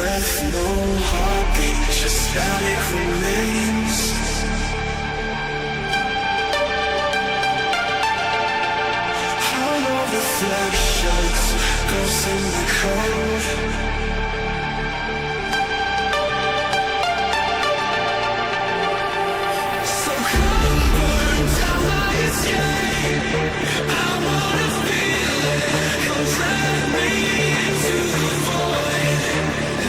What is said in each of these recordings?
breath, no heartbeat, just static remains. Hollow reflections, ghosts in the cold. So come burn down my escape. I wanna feel it, come drag me into the void.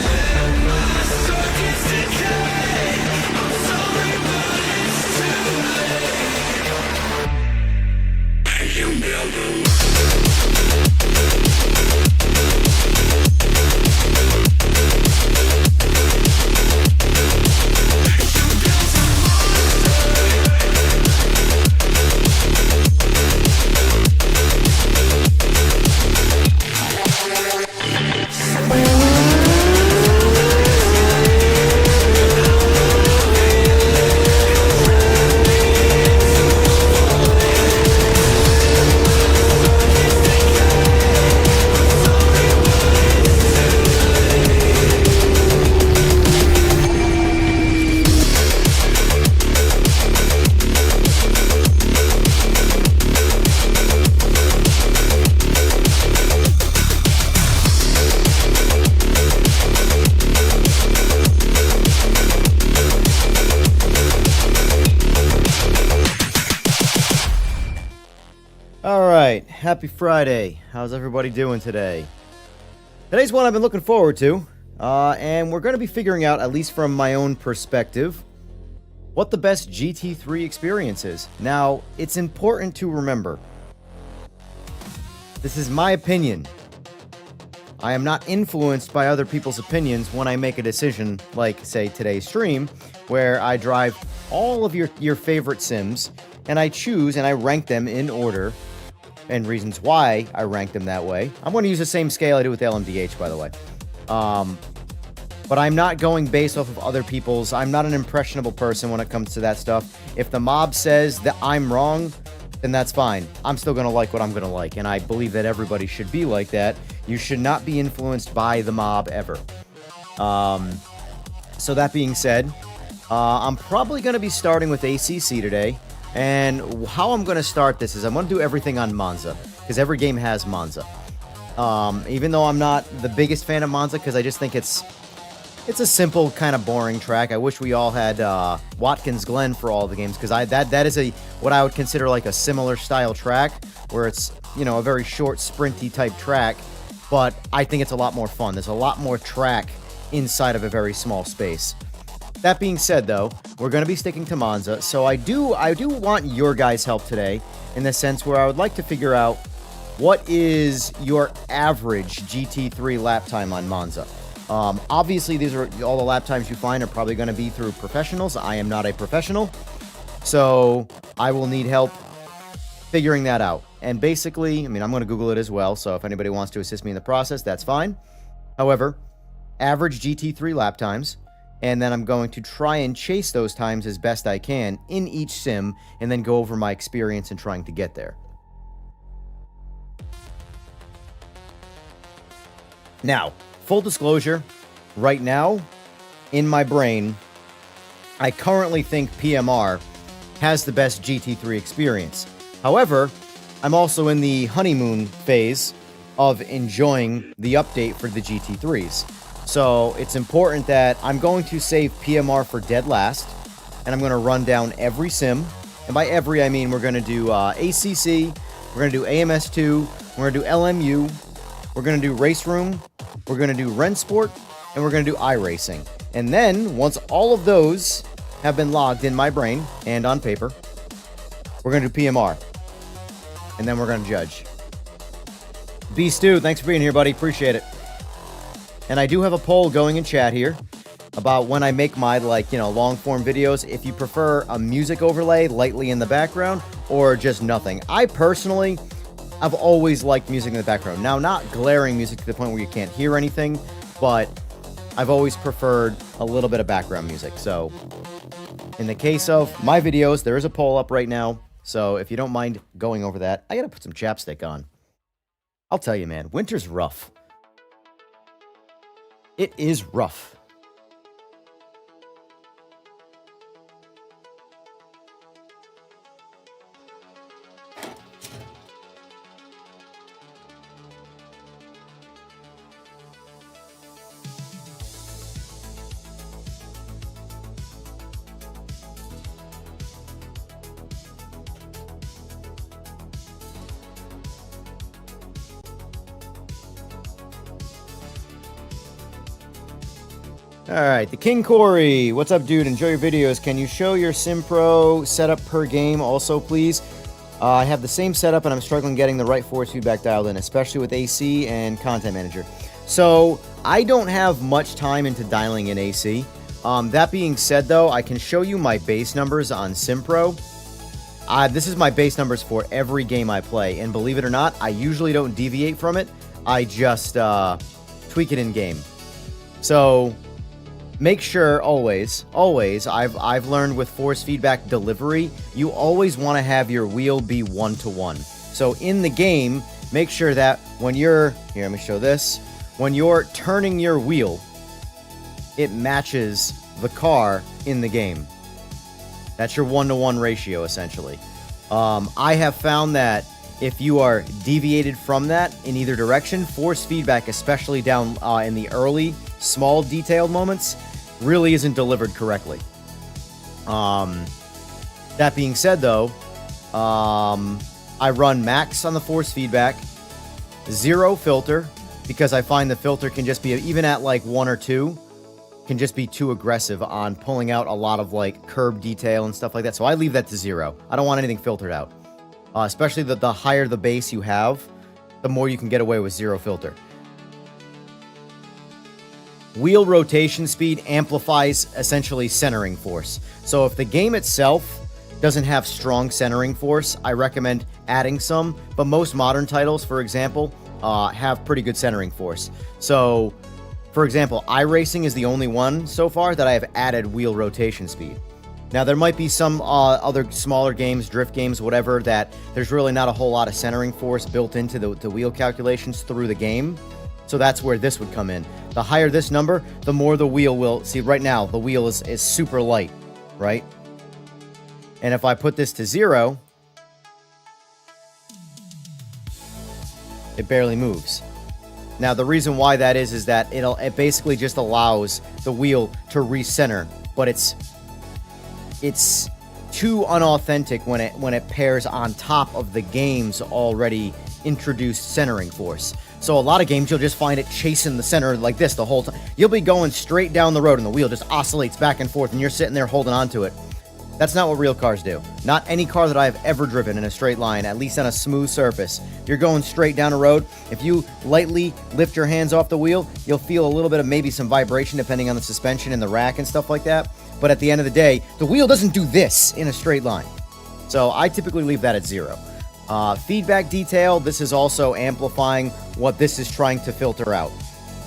Let my circuits decay. I'm sorry, but it's too late. You never Happy Friday. How's everybody doing today? Today's one I've been looking forward to, and we're going to be figuring out, at least from my own perspective, what the best GT3 experience is. Now, it's important to remember, this is my opinion. I am not influenced by other people's opinions when I make a decision, like, say, today's stream, where I drive all of your favorite sims, and I choose and I rank them in order, and reasons why I rank them that way. I'm going to use the same scale I do with LMDH, by the way. But I'm not going based off of other people's. I'm not an impressionable person when it comes to that stuff. If the mob says that I'm wrong, then that's fine. I'm still going to like what I'm going to like, and I believe that everybody should be like that. You should not be influenced by the mob ever. So that being said, I'm probably going to be starting with ACC today. And how I'm going to start this is I'm going to do everything on Monza, because every game has Monza. Even though I'm not the biggest fan of Monza, because I just think it's a simple, kind of boring track. I wish we all had Watkins Glen for all the games, because that is what I would consider like a similar style track, where it's, you know, a very short, sprinty type track, but I think it's a lot more fun. There's a lot more track inside of a very small space. That being said, though, we're going to be sticking to Monza, so I do want your guys' help today, in the sense where I would like to figure out what is your average GT3 lap time on Monza. Obviously, these are all the lap times you find are probably going to be through professionals. I am not a professional, so I will need help figuring that out. And basically, I mean, I'm going to Google it as well, so if anybody wants to assist me in the process, that's fine. However, average GT3 lap times, and then I'm going to try and chase those times as best I can in each sim, and then go over my experience in trying to get there. Now, full disclosure, right now, in my brain, I currently think PMR has the best GT3 experience. However, I'm also in the honeymoon phase of enjoying the update for the GT3s. So it's important that I'm going to save PMR for dead last, and I'm going to run down every sim. And by every, I mean we're going to do ACC, we're going to do AMS2, we're going to do LMU, we're going to do RaceRoom, we're going to do Rennsport, and we're going to do iRacing. And then, once all of those have been logged in my brain and on paper, we're going to do PMR. And then we're going to judge. B Stu, thanks for being here, buddy. Appreciate it. And I do have a poll going in chat here about when I make my, like, you know, long-form videos, if you prefer a music overlay lightly in the background or just nothing. I personally, I've always liked music in the background. Now, not glaring music to the point where you can't hear anything, but I've always preferred a little bit of background music. So, in the case of my videos, there is a poll up right now. So, if you don't mind going over that, I gotta put some chapstick on. I'll tell you, man, winter's rough. It is rough. All right, the King Corey. What's up, dude? Enjoy your videos. Can you show your SimPro setup per game also, please? I have the same setup, and I'm struggling getting the right force feedback dialed in, especially with AC and Content Manager. So I don't have much time into dialing in AC. That being said, though, I can show you my base numbers on SimPro. This is my base numbers for every game I play, and believe it or not, I usually don't deviate from it. I just tweak it in game. So make sure always, I've learned with force feedback delivery, you always want to have your wheel be 1-to-1. So in the game, make sure that when you're, here, let me show this. When you're turning your wheel, it matches the car in the game. That's your 1-to-1 ratio, essentially. I have found that if you are deviated from that in either direction, force feedback, especially down in the early, small, detailed moments, really isn't delivered correctly. That being said, though, I run max on the force feedback, 0 filter, because I find the filter can just be, even at like 1 or 2, can just be too aggressive on pulling out a lot of like curb detail and stuff like that. So I leave that to 0. I don't want anything filtered out. Especially the higher the base you have, the more you can get away with 0 filter. Wheel rotation speed amplifies essentially centering force. So if the game itself doesn't have strong centering force, I recommend adding some. But most modern titles, for example, have pretty good centering force. So, for example, iRacing is the only one so far that I have added wheel rotation speed. Now, there might be some other smaller games, drift games, whatever, that there's really not a whole lot of centering force built into the wheel calculations through the game. So that's where this would come in. The higher this number, the more the wheel will... See, right now, the wheel is super light, right? And if I put this to 0, it barely moves. Now, the reason why that is that it basically just allows the wheel to recenter, but it's too unauthentic when it pairs on top of the game's already introduced centering force. So a lot of games, you'll just find it chasing the center like this the whole time. You'll be going straight down the road and the wheel just oscillates back and forth and you're sitting there holding on to it. That's not what real cars do. Not any car that I've ever driven in a straight line, at least on a smooth surface. You're going straight down a road. If you lightly lift your hands off the wheel, you'll feel a little bit of maybe some vibration depending on the suspension and the rack and stuff like that. But at the end of the day, the wheel doesn't do this in a straight line. So I typically leave that at 0. Feedback detail, this is also amplifying what this is trying to filter out.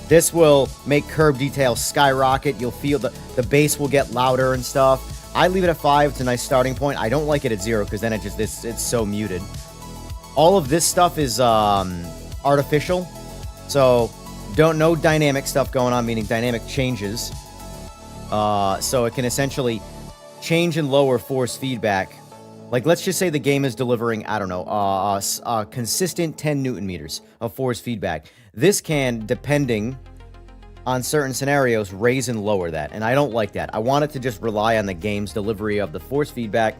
This will make curb detail skyrocket. You'll feel the bass will get louder and stuff. I leave it at 5. It's a nice starting point. I don't like it at 0 because then it's so muted. All of this stuff is artificial. So no dynamic stuff going on, meaning dynamic changes. So it can essentially change and lower force feedback. Like, let's just say the game is delivering, I don't know, a consistent 10 Newton meters of force feedback. This can, depending on certain scenarios, raise and lower that. And I don't like that. I want it to just rely on the game's delivery of the force feedback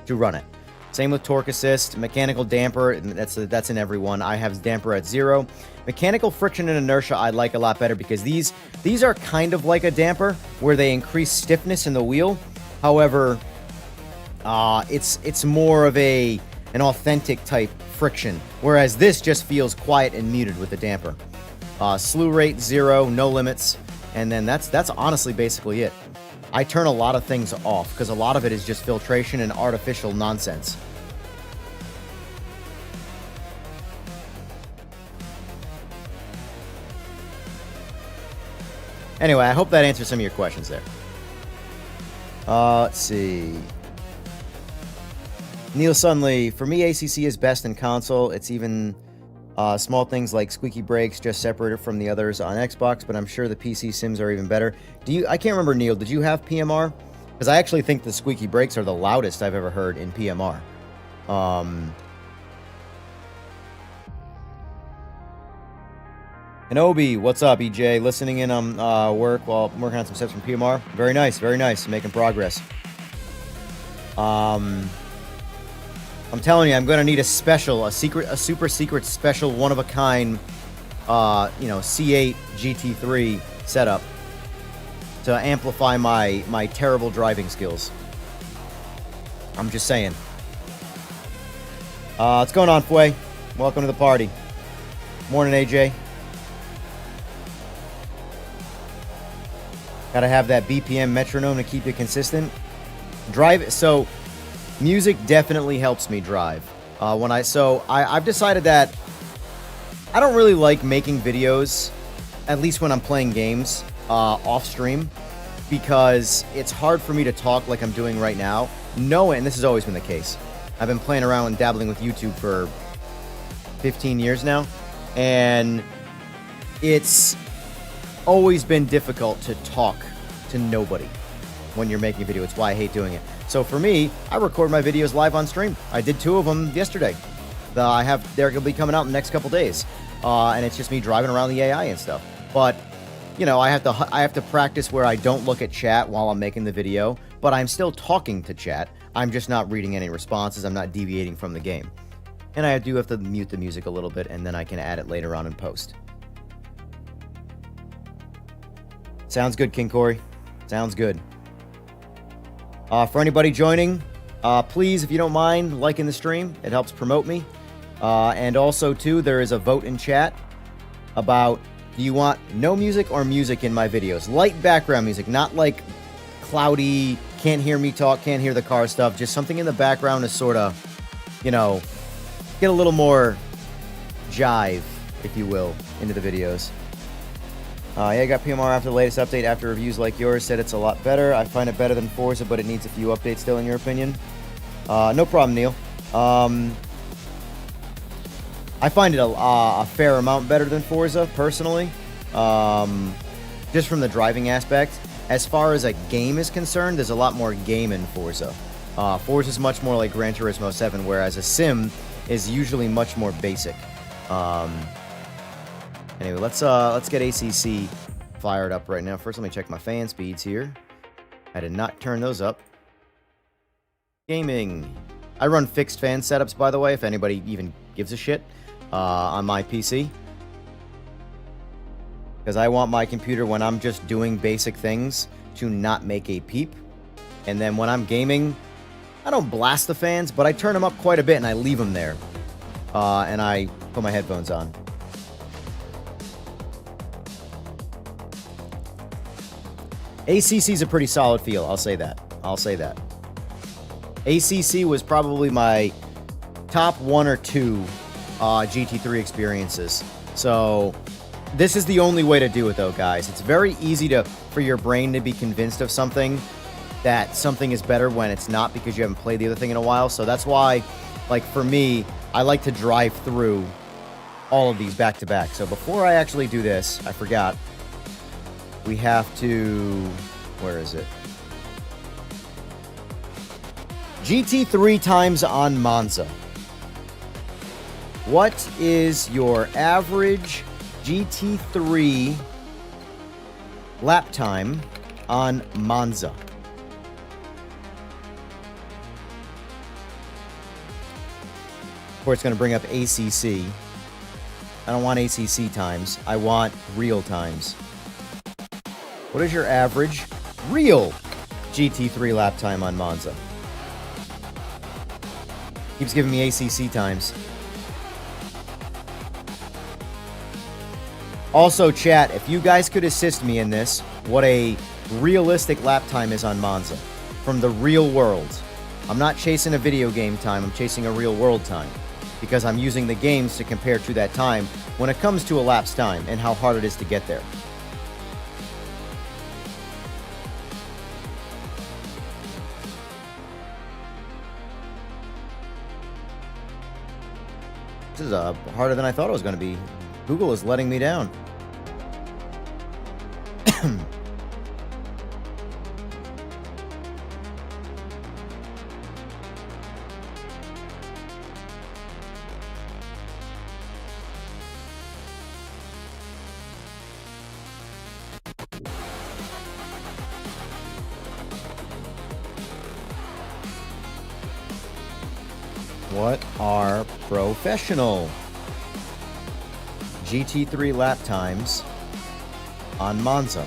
to run it. Same with torque assist, mechanical damper, that's in every one. I have damper at 0. Mechanical friction and inertia I like a lot better because these are kind of like a damper where they increase stiffness in the wheel. However, it's more of an authentic type friction, whereas this just feels quiet and muted with the damper. Slew rate 0, no limits, and then that's honestly basically it. I turn a lot of things off because a lot of it is just filtration and artificial nonsense. Anyway, I hope that answers some of your questions there. Let's see. Neil Sunley, for me, ACC is best in console. It's even Small things like squeaky brakes just separate it from the others on Xbox, but I'm sure the PC sims are even better. I can't remember, Neil, did you have PMR? Because I actually think the squeaky brakes are the loudest I've ever heard in PMR. Kenobi, what's up, EJ? Listening in on work while I'm working on some steps from PMR. Very nice, very nice. Making progress. I'm telling you, I'm going to need a super secret, special, one-of-a-kind, C8 GT3 setup to amplify my terrible driving skills. I'm just saying. What's going on, Fway? Welcome to the party. Morning, AJ. Gotta have that BPM metronome to keep you consistent. So music definitely helps me drive. I've decided that I don't really like making videos, at least when I'm playing games, off stream, because it's hard for me to talk like I'm doing right now. And this has always been the case. I've been playing around and dabbling with YouTube for 15 years now, and it's always been difficult to talk to nobody when you're making a video. It's why I hate doing it. So for me, I record my videos live on stream. I did 2 of them yesterday. They're going to be coming out in the next couple days, and it's just me driving around the AI and stuff. But I have to practice where I don't look at chat while I'm making the video, but I'm still talking to chat. I'm just not reading any responses. I'm not deviating from the game, and I do have to mute the music a little bit, and then I can add it later on in post. Sounds good, King Corey. Sounds good. For anybody joining, please, if you don't mind, liking the stream. It helps promote me. And also, too, there is a vote in chat about, do you want no music or music in my videos? Light background music, not like cloudy, can't hear me talk, can't hear the car stuff. Just something in the background to sort of, get a little more jive, if you will, into the videos. Yeah, I got PMR after the latest update. After reviews like yours said it's a lot better. I find it better than Forza, but it needs a few updates still, in your opinion. No problem, Neil. I find it a fair amount better than Forza, personally. Just from the driving aspect. As far as a game is concerned, there's a lot more game in Forza. Forza is much more like Gran Turismo 7, whereas a sim is usually much more basic. Anyway, let's get ACC fired up right now. First, let me check my fan speeds here. I did not turn those up. Gaming. I run fixed fan setups, by the way, if anybody even gives a shit, on my PC. Because I want my computer, when I'm just doing basic things, to not make a peep. And then when I'm gaming, I don't blast the fans, but I turn them up quite a bit and I leave them there. And I put my headphones on. ACC's a pretty solid feel, I'll say that. ACC was probably my top 1 or 2 GT3 experiences. So this is the only way to do it, though, guys. It's very easy for your brain to be convinced of something, that something is better when it's not, because you haven't played the other thing in a while. So that's why, like, for me, I like to drive through all of these back to back. So before I actually do this, I forgot. We have to... Where is it? GT3 times on Monza. What is your average GT3 lap time on Monza? Of course, it's going to bring up ACC. I don't want ACC times. I want real times. What is your average real GT3 lap time on Monza? Keeps giving me ACC times. Also, chat, if you guys could assist me in this, what a realistic lap time is on Monza from the real world. I'm not chasing a video game time, I'm chasing a real world time, because I'm using the games to compare to that time when it comes to a lap's time and how hard it is to get there. This is harder than I thought it was going to be. Google is letting me down. What are professional GT3 lap times on Monza?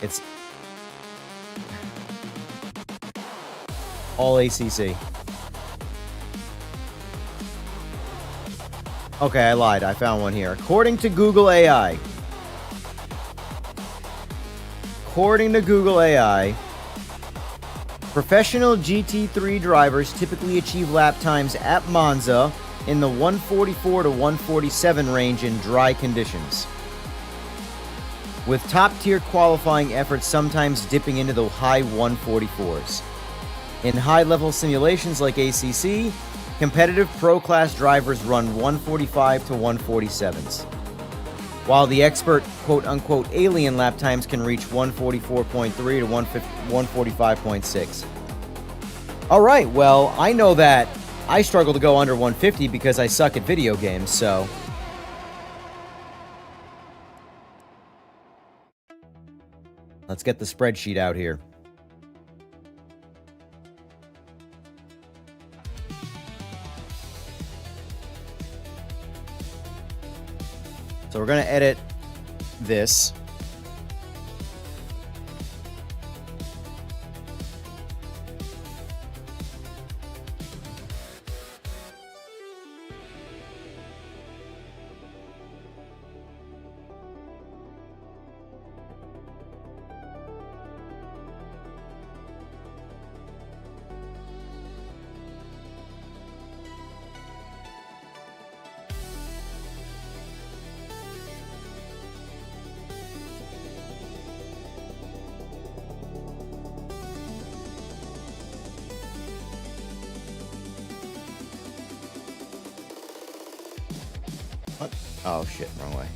It's all ACC. Okay, I lied. I found one here. According to Google AI, professional GT3 drivers typically achieve lap times at Monza in the 144 to 147 range in dry conditions, with top-tier qualifying efforts sometimes dipping into the high 144s. In high-level simulations like ACC, competitive pro-class drivers run 145 to 147s, while the expert quote-unquote alien lap times can reach 144.3 to 145.6. All right, well, I know that I struggle to go under 150 because I suck at video games, so... let's get the spreadsheet out here. So we're going to edit this. What? Oh shit, wrong way.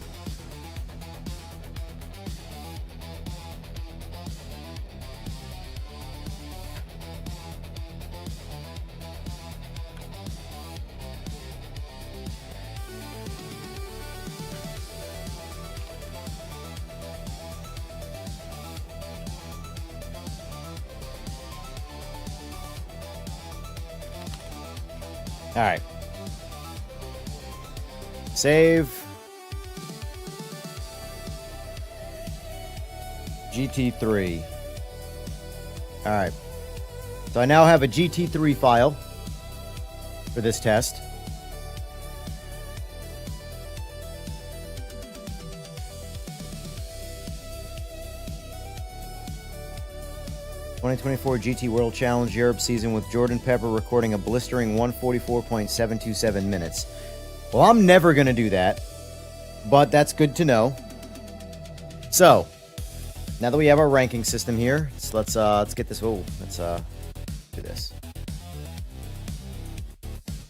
All right. Save. GT3. All right. So I now have a GT3 file for this test. ...2024 GT World Challenge Europe season with Jordan Pepper recording a blistering 144.727 minutes. Well, I'm never going to do that, but that's good to know. So, now that we have our ranking system here, let's get this. Oh, let's do this.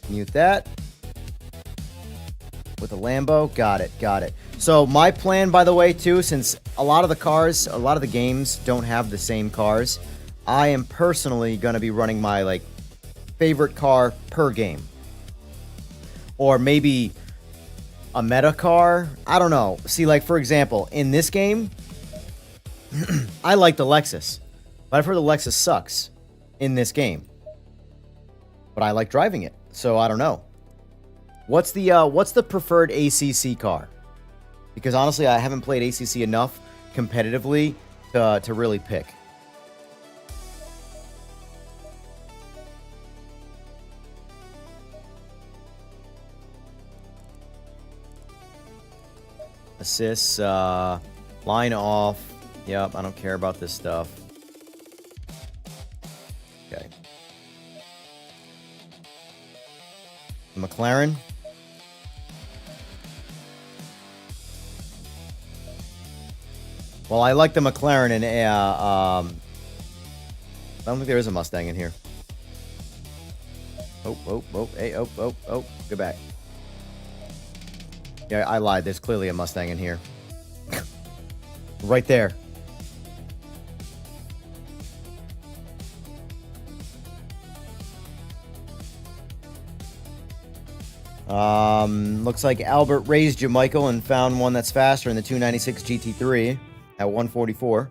Mute that with a Lambo. Got it. So my plan, by the way, too, since a lot of the games don't have the same cars, I am personally going to be running my favorite car per game. Or maybe a meta car. I don't know. See, for example, in this game, I like the Lexus. But I've heard the Lexus sucks in this game. But I like driving it. So I don't know. What's the preferred ACC car? Because honestly, I haven't played ACC enough competitively to really pick. Assists, line off. Yep, I don't care about this stuff. Okay. McLaren. Well, I like the McLaren in don't think there is a Mustang in here. Hey, go back. Yeah, I lied. There's clearly a Mustang in here. Right there. Looks like Albert raised you, Michael, and found one that's faster in the 296 GT3 at 144.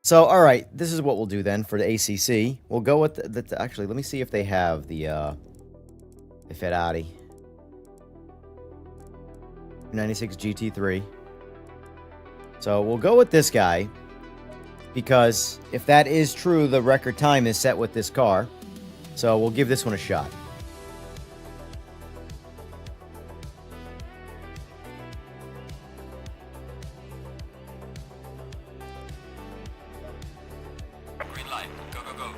So, all right, this is what we'll do then for the ACC. We'll go with the actually, let me see if they have the Ferrari 296 GT3. So we'll go with this guy because if that is true, the record time is set with this car. So we'll give this one a shot. Green light. Go, go, go.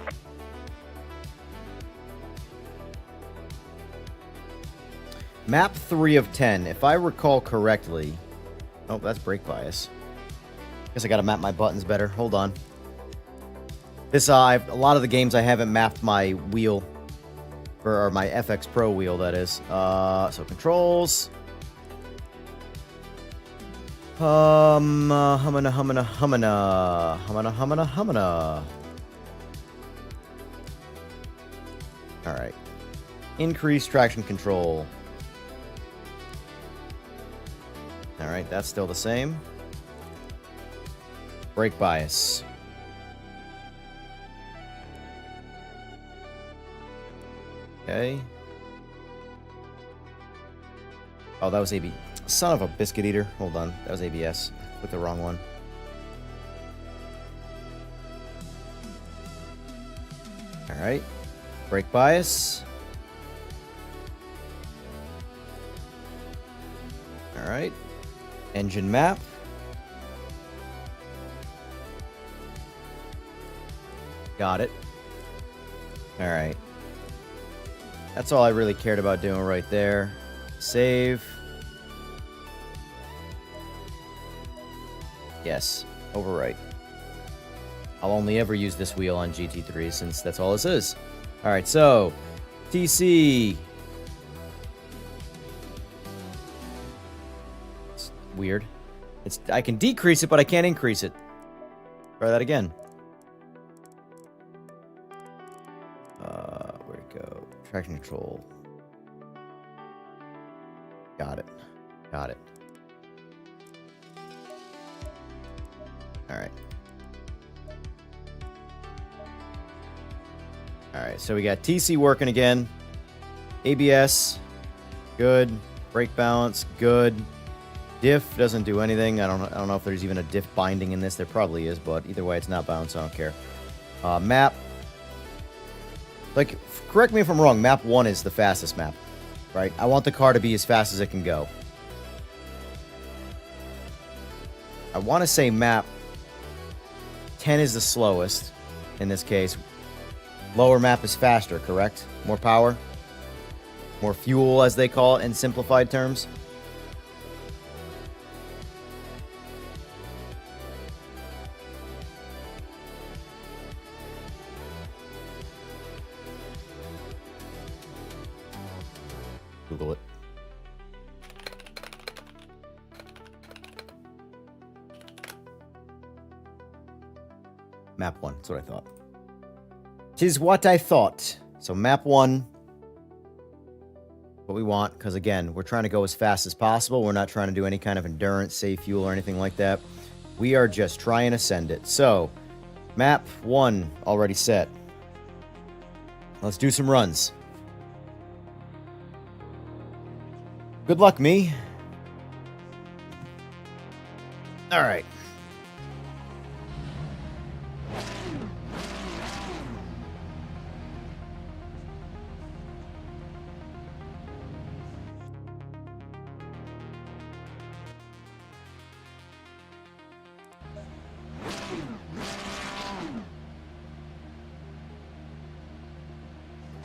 Map 3 of 10. If I recall correctly... Oh, that's brake bias. Guess I gotta map my buttons better. Hold on. This, a lot of the games I haven't mapped my wheel. Or my FX Pro wheel, that is. So controls. Humana. Alright. Increase traction control. Alright, that's still the same. Brake bias. Okay. Oh, that was AB. Son of a biscuit eater. Hold on. That was ABS. Put the wrong one. Alright. Brake bias. Alright. Engine map. Got it. Alright. That's all I really cared about doing right there. Save. Yes. Overwrite. I'll only ever use this wheel on GT3 since that's all this is. Alright, so TC. It's weird. I can decrease it, but I can't increase it. Try that again. Where'd it go? Traction control. Got it. Got it. Alright. Alright, so we got TC working again. ABS. Good. Brake balance. Good. Diff doesn't do anything. I don't know if there's even a diff binding in this. There probably is, but either way, it's not bound, so I don't care. Map. Like, correct me if I'm wrong. Map 1 is the fastest map, right? I want the car to be as fast as it can go. I want to say map 10 is the slowest in this case. Lower map is faster, correct? More power? More fuel, as they call it in simplified terms? Google it. Map 1, that's what I thought. 'Tis what I thought. So map 1, what we want, because again, we're trying to go as fast as possible. We're not trying to do any kind of endurance, save fuel, or anything like that. We are just trying to send it. So, map 1 already set. Let's do some runs. Good luck, me. All right.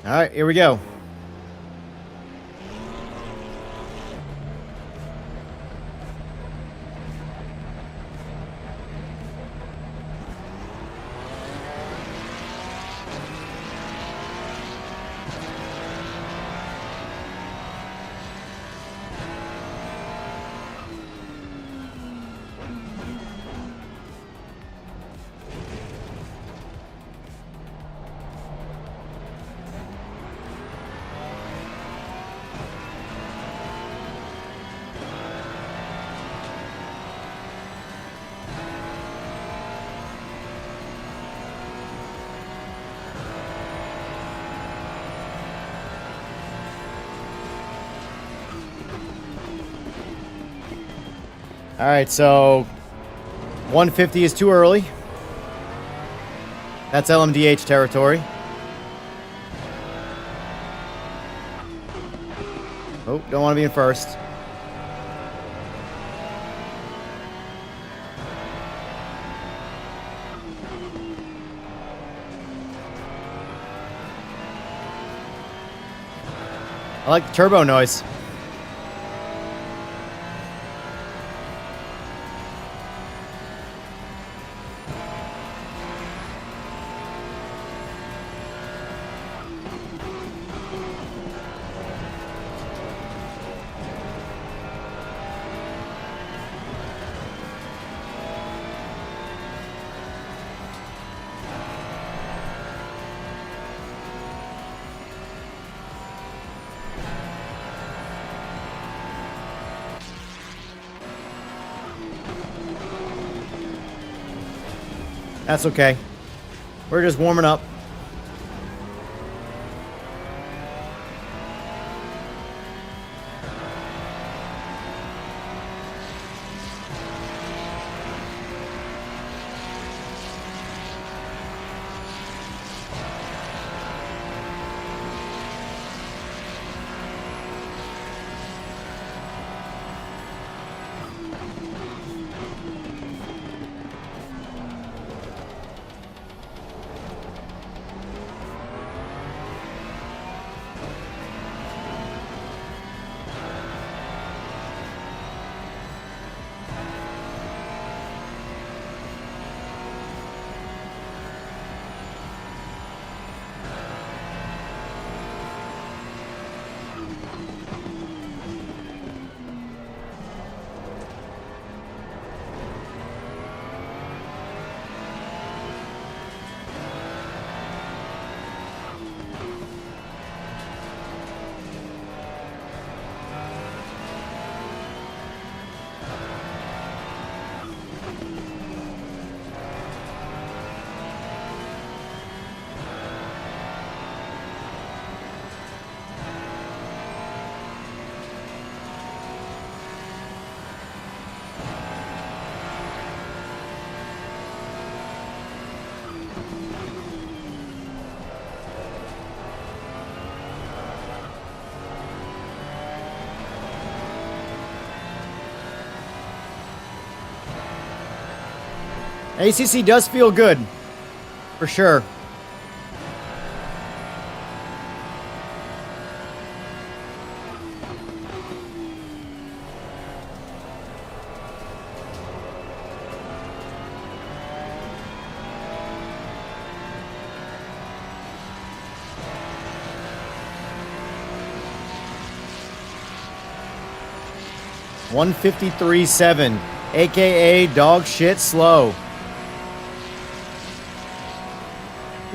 All right, here we go. All right, so 150 is too early. That's LMDH territory. Oh, don't want to be in first. I like the turbo noise. That's okay. We're just warming up. ACC does feel good, for sure. $153.7, aka dog shit slow.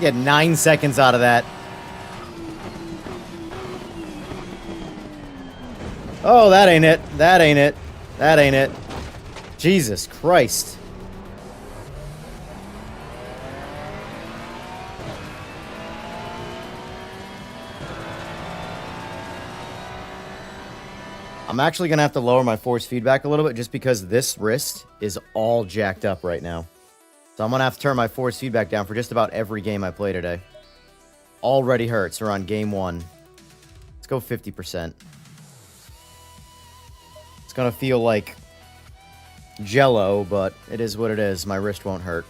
Get 9 seconds out of that. Oh, that ain't it. That ain't it. That ain't it. Jesus Christ. I'm actually going to have to lower my force feedback a little bit just because this wrist is all jacked up right now. So I'm going to have to turn my force feedback down for just about every game I play today. Already hurts. We're on game 1. Let's go 50%. It's going to feel like Jell-O, but it is what it is. My wrist won't hurt.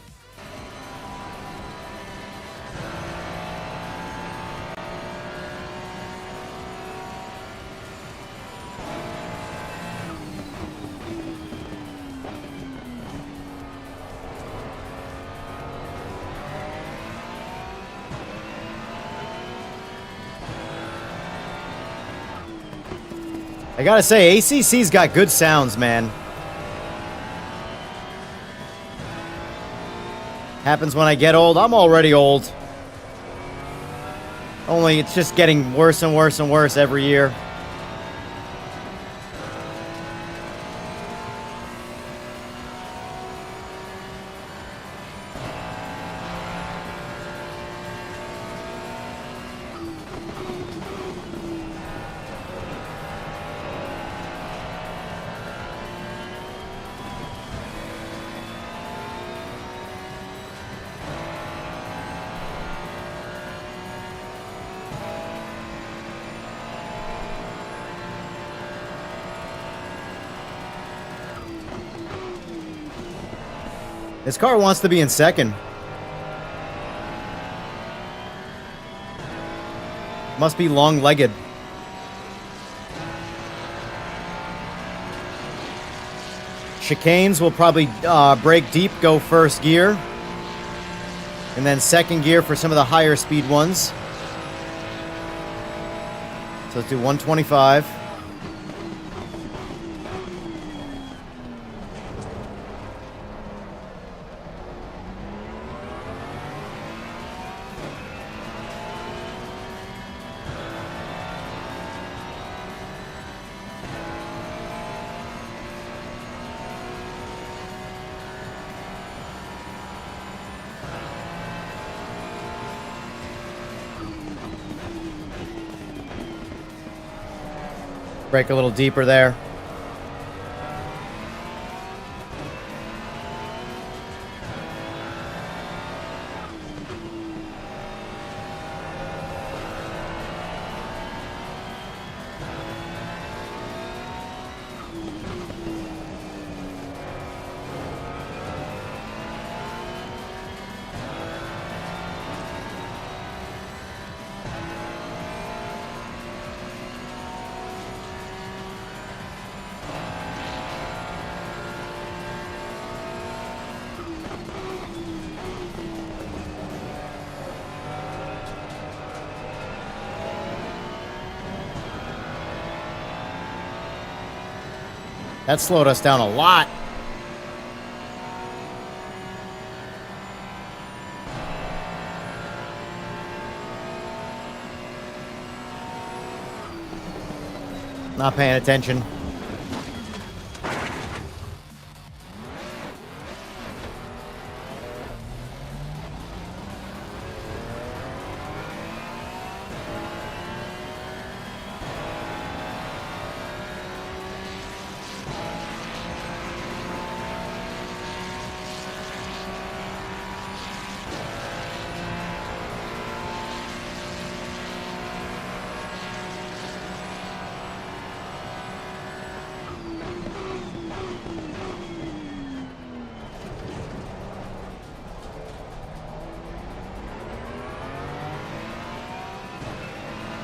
I gotta say, ACC's got good sounds, man. Happens when I get old. I'm already old. Only it's just getting worse and worse and worse every year. This car wants to be in second. Must be long-legged. Chicanes will probably brake deep, go first gear. And then second gear for some of the higher speed ones. So let's do 125. Brake a little deeper there. That slowed us down a lot. Not paying attention.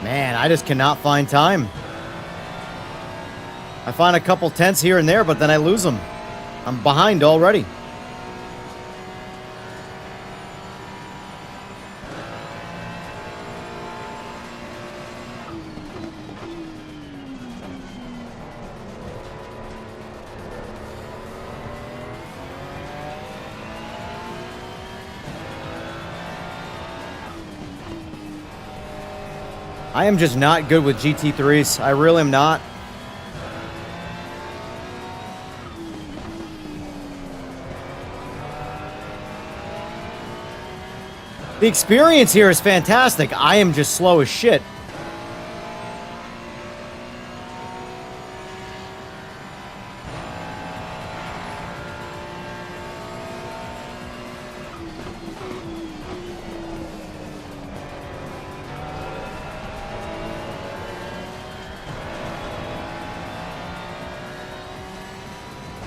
Man, I just cannot find time. I find a couple tenths here and there, but then I lose them. I'm behind already. I am just not good with GT3s. I really am not. The experience here is fantastic. I am just slow as shit.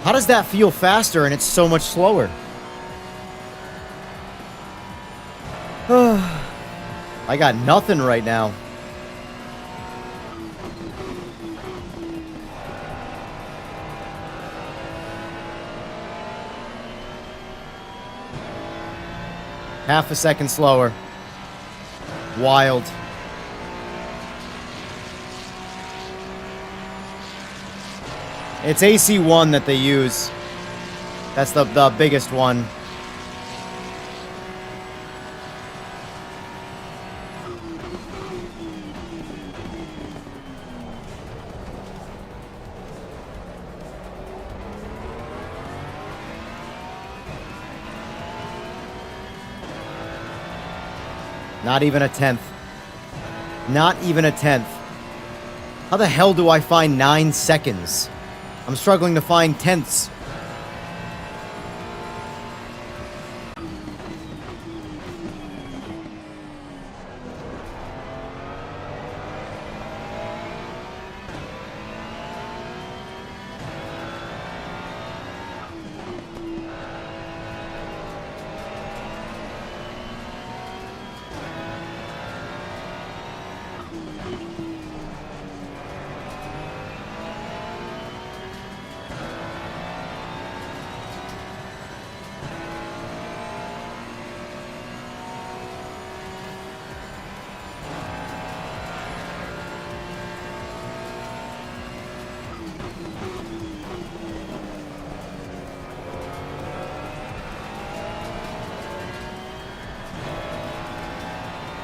How does that feel faster and it's so much slower? I got nothing right now. Half a second slower. Wild. It's AC1 that they use. That's the biggest one. Not even a tenth. Not even a tenth. How the hell do I find 9 seconds? I'm struggling to find tenths.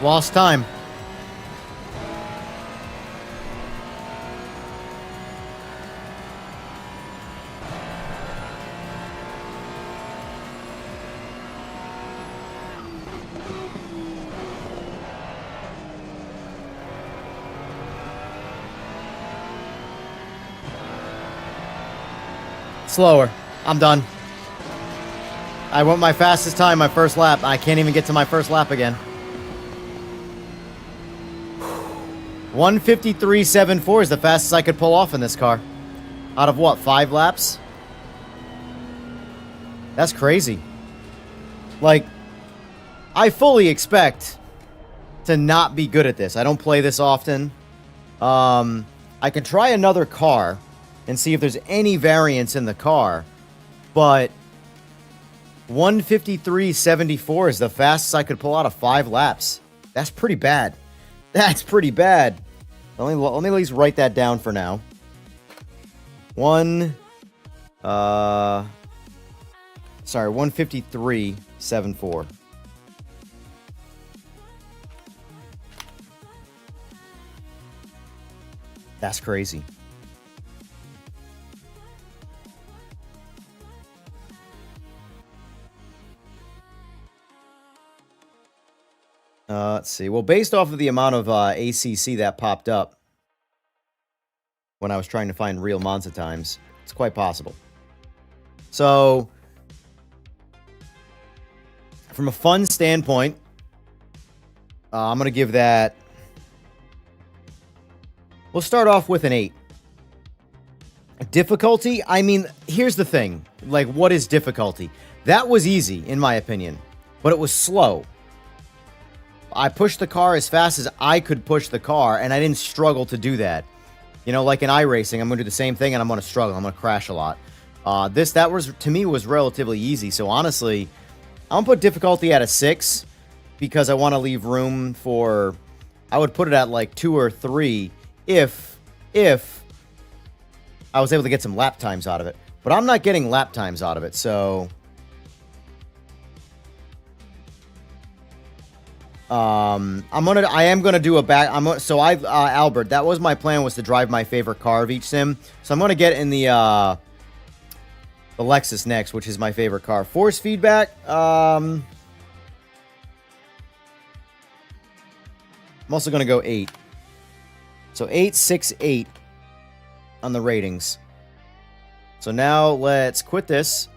Lost time. Slower. I'm done. I went my fastest time my first lap. I can't even get to my first lap again. 1:53.74 is the fastest I could pull off in this car. Out of what, 5 laps? That's crazy. Like, I fully expect to not be good at this. I don't play this often. I can try another car and see if there's any variance in the car, but 1:53.74 is the fastest I could pull out of 5 laps. That's pretty bad. That's pretty bad. Let me at least write that down for now. 1:53.74. That's crazy. Let's see. Well, based off of the amount of ACC that popped up when I was trying to find real Monza times, it's quite possible. So, from a fun standpoint, I'm going to give that... We'll start off with an 8. Difficulty? I mean, here's the thing. Like, what is difficulty? That was easy, in my opinion, but it was slow. I pushed the car as fast as I could push the car, and I didn't struggle to do that. You know, like in iRacing, I'm going to do the same thing, and I'm going to struggle. I'm going to crash a lot. That was, to me, was relatively easy. So, honestly, I'm going to put difficulty at a 6, because I want to leave room for... I would put it at, like, 2 or 3 if I was able to get some lap times out of it. But I'm not getting lap times out of it, so... I am gonna do a back. Albert, that was my plan, was to drive my favorite car of each sim. So I'm gonna get in the Lexus next, which is my favorite car. Force feedback. I'm also gonna go 8. So 8, 6, 8 on the ratings. So now let's quit this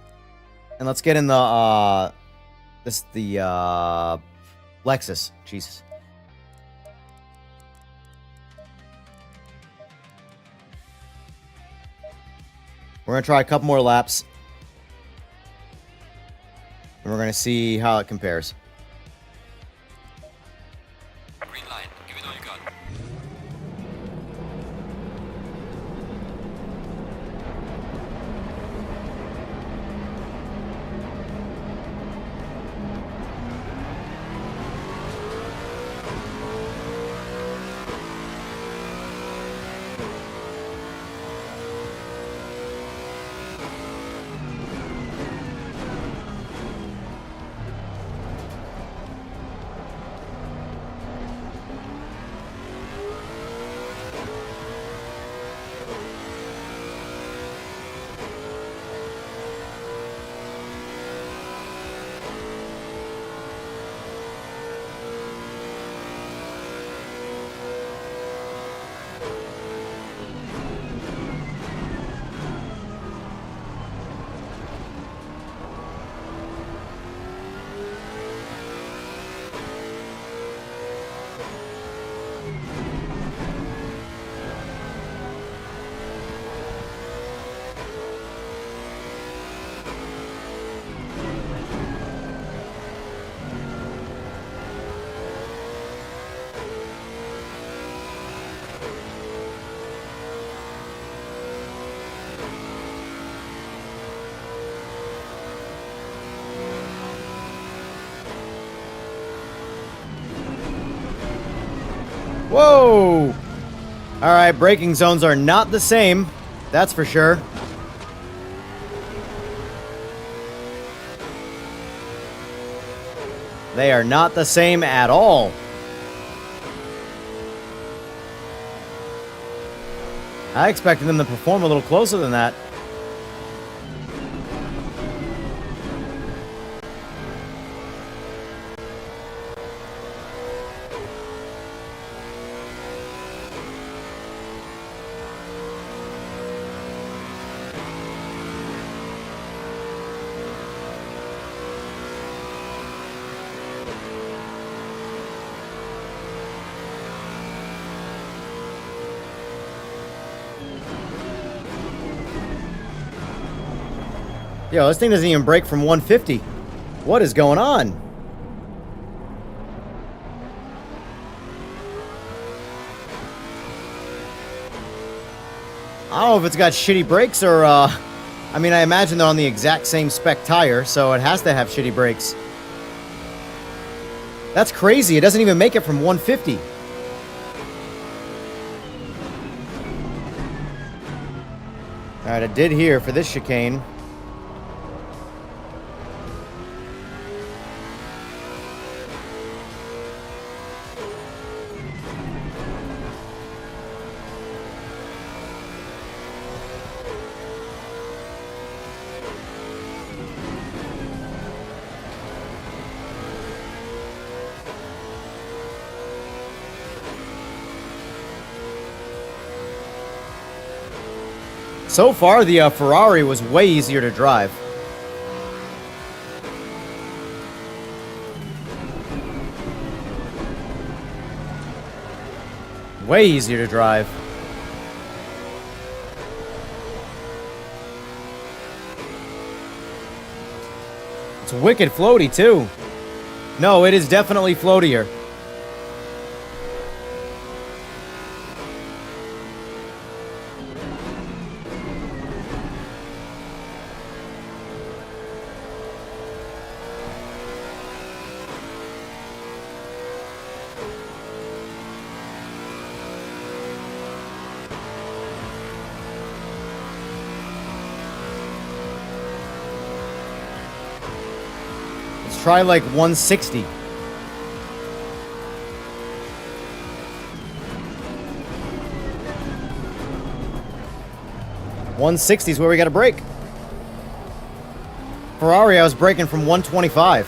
and let's get in the Lexus. Jesus. We're going to try a couple more laps. And we're going to see how it compares. Green line. Give it all you got. Whoa! Alright, braking zones are not the same. That's for sure. They are not the same at all. I expected them to perform a little closer than that. Yo, this thing doesn't even brake from 150. What is going on? I don't know if it's got shitty brakes or, I mean, I imagine they're on the exact same spec tire, so it has to have shitty brakes. That's crazy. It doesn't even make it from 150. Alright, it did here for this chicane. So far, the Ferrari was way easier to drive. Way easier to drive. It's wicked floaty, too. No, it is definitely floatier. Try like 160. 160 is where we got to brake. Ferrari, I was braking from 125.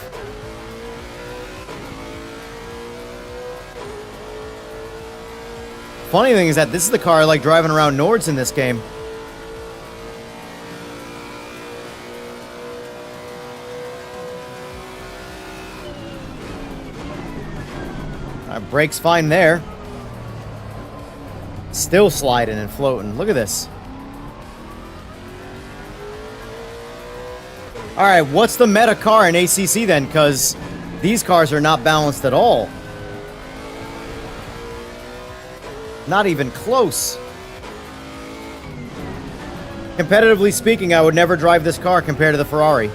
Funny thing is that this is the car I like driving around Nords in this game. Brake's fine there. Still sliding and floating. Look at this. Alright, what's the meta car in ACC then? Because these cars are not balanced at all. Not even close. Competitively speaking, I would never drive this car compared to the Ferrari.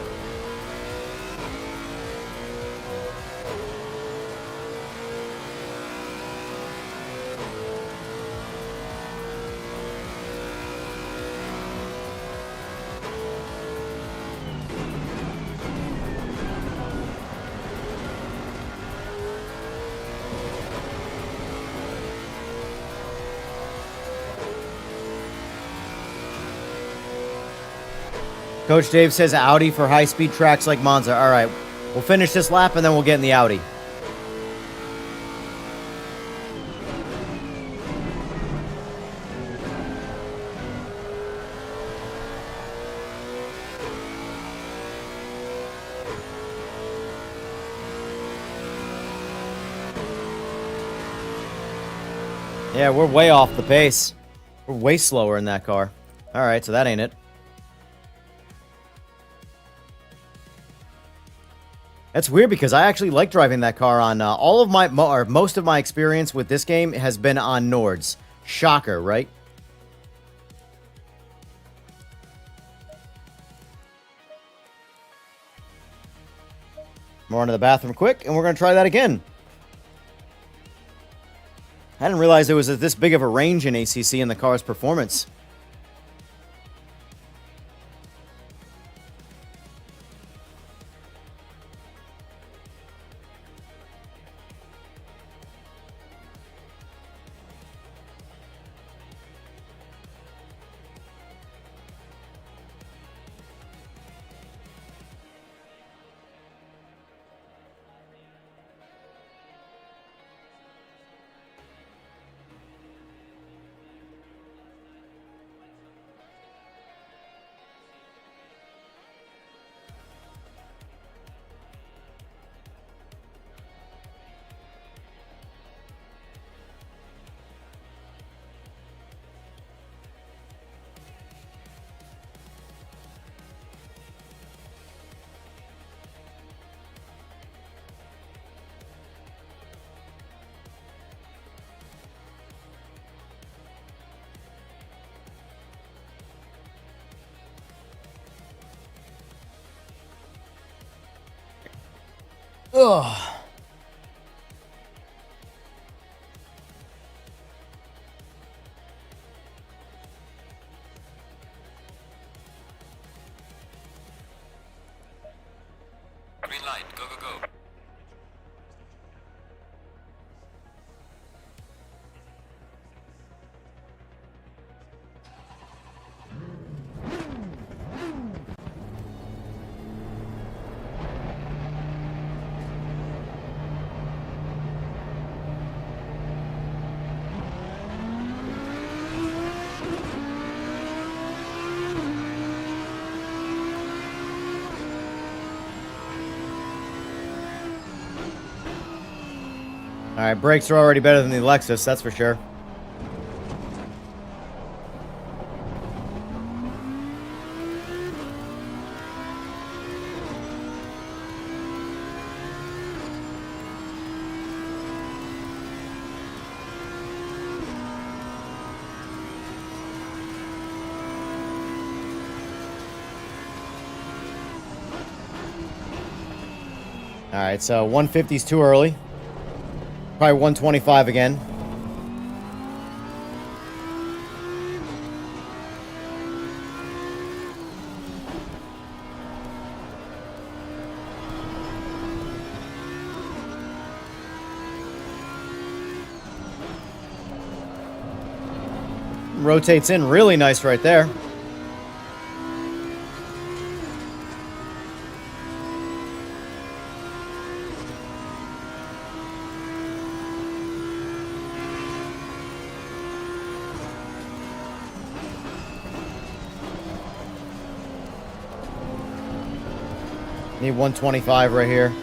Coach Dave says Audi for high-speed tracks like Monza. All right, we'll finish this lap and then we'll get in the Audi. Yeah, we're way off the pace. We're way slower in that car. All right, so that ain't it. That's weird because I actually like driving that car on all of my, or most of my experience with this game has been on Nords. Shocker, right? We're on to the bathroom quick, and we're going to try that again. I didn't realize there was this big of a range in ACC in the car's performance. Ugh. Green light, go, go, go. All right, brakes are already better than the Lexus, that's for sure. All right, so 150 is too early. Probably 125 again. Rotates in really nice right there. Need 125 right here.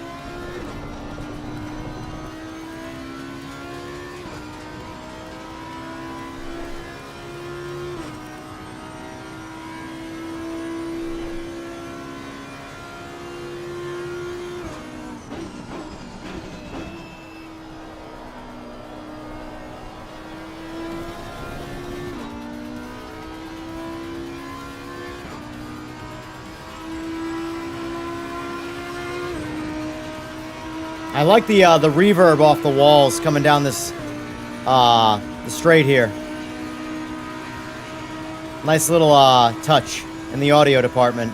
I like the reverb off the walls coming down this the straight here. Nice little touch in the audio department.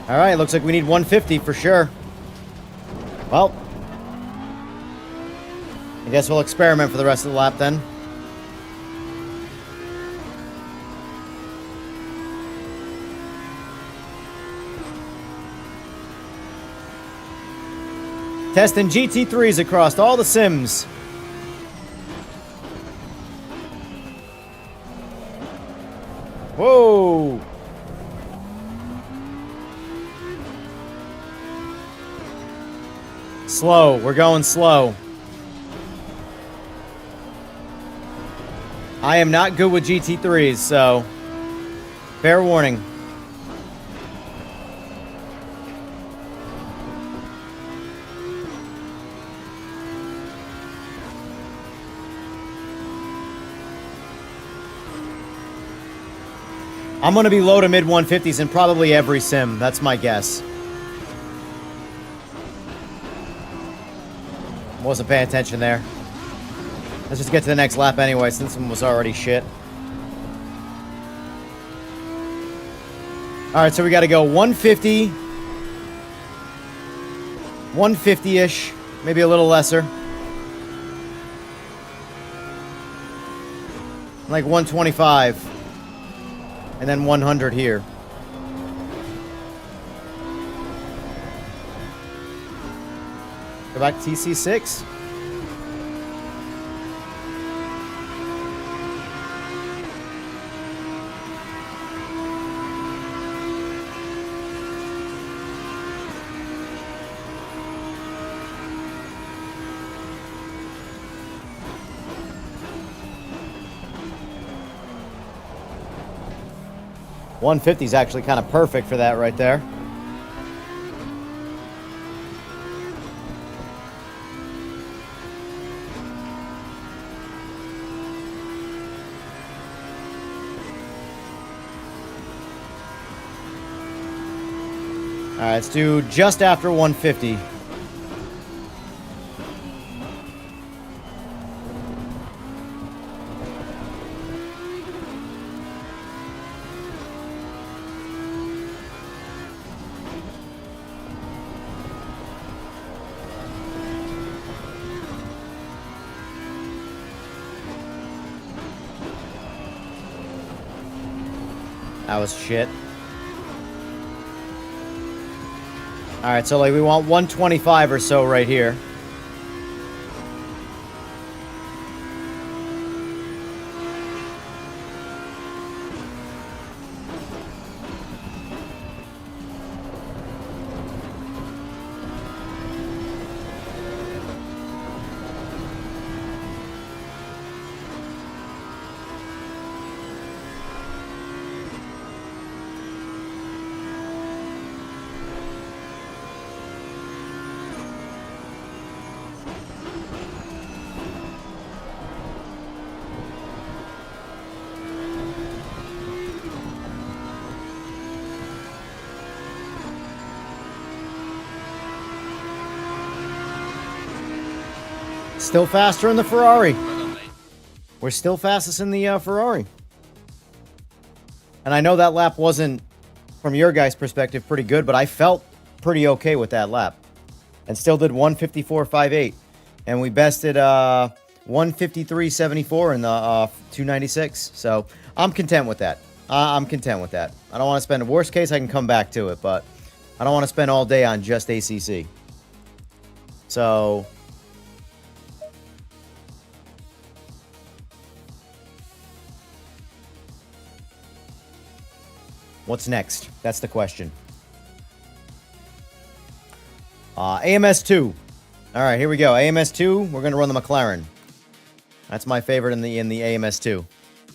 All right, looks like we need 150 for sure. Well, I guess we'll experiment for the rest of the lap then. Testing GT3s across all the sims. Whoa! Slow. We're going slow. I am not good with GT3s, so fair warning. I'm going to be low to mid 150s in probably every sim. That's my guess. Wasn't paying attention there. Let's just get to the next lap anyway, since one was already shit. Alright, so we got to go 150. 150-ish. Maybe a little lesser. Like 125. And then 100 here. Go back to TC6. $150 is actually kind of perfect for that right there. right, let's do just after 150. That was shit. Alright, so like we want 125 or so right here. Still faster in the Ferrari. We're still fastest in the Ferrari. And I know that lap wasn't, from your guys' perspective, pretty good, but I felt pretty okay with that lap. And still did 154.58. And we bested 153.74 in the 296. So I'm content with that. I'm content with that. I don't want to spend, worst case, I can come back to it, but I don't want to spend all day on just ACC. So... what's next? That's the question. AMS2. All right, here we go. AMS2. We're gonna run the McLaren. That's my favorite in the AMS2.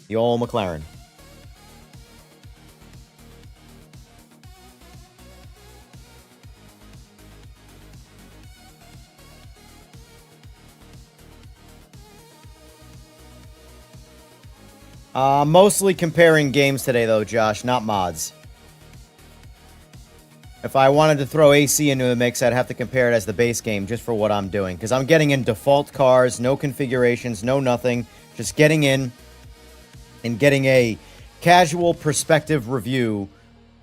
The old McLaren. Mostly comparing games today, though, Josh, not mods. If I wanted to throw AC into the mix, I'd have to compare it as the base game just for what I'm doing. Because I'm getting in default cars, no configurations, no nothing. Just getting in and getting a casual perspective review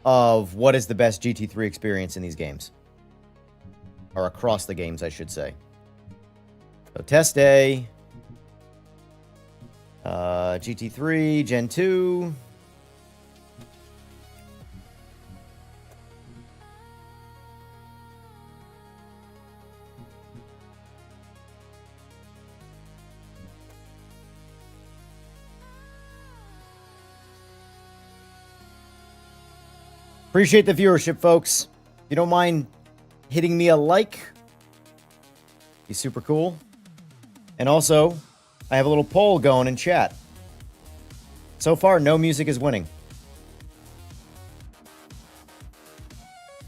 of what is the best GT3 experience in these games. Or across the games, I should say. So, test day. GT3, Gen 2. Appreciate the viewership, folks. If you don't mind hitting me a like, be super cool. And also, I have a little poll going in chat. So far, no music is winning.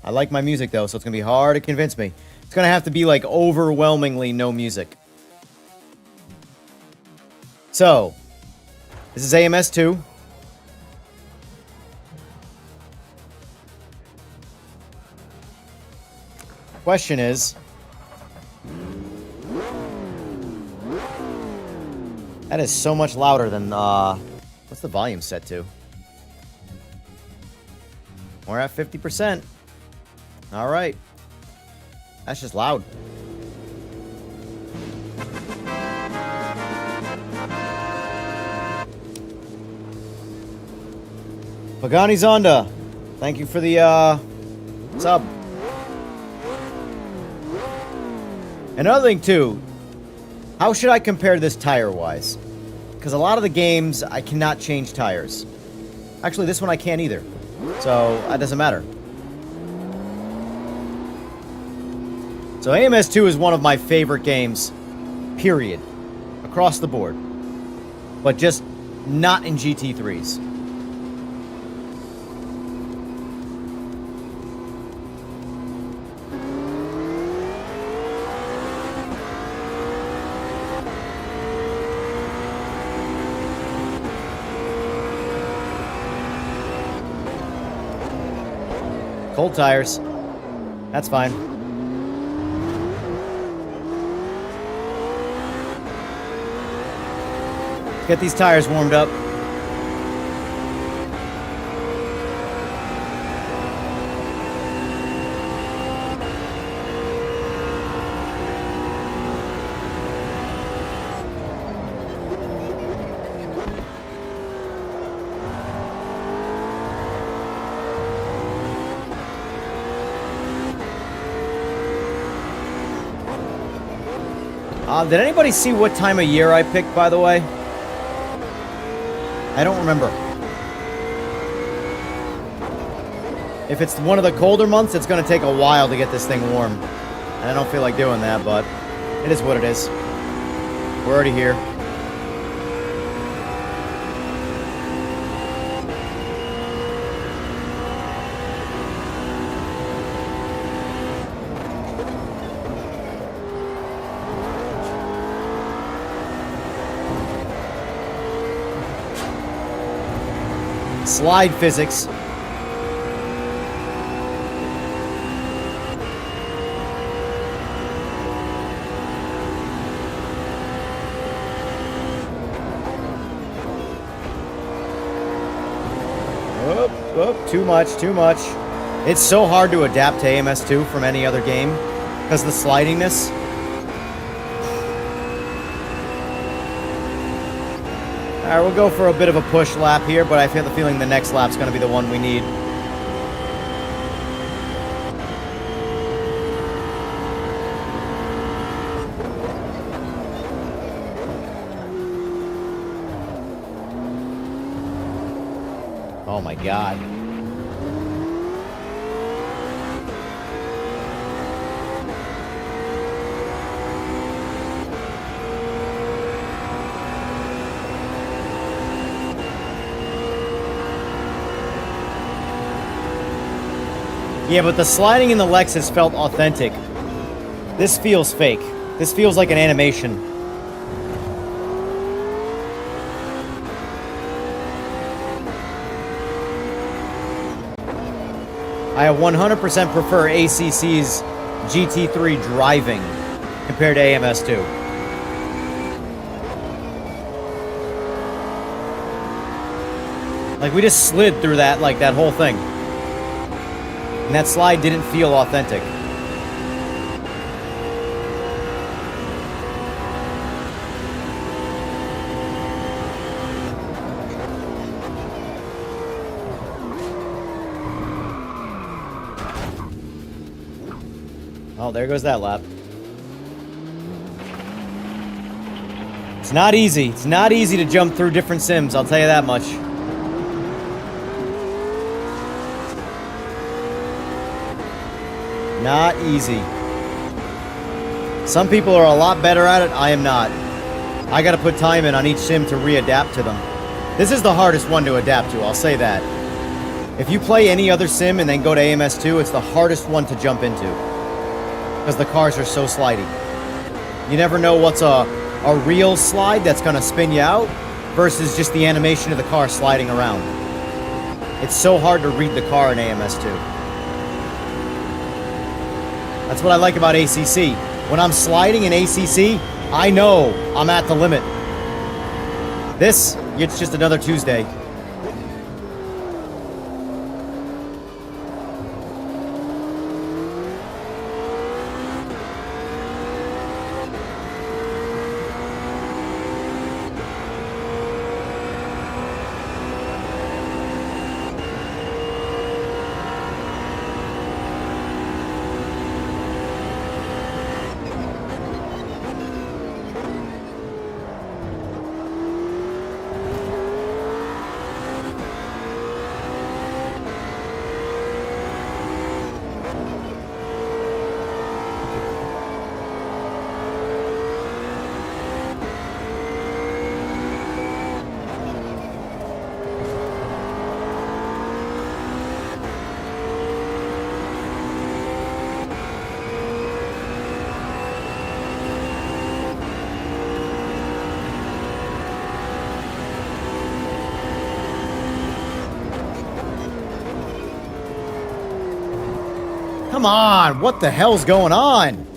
I like my music, though, so it's going to be hard to convince me. It's going to have to be, like, overwhelmingly no music. So, this is AMS2. Question is... that is so much louder than, what's the volume set to? We're at 50%. All right. That's just loud. Pagani Zonda, thank you for the, sub. Another thing, too. How should I compare this tire-wise? Because a lot of the games, I cannot change tires. Actually, this one I can't either. So, that doesn't matter. So, AMS2 is one of my favorite games, period. Across the board. But just not in GT3s. Cold tires. That's fine. Get these tires warmed up. Did anybody see what time of year I picked, by the way? I don't remember. If it's one of the colder months, it's going to take a while to get this thing warm. And I don't feel like doing that, but it is what it is. We're already here. Slide physics. Oh, too much, too much. It's so hard to adapt to AMS2 from any other game because of the slidingness. All right, we'll go for a bit of a push lap here, but I have the feeling the next lap's going to be the one we need. Oh my God. Yeah, but the sliding in the Lexus felt authentic. This feels fake. This feels like an animation. I 100% prefer ACC's GT3 driving compared to AMS2. Like, we just slid through that, like, that whole thing. And that slide didn't feel authentic. Oh, there goes that lap. It's not easy. It's not easy to jump through different sims, I'll tell you that much. Not easy. Some people are a lot better at it. I am not. I gotta put time in on each sim to readapt to them. This is the hardest one to adapt to, I'll say that. If you play any other sim and then go to AMS2, it's the hardest one to jump into. Because the cars are so slidey. You never know what's a real slide that's gonna spin you out versus just the animation of the car sliding around. It's so hard to read the car in AMS2. That's what I like about ACC. When I'm sliding in ACC, I know I'm at the limit. This, it's just another Tuesday. Come on, what the hell's going on?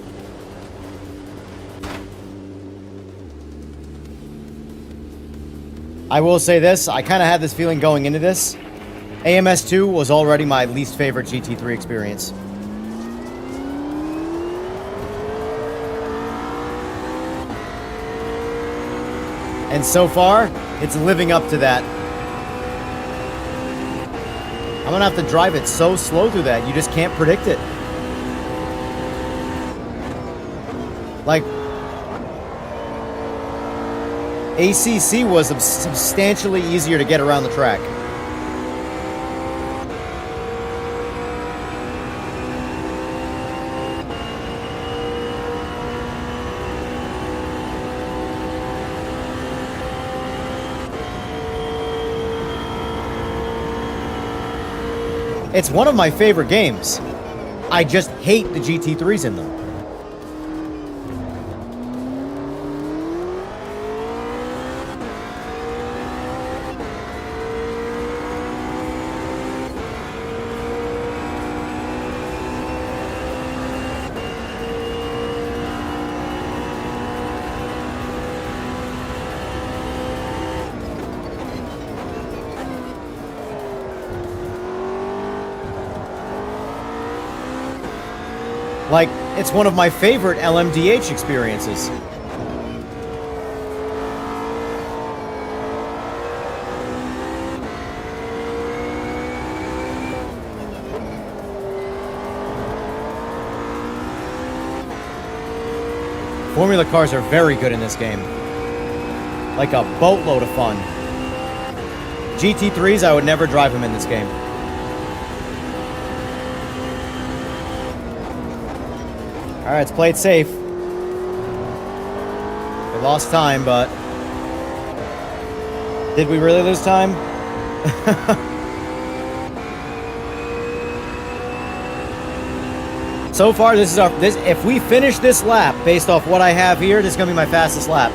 I will say this, I kind of had this feeling going into this. AMS2 was already my least favorite GT3 experience. And so far, it's living up to that. I'm gonna have to drive it so slow through that, you just can't predict it. Like, ACC was substantially easier to get around the track. It's one of my favorite games. I just hate the GT3s in them. Like, it's one of my favorite LMDH experiences. Formula cars are very good in this game. Like a boatload of fun. GT3s, I would never drive them in this game. Alright, let's play it safe. We lost time, but... Did we really lose time? So far, this is our... if we finish this lap, based off what I have here, this is going to be my fastest lap.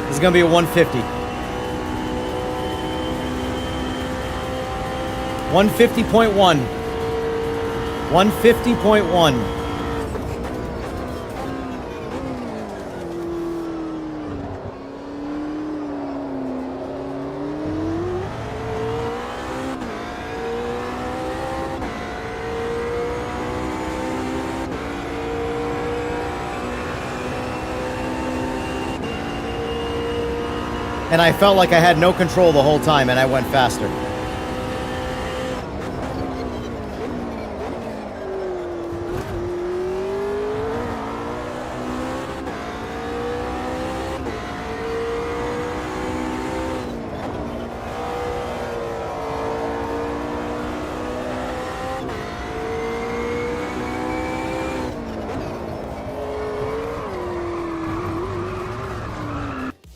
It's gonna be a 150. 150.1. 150.1. And I felt like I had no control the whole time, and I went faster.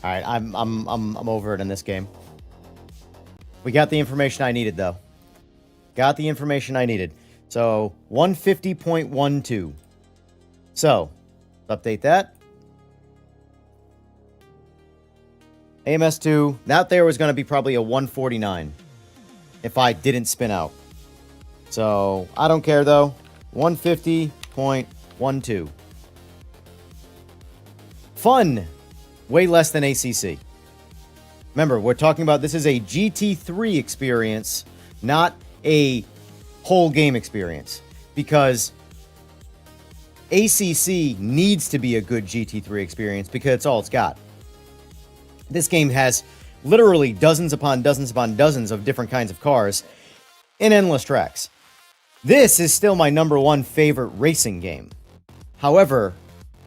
All right, I'm over it in this game. We got the information I needed, though. Got the information I needed. So 150.12. So let's update that. AMS2. That there was going to be probably a 149 if I didn't spin out. So I don't care though. 150.12. Fun. Way less than ACC. Remember, we're talking about this is a GT3 experience, not a whole game experience. Because ACC needs to be a good GT3 experience because it's all it's got. This game has literally dozens upon dozens upon dozens of different kinds of cars in endless tracks. This is still my number one favorite racing game. However,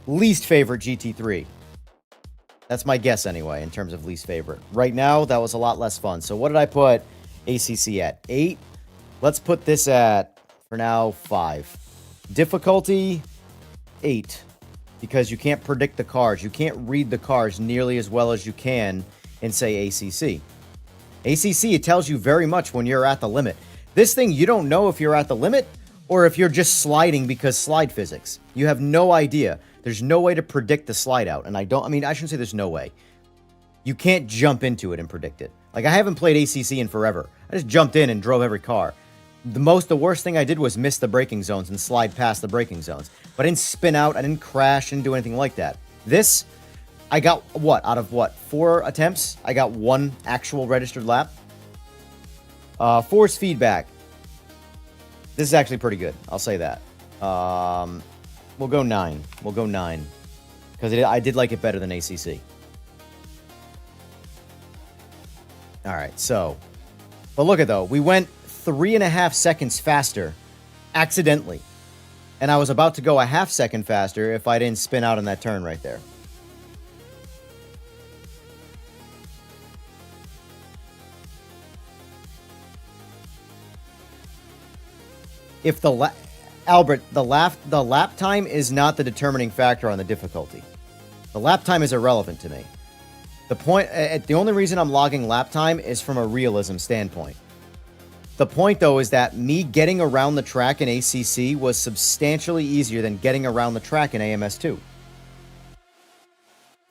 least favorite GT3. That's my guess anyway, in terms of least favorite. Right now, that was a lot less fun. So what did I put ACC at? 8? Let's put this at, for now, 5. Difficulty, 8. Because you can't predict the cars. You can't read the cars nearly as well as you can in, say, ACC. ACC, it tells you very much when you're at the limit. This thing, you don't know if you're at the limit or if you're just sliding because slide physics. You have no idea. There's no way to predict the slide out. And I shouldn't say there's no way. You can't jump into it and predict it. Like, I haven't played ACC in forever. I just jumped in and drove every car. The worst thing I did was miss the braking zones and slide past the braking zones. But I didn't spin out, I didn't crash, didn't do anything like that. This, I got, out of 4 attempts? I got 1 actual registered lap. Force feedback. This is actually pretty good, I'll say that. We'll go 9. We'll go 9. Because I did like it better than ACC. Alright, so. But look at though, we went 3.5 seconds faster, accidentally. And I was about to go a half second faster if I didn't spin out on that turn right there. If the Albert, the lap time is not the determining factor on the difficulty. The lap time is irrelevant to me. The only reason I'm logging lap time is from a realism standpoint. The point, though, is that me getting around the track in ACC was substantially easier than getting around the track in AMS2.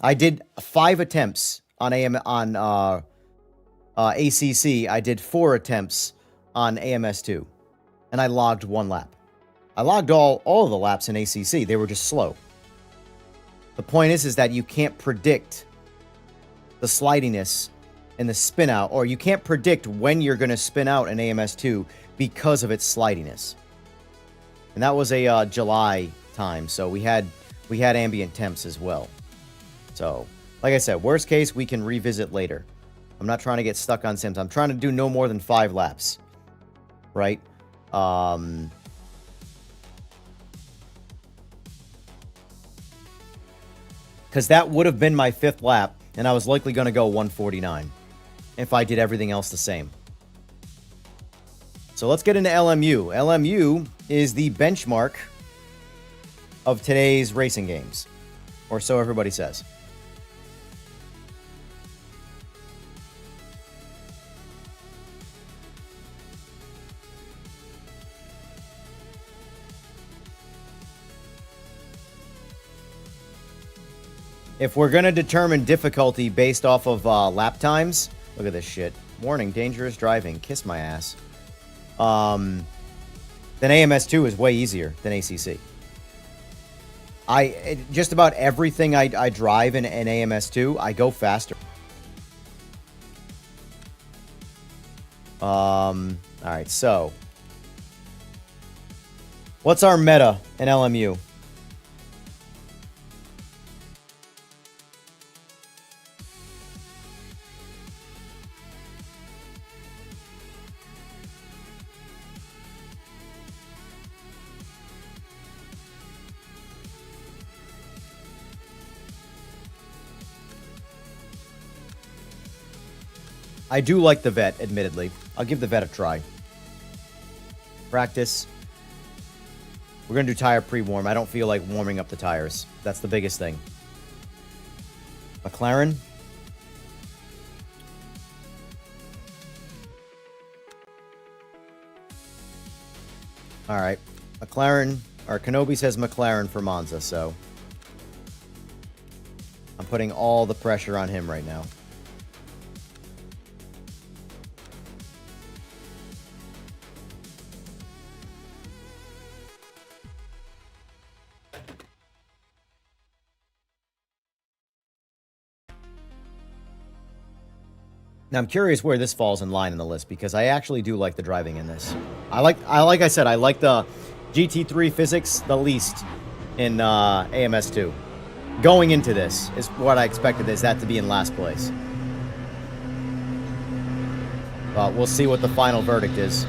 I did 5 attempts on ACC. I did 4 attempts on AMS2, and I logged 1 lap. I logged all of the laps in ACC. They were just slow. The point is that you can't predict the slidiness and the spin out, or you can't predict when you're going to spin out in AMS2 because of its slidiness. And that was a July time, so we had ambient temps as well. So, like I said, worst case, we can revisit later. I'm not trying to get stuck on sims. I'm trying to do no more than 5 laps. Right? Because that would have been my 5th lap, and I was likely going to go 149 if I did everything else the same. So let's get into LMU. LMU is the benchmark of today's racing games, or so everybody says. If we're going to determine difficulty based off of lap times, look at this shit. Warning, dangerous driving. Kiss my ass. Then AMS2 is way easier than ACC. Just about everything I drive in AMS2, I go faster. Alright, so. What's our meta in LMU? I do like the vet, admittedly. I'll give the vet a try. Practice. We're going to do tire pre-warm. I don't feel like warming up the tires. That's the biggest thing. McLaren. Alright. McLaren, or Kenobi says McLaren for Monza, so I'm putting all the pressure on him right now. Now, I'm curious where this falls in line in the list, because I actually do like the driving in this. Like I said, I like the GT3 physics the least in AMS2. Going into this is what I expected that to be in last place. But we'll see what the final verdict is.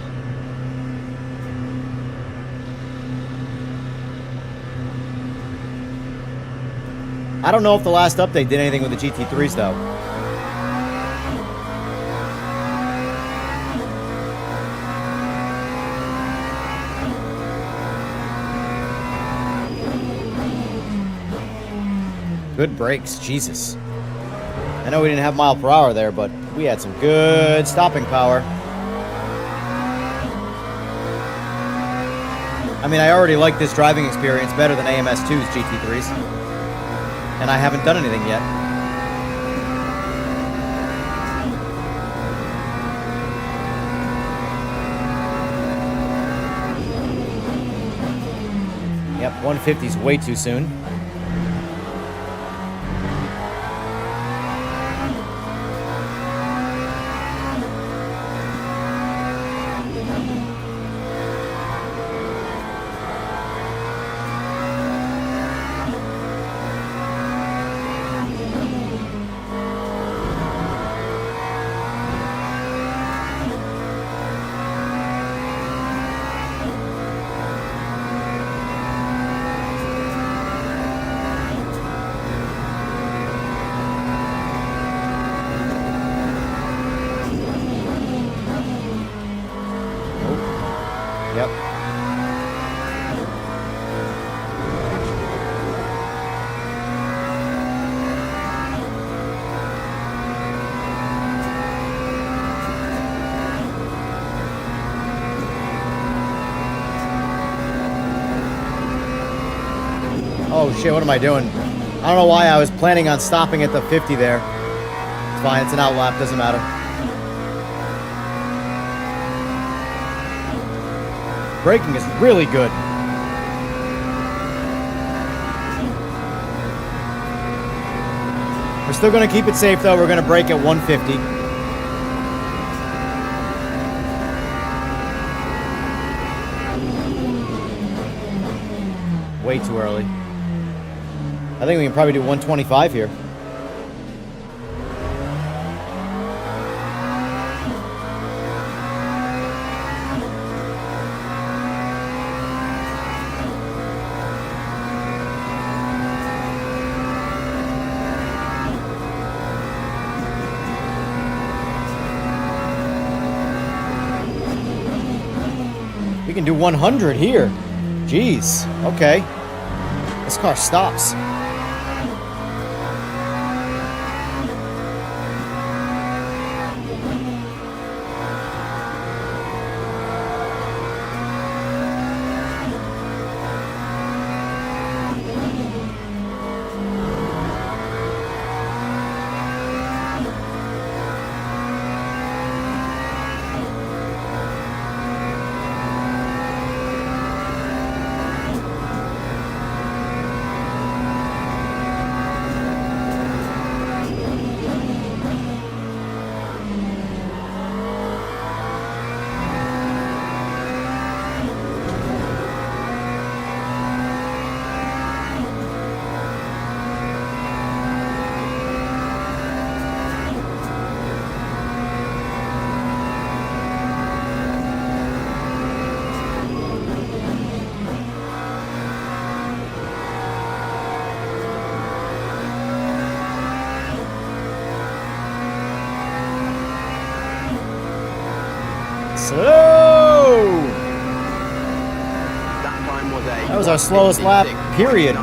I don't know if the last update did anything with the GT3s, though. Good brakes, Jesus. I know we didn't have mile per hour there, but we had some good stopping power. I mean, I already like this driving experience better than AMS2's GT3s. And I haven't done anything yet. Yep, 150's way too soon. Yep. Oh shit, what am I doing? I don't know why I was planning on stopping at the 50 there. It's fine, it's an outlap, doesn't matter. Braking is really good. We're still going to keep it safe though. We're going to brake at 150. Way too early. I think we can probably do 125 here. We can do 100 here. Jeez. Okay. This car stops. Slow! That was our slowest lap, period.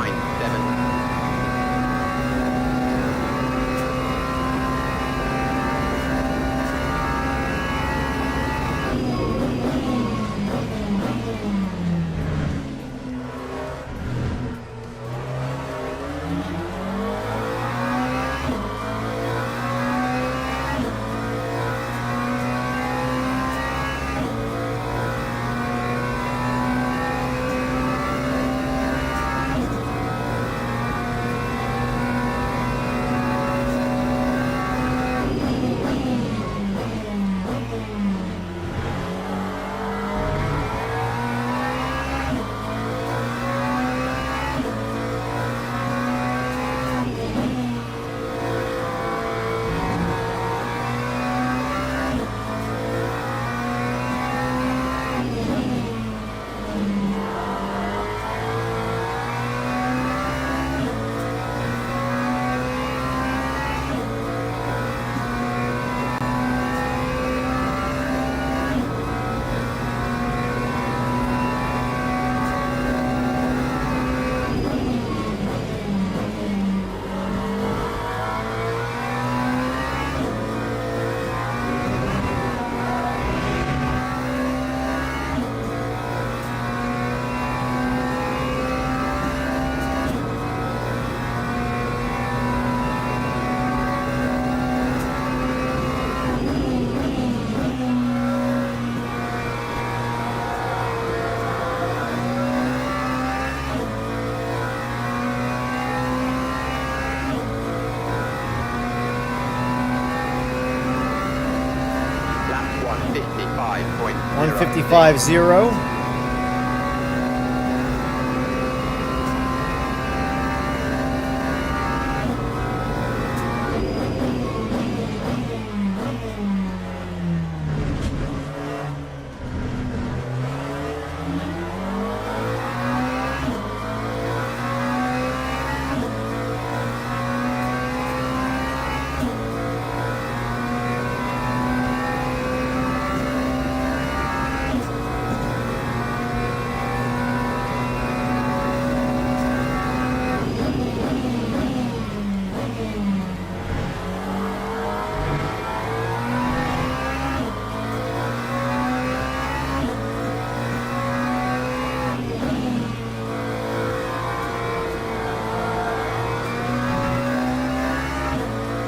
155.0.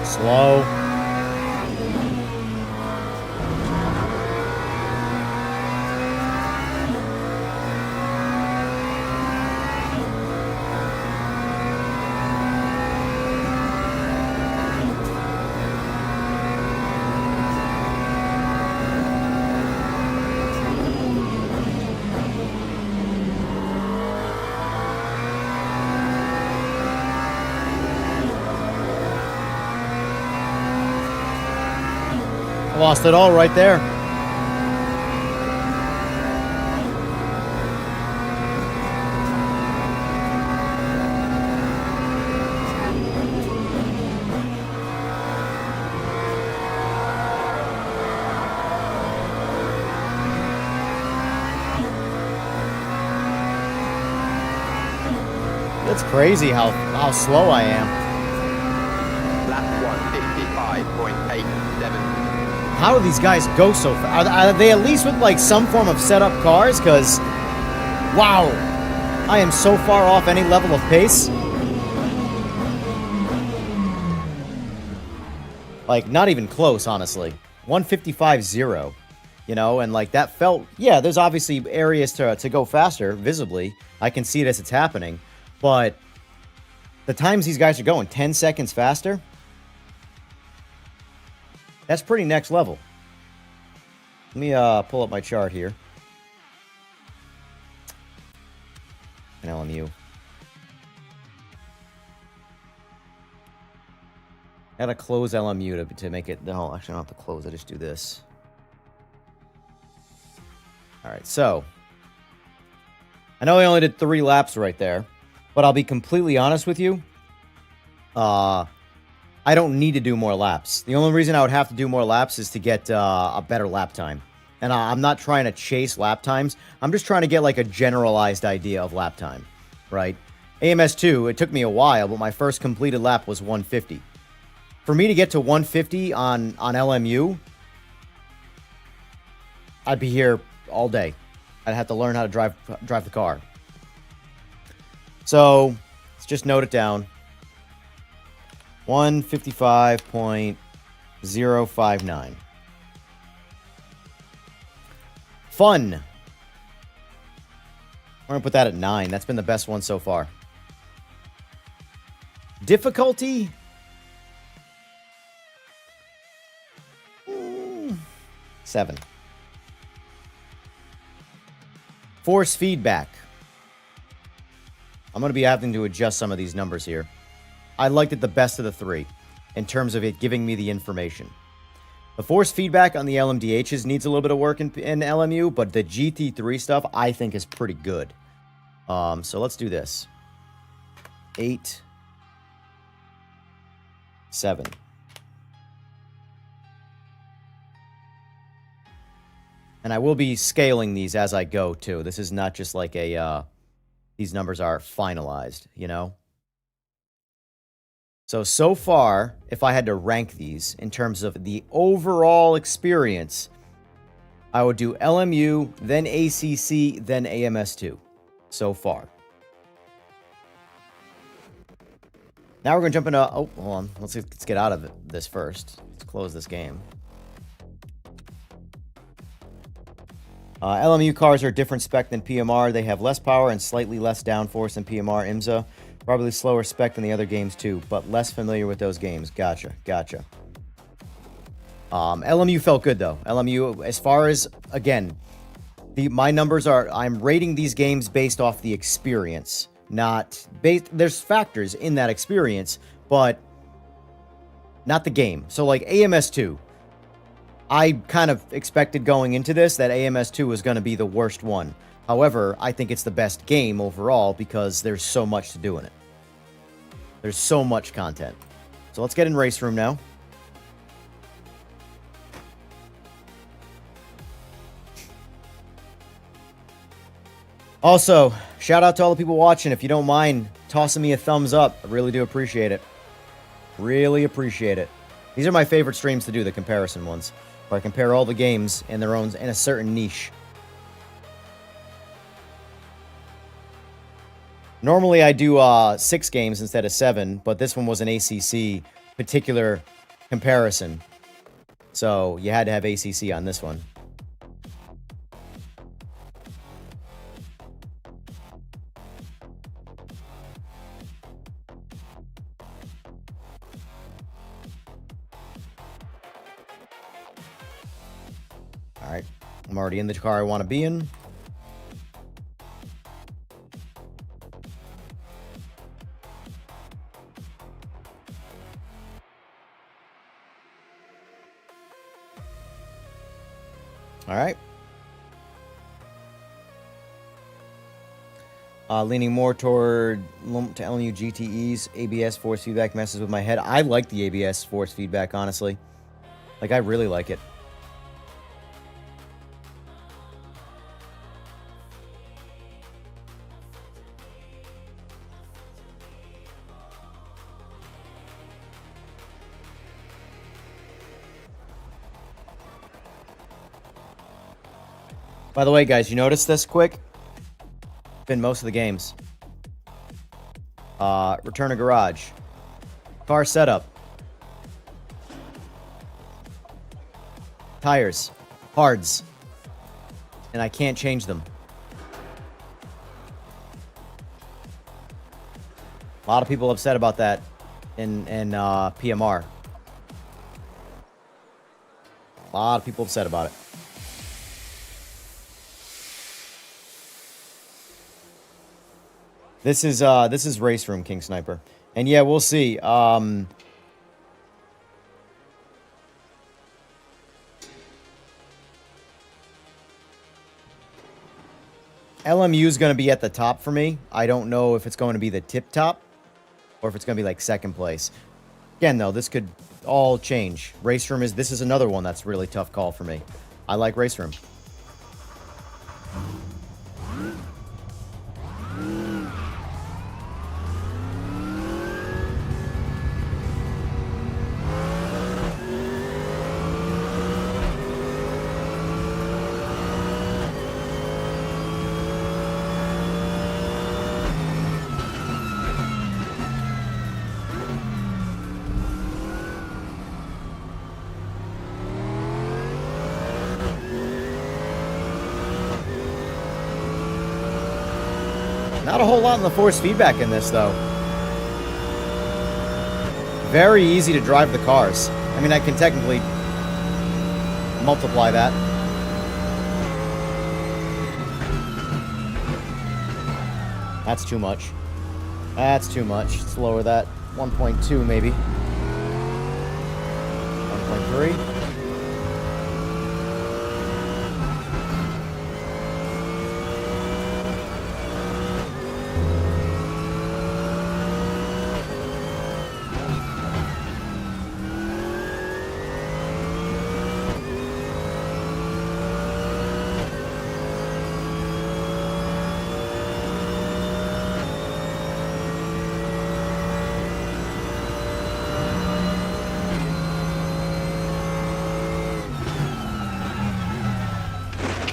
Slow. Lost it all right there. It's crazy how slow I am. Lap 155.87. How do these guys go so fast? Are they at least with like some form of setup cars? Because, wow, I am so far off any level of pace. Like, not even close, honestly. 155.0, you know, and like that felt, yeah, there's obviously areas to go faster, visibly. I can see it as it's happening. But the times these guys are going, 10 seconds faster, that's pretty next level. Let me pull up my chart here. An LMU. I gotta close LMU to make it. No, actually, I don't have to close. I just do this. All right, so I know I only did 3 laps right there, but I'll be completely honest with you. I don't need to do more laps. The only reason I would have to do more laps is to get a better lap time. And I'm not trying to chase lap times. I'm just trying to get like a generalized idea of lap time, right? AMS2, it took me a while, but my first completed lap was 150. For me to get to 150 on LMU, I'd be here all day. I'd have to learn how to drive the car. So let's just note it down. 155.059. Fun. We're going to put that at 9. That's been the best one so far. Difficulty? 7. Force feedback. I'm going to be having to adjust some of these numbers here. I liked it the best of the 3 in terms of it giving me the information. The force feedback on the LMDHs needs a little bit of work in LMU, but the GT3 stuff I think is pretty good. So let's do this. 8, 7. And I will be scaling these as I go, too. This is not just like a, these numbers are finalized, you know? So far, if I had to rank these in terms of the overall experience, I would do LMU, then ACC, then AMS2. So far. Now we're going to jump into... Oh, hold on. Let's get out of this first. Let's close this game. LMU cars are a different spec than PMR. They have less power and slightly less downforce than PMR IMSA. Probably slower spec than the other games too, but less familiar with those games. Gotcha. LMU felt good though. LMU, as far as, again, my numbers are, I'm rating these games based off the experience, not based, there's factors in that experience, but not the game. So like AMS2, I kind of expected going into this that AMS2 was going to be the worst one. However, I think it's the best game overall because there's so much to do in it. There's so much content. So let's get in RaceRoom now. Also, shout out to all the people watching. If you don't mind tossing me a thumbs up, I really do appreciate it. Really appreciate it. These are my favorite streams to do, the comparison ones, where I compare all the games in their own, in a certain niche. Normally I do 6 games instead of 7, but this one was an ACC particular comparison. So you had to have ACC on this one. Alright, I'm already in the car I want to be in. Alright. Leaning more toward LMU GTEs. ABS force feedback messes with my head. I like the ABS force feedback, honestly. Like, I really like it. By the way, guys, you notice this quick? Been most of the games. Return to garage. Car setup. Tires. Hards. And I can't change them. A lot of people upset about that in PMR. A lot of people upset about it. This is RaceRoom, King Sniper. And yeah, we'll see. LMU is going to be at the top for me. I don't know if it's going to be the tip top or if it's going to be like second place. Again, though, this could all change. RaceRoom this is another one that's a really tough call for me. I like RaceRoom. Not a whole lot in the force feedback in this, though. Very easy to drive the cars. I mean, I can technically multiply that. That's too much. That's too much. Let's lower that. 1.2 maybe. 1.3.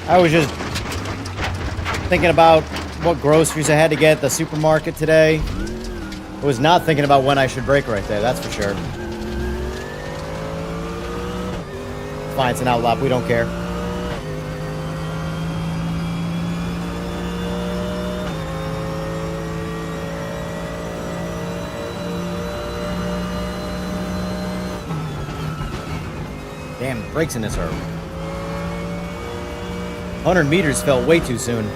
I was just thinking about what groceries I had to get at the supermarket today. I was not thinking about when I should brake right there, that's for sure. Fine, it's an outlap, we don't care. Damn, brakes in this are... 100 meters felt way too soon.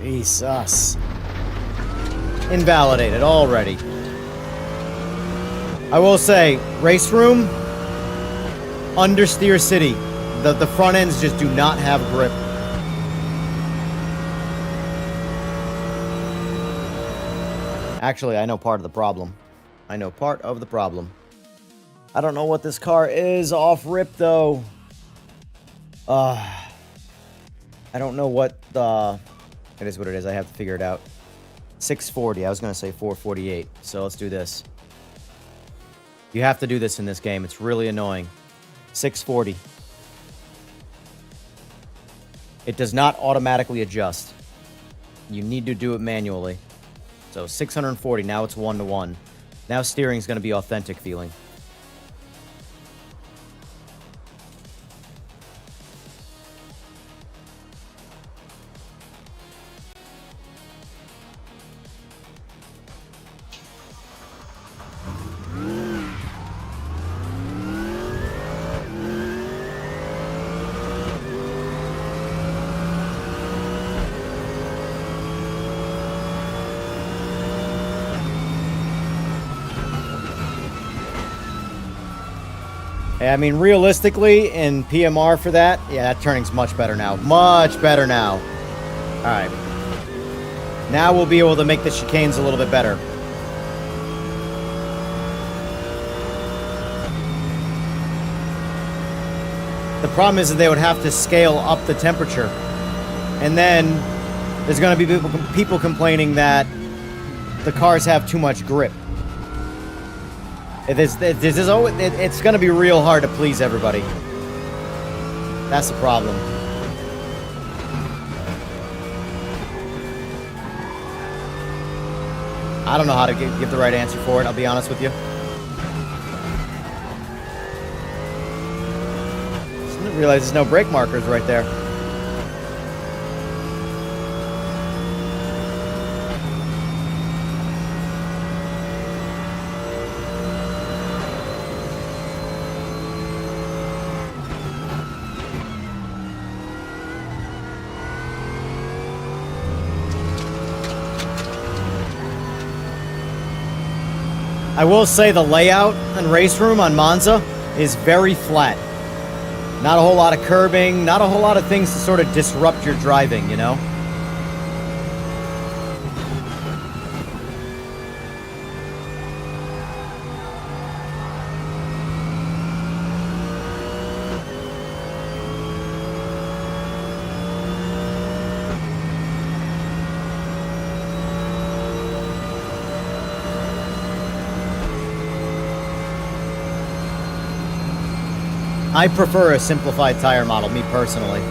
Jesus. Invalidated already. I will say, RaceRoom, understeer city. The front ends just do not have grip. Actually, I know part of the problem. I know part of the problem. I don't know what this car is off rip, though. I don't know what the... It is what it is. I have to figure it out. 640. I was going to say 448. So let's do this. You have to do this in this game. It's really annoying. 640. It does not automatically adjust. You need to do it manually. So 640. Now it's 1-to-1. Now steering is going to be authentic feeling. I mean, realistically, in PMR for that, yeah, that turning's much better now. Much better now. All right. Now we'll be able to make the chicanes a little bit better. The problem is that they would have to scale up the temperature. And then there's going to be people complaining that the cars have too much grip. It's going to be real hard to please everybody. That's the problem. I don't know how to give the right answer for it, I'll be honest with you. Just didn't realize there's no brake markers right there. I will say the layout and RaceRoom on Monza is very flat. Not a whole lot of curbing, not a whole lot of things to sort of disrupt your driving, you know? I prefer a simplified tire model, me personally.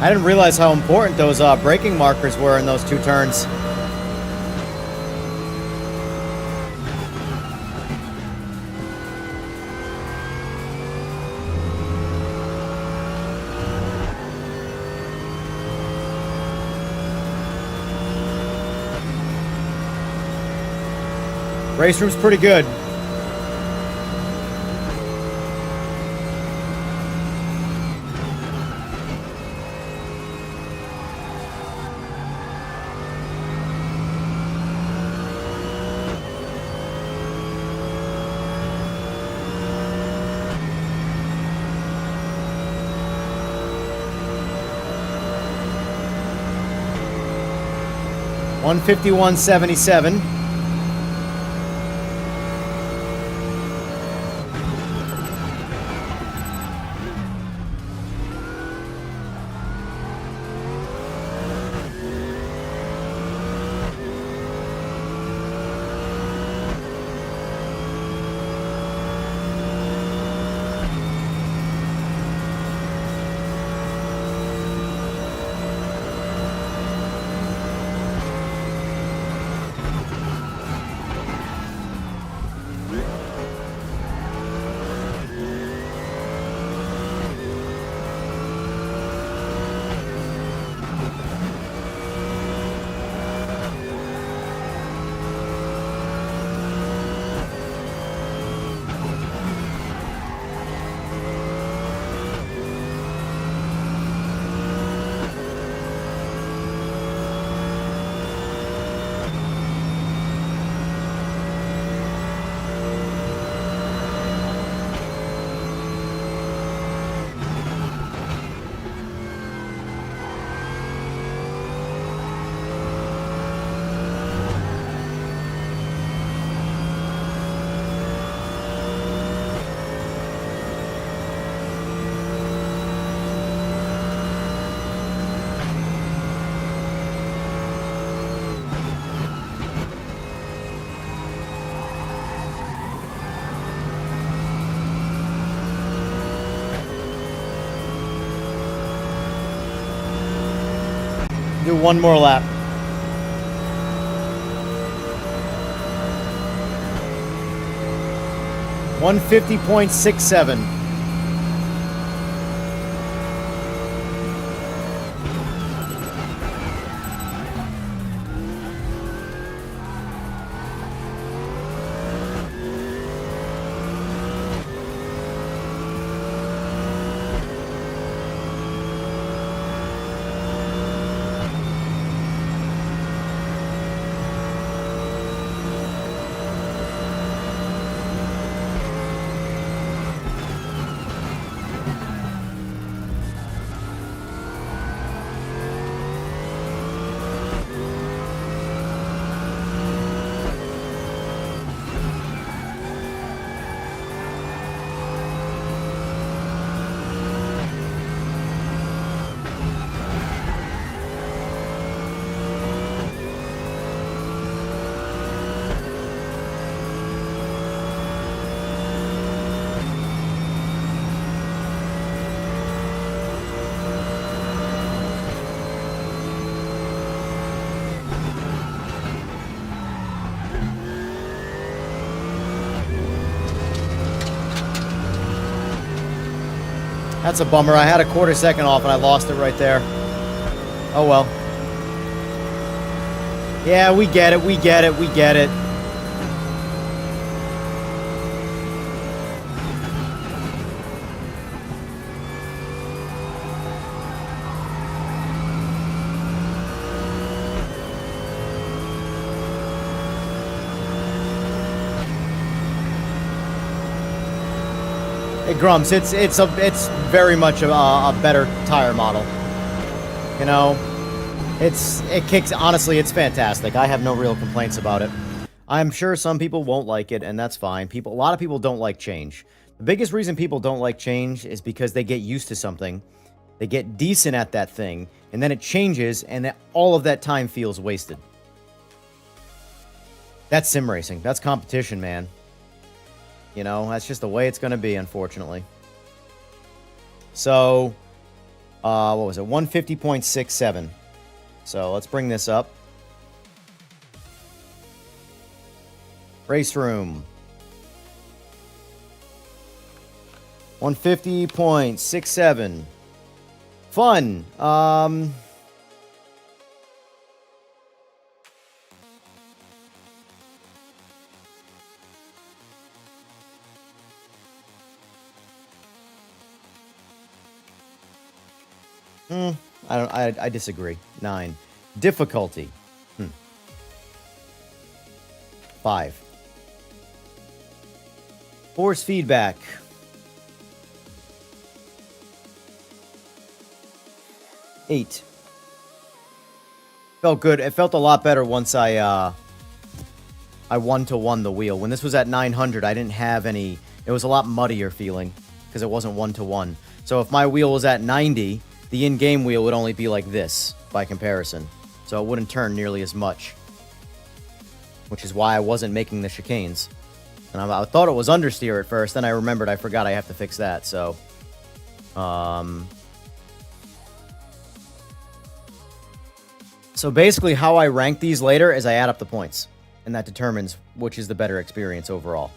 I didn't realize how important those braking markers were in those two turns. RaceRoom's pretty good. $151.77. Do one more lap. $150.67. That's a bummer. I had a quarter second off and I lost it right there. Oh well. Yeah, we get it, we get it, we get it. Hey Grumps, it's very much a better tire model. You know, it kicks. Honestly, it's fantastic. I have no real complaints about it. I'm sure some people won't like it, and that's fine. A lot of people don't like change. The biggest reason people don't like change is because they get used to something, they get decent at that thing, and then it changes, and all of that time feels wasted. That's sim racing. That's competition, man. You know, that's just the way it's going to be, unfortunately. So, what was it? 150.67. So, let's bring this up. RaceRoom. 150.67. Fun. I disagree. 9. Difficulty. 5. Force feedback. 8. Felt good. It felt a lot better once I one-to-one the wheel. When this was at 900, I didn't have any... It was a lot muddier feeling because it wasn't one-to-one. So if my wheel was at 90, the in-game wheel would only be like this by comparison. So it wouldn't turn nearly as much. Which is why I wasn't making the chicanes. And I thought it was understeer at first, then I remembered I forgot I have to fix that, so... So basically how I rank these later is I add up the points. And that determines which is the better experience overall.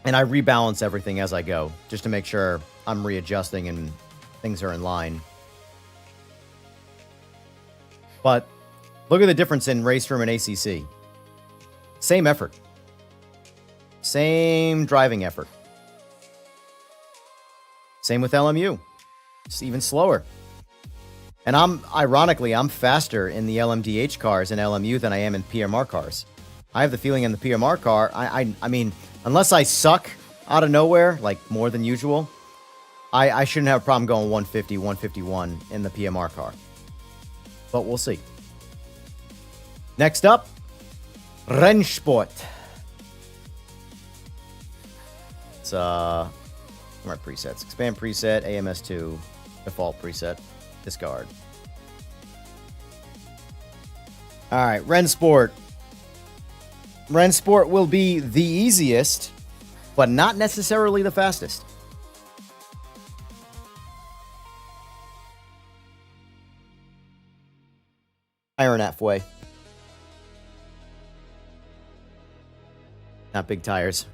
And I rebalance everything as I go, just to make sure I'm readjusting and things are in line. But look at the difference in RaceRoom and ACC. Same effort. Same driving effort. Same with LMU. It's even slower. And ironically, I'm faster in the LMDH cars in LMU than I am in PMR cars. I have the feeling in the PMR car, I mean, unless I suck out of nowhere, like more than usual, I shouldn't have a problem going 150, 151 in the PMR car. But we'll see. Next up, Rennsport. It's, my presets. Expand preset, AMS2, default preset, discard. Alright, Rennsport. Rennsport will be the easiest, but not necessarily the fastest. Iron halfway. Not big tires.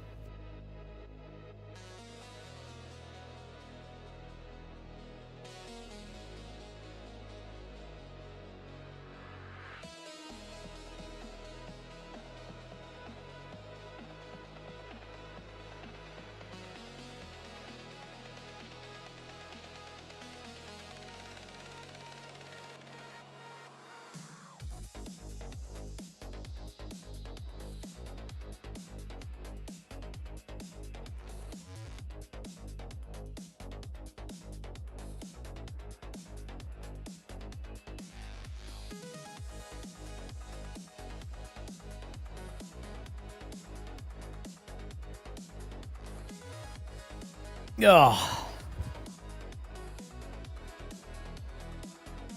Ugh.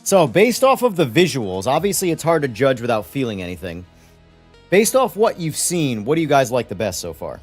So, based off of the visuals, obviously it's hard to judge without feeling anything. Based off what you've seen, what do you guys like the best so far?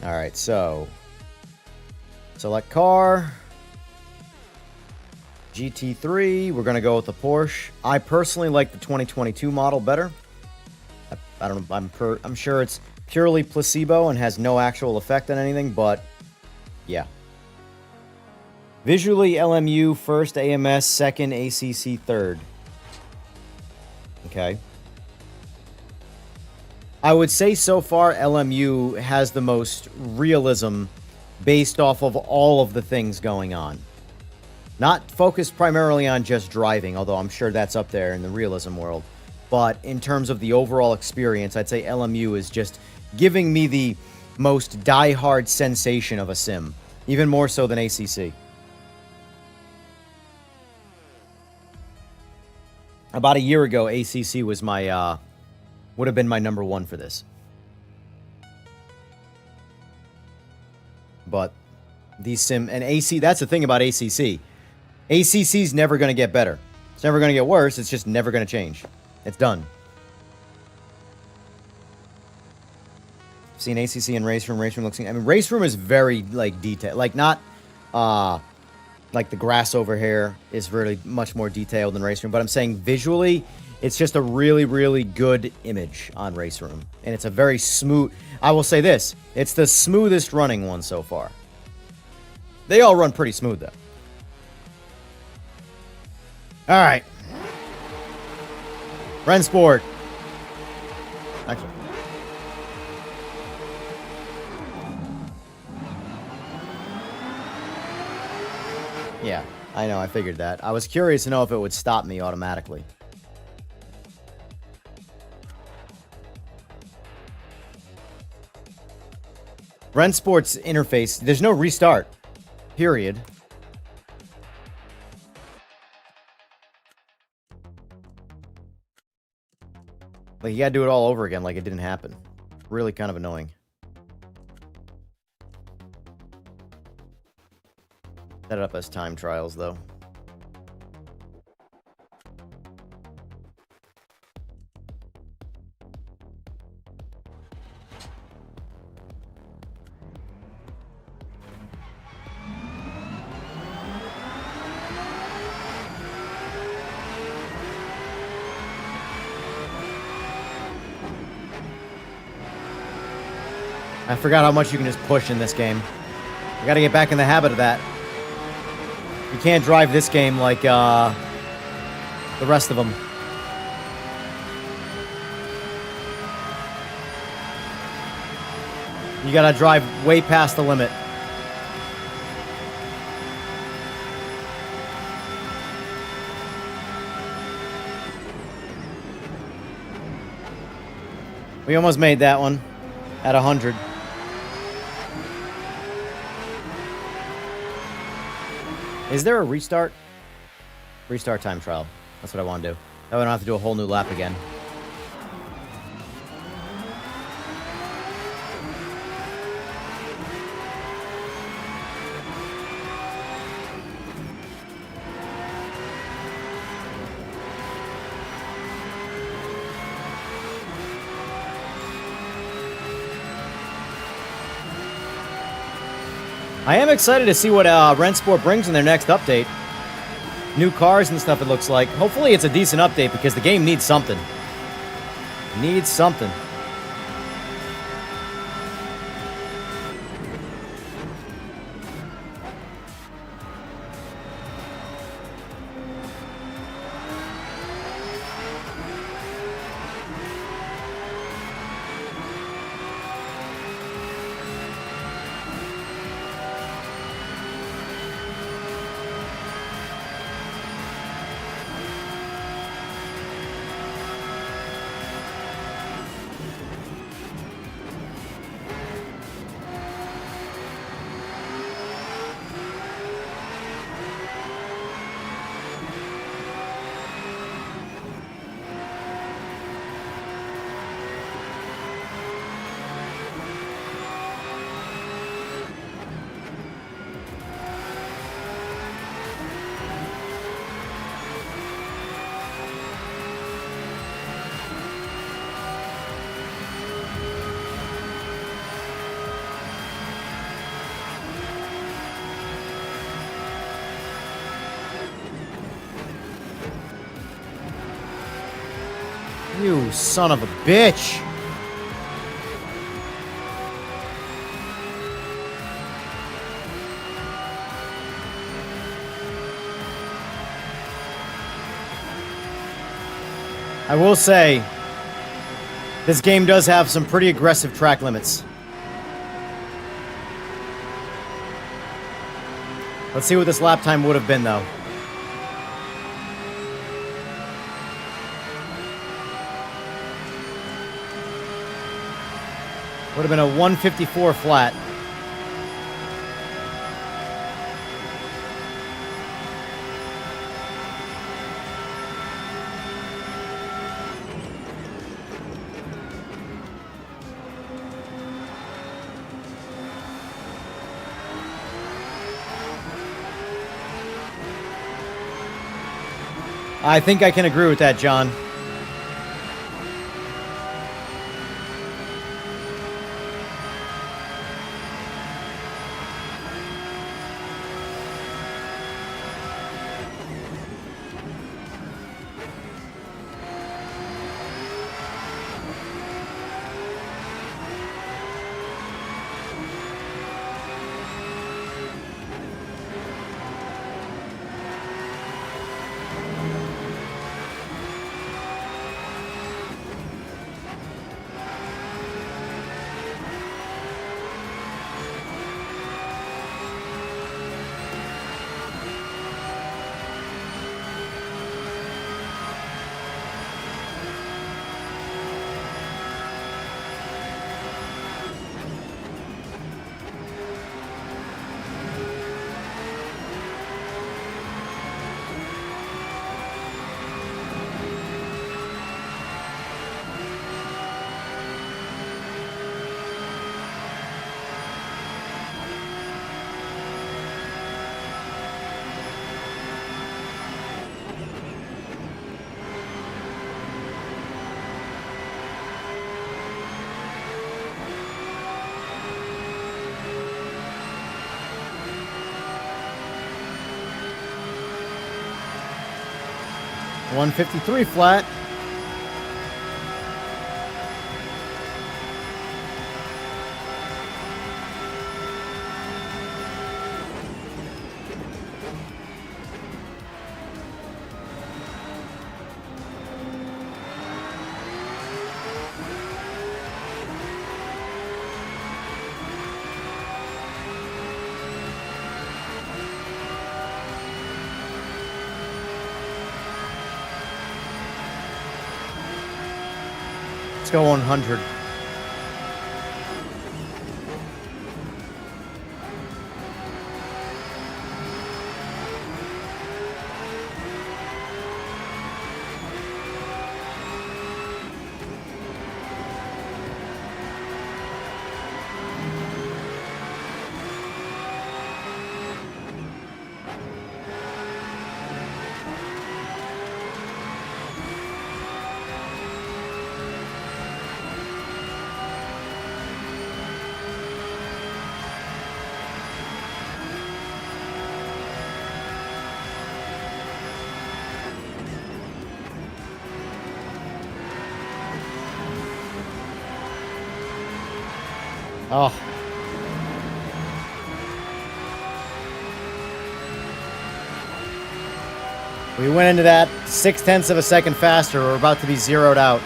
Alright, so select car, GT3, we're going to go with the Porsche. I personally like the 2022 model better. I don't know, I'm sure it's purely placebo and has no actual effect on anything, but yeah. Visually, LMU first, AMS second, ACC third. Okay. I would say so far LMU has the most realism based off of all of the things going on. Not focused primarily on just driving, although I'm sure that's up there in the realism world. But in terms of the overall experience, I'd say LMU is just giving me the most die-hard sensation of a sim. Even more so than ACC. About a year ago, ACC was my... would have been my number one for this. But these sim and AC, that's the thing about ACC. ACC's never going to get better. It's never going to get worse. It's just never going to change. It's done. seen ACC and RaceRoom. RaceRoom looks... I mean, RaceRoom is very, like, detailed. Like, not... like, the grass over here is really much more detailed than RaceRoom. But I'm saying visually, it's just a really, really good image on RaceRoom. And it's a very smooth... I will say this. It's the smoothest running one so far. They all run pretty smooth, though. All right. Rennsport. Actually. Yeah, I know. I figured that. I was curious to know if it would stop me automatically. Rennsport's interface, there's no restart. Period. Like, you gotta do it all over again like it didn't happen. Really kind of annoying. Set it up as time trials, though. I forgot how much you can just push in this game. You gotta get back in the habit of that. You can't drive this game like the rest of them. You gotta drive way past the limit. We almost made that one at 100. Is there a restart? Restart time trial. That's what I want to do. That way I don't have to do a whole new lap again. I am excited to see what Rennsport brings in their next update. New cars and stuff, it looks like. Hopefully it's a decent update because the game needs something. Needs something. You son of a bitch! I will say, this game does have some pretty aggressive track limits. Let's see what this lap time would have been, though. Would have been a 154 flat. I think I can agree with that, John. 153 flat. Let's go 100. Oh. We went into that 0.6 of a second faster. We're about to be zeroed out.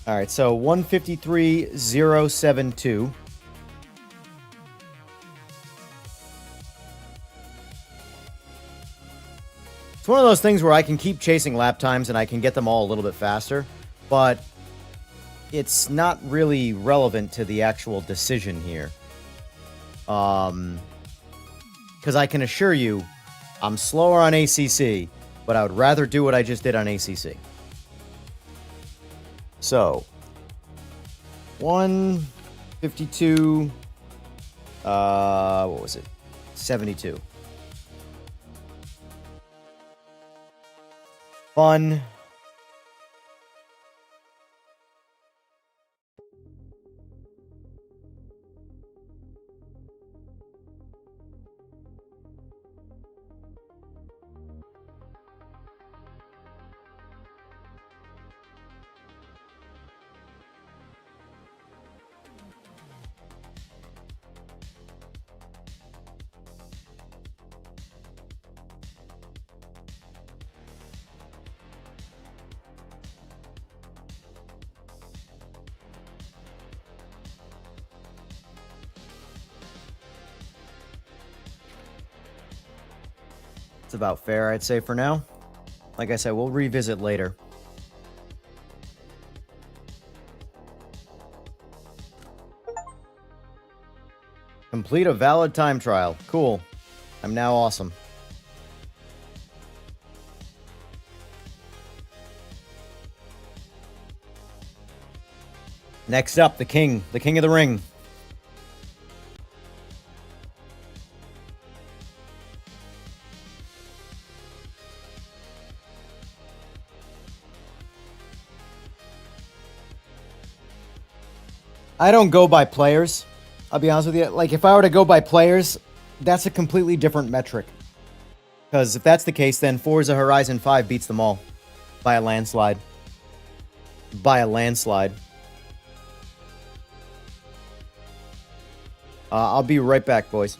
All right, so 153.072. It's one of those things where I can keep chasing lap times and I can get them all a little bit faster, but it's not really relevant to the actual decision here. Because I can assure you, I'm slower on ACC, but I would rather do what I just did on ACC. So, 152, what was it? 72. Fun. It's about fair, I'd say, for now. Like I said, we'll revisit later. Complete a valid time trial. Cool. I'm now awesome. Next up, the king of the ring. I don't go by players. I'll be honest with you. Like, if I were to go by players, that's a completely different metric. Because if that's the case, then Forza Horizon 5 beats them all. By a landslide. By a landslide. I'll be right back, boys.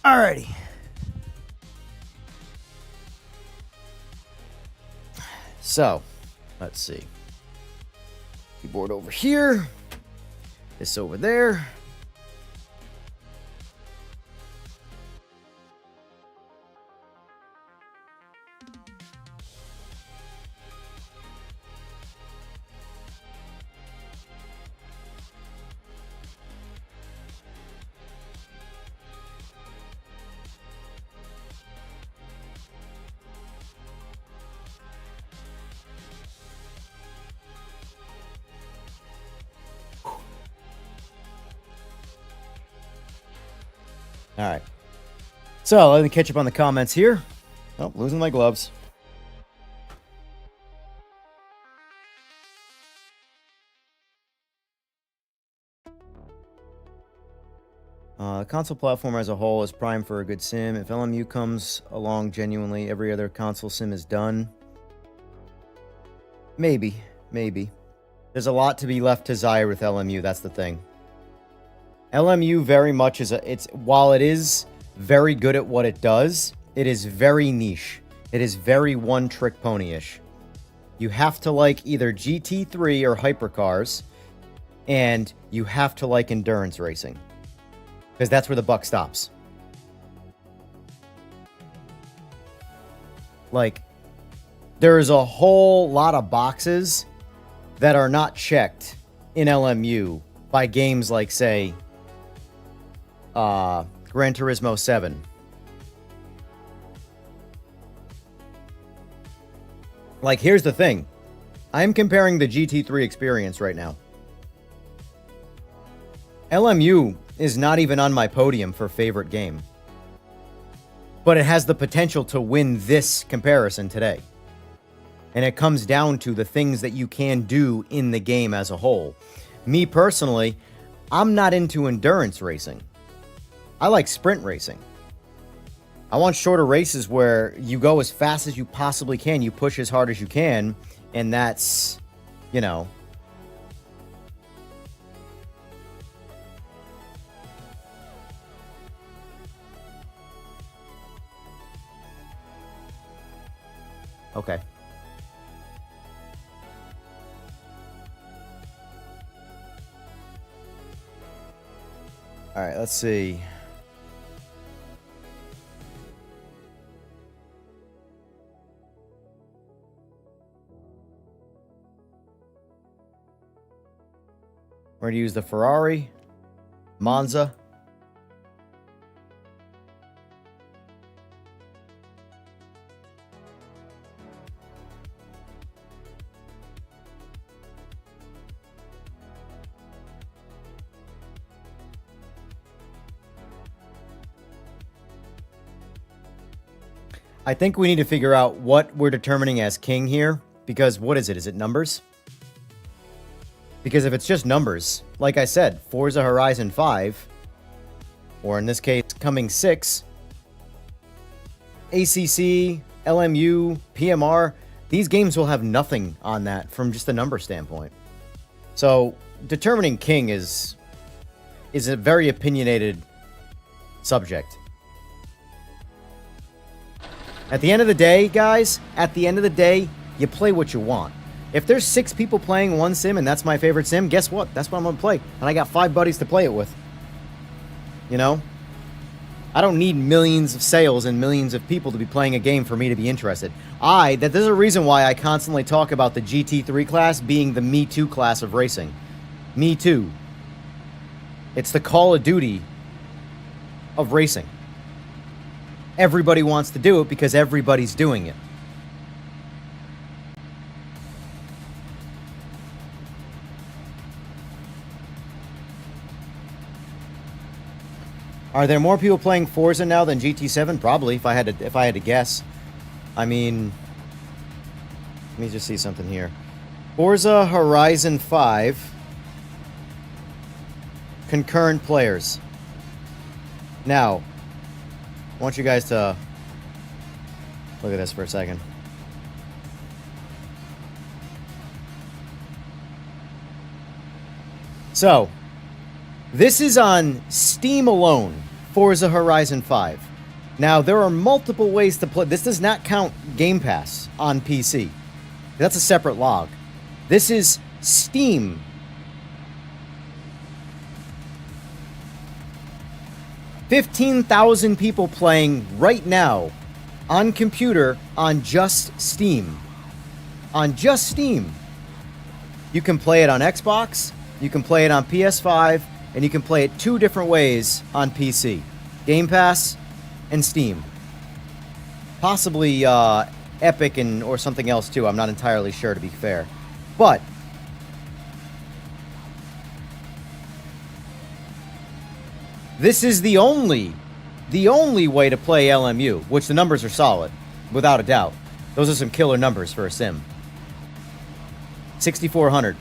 Alrighty. So, let's see. Keyboard over here. This over there. All right. So let me catch up on the comments here. Oh, losing my gloves. The console platform as a whole is primed for a good sim. If LMU comes along genuinely, every other console sim is done. Maybe. There's a lot to be left to desire with LMU, that's the thing. LMU very much is while it is very good at what it does, it is very niche. It is very one-trick pony-ish. You have to like either GT3 or hypercars, and you have to like endurance racing. Because that's where the buck stops. Like, there is a whole lot of boxes that are not checked in LMU by games like, say, Gran Turismo 7. Like, here's the thing. I'm comparing the GT3 experience right now. LMU is not even on my podium for favorite game. But it has the potential to win this comparison today. And it comes down to the things that you can do in the game as a whole. Me personally, I'm not into endurance racing. I like sprint racing. I want shorter races where you go as fast as you possibly can, you push as hard as you can, and that's, you know. Okay. All right, let's see. We're going to use the Ferrari, Monza. I think we need to figure out what we're determining as king here, because what is it? Is it numbers? Because if it's just numbers, like I said, Forza Horizon 5, or in this case, coming 6, ACC, LMU, PMR, these games will have nothing on that from just a number standpoint. So, determining king is a very opinionated subject. At the end of the day, guys, you play what you want. If there's 6 people playing one sim and that's my favorite sim, guess what? That's what I'm going to play. And I got 5 buddies to play it with. You know? I don't need millions of sales and millions of people to be playing a game for me to be interested. There's a reason why I constantly talk about the GT3 class being the Me Too class of racing. Me Too. It's the Call of Duty of racing. Everybody wants to do it because everybody's doing it. Are there more people playing Forza now than GT7? Probably, if I had to guess. I mean, let me just see something here. Forza Horizon 5 concurrent players. Now, I want you guys to look at this for a second. So, this is on Steam alone. Forza Horizon 5. Now, there are multiple ways to play. This does not count Game Pass on PC. That's a separate log. This is Steam. $15,000 people playing right now on computer on just Steam. On just Steam. You can play it on Xbox, you can play it on PS5, and you can play it 2 different ways on PC. Game Pass and Steam. Possibly Epic or something else too. I'm not entirely sure, to be fair. But this is the only way to play LMU, which the numbers are solid, without a doubt. Those are some killer numbers for a sim. 6,400.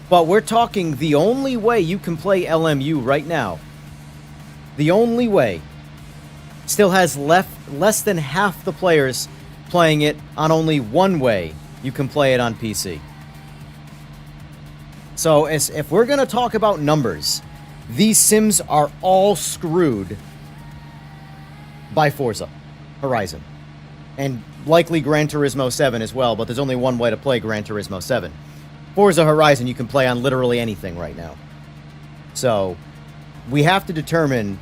But we're talking the only way you can play LMU right now. The only way. Still has less than half the players playing it on only one way you can play it on PC. So if we're going to talk about numbers, these sims are all screwed by Forza Horizon. And likely Gran Turismo 7 as well, but there's only one way to play Gran Turismo 7. Forza Horizon you can play on literally anything right now. So, we have to determine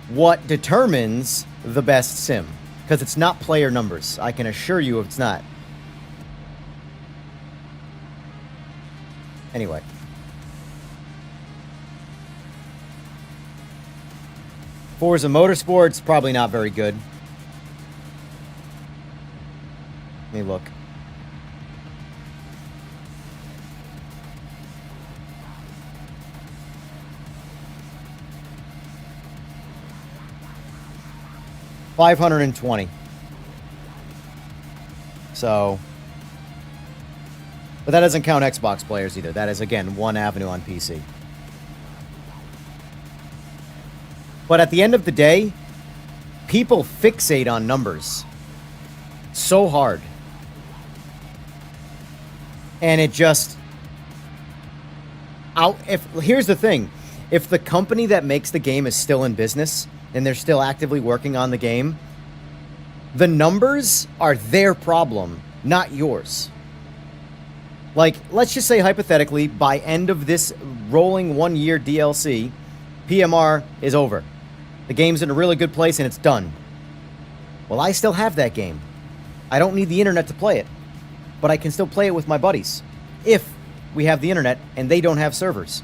what determines the best sim. Because it's not player numbers. I can assure you it's not. Anyway. Forza Motorsport's probably not very good. Let me look. $520. So, but that doesn't count Xbox players either. That is, again, one avenue on PC. But at the end of the day, people fixate on numbers so hard. And it just... here's the thing. If the company that makes the game is still in business, and they're still actively working on the game, the numbers are their problem, not yours. Like, let's just say hypothetically, by end of this rolling 1-year DLC, PMR is over. The game's in a really good place and it's done. Well, I still have that game. I don't need the internet to play it. But I can still play it with my buddies. If we have the internet and they don't have servers.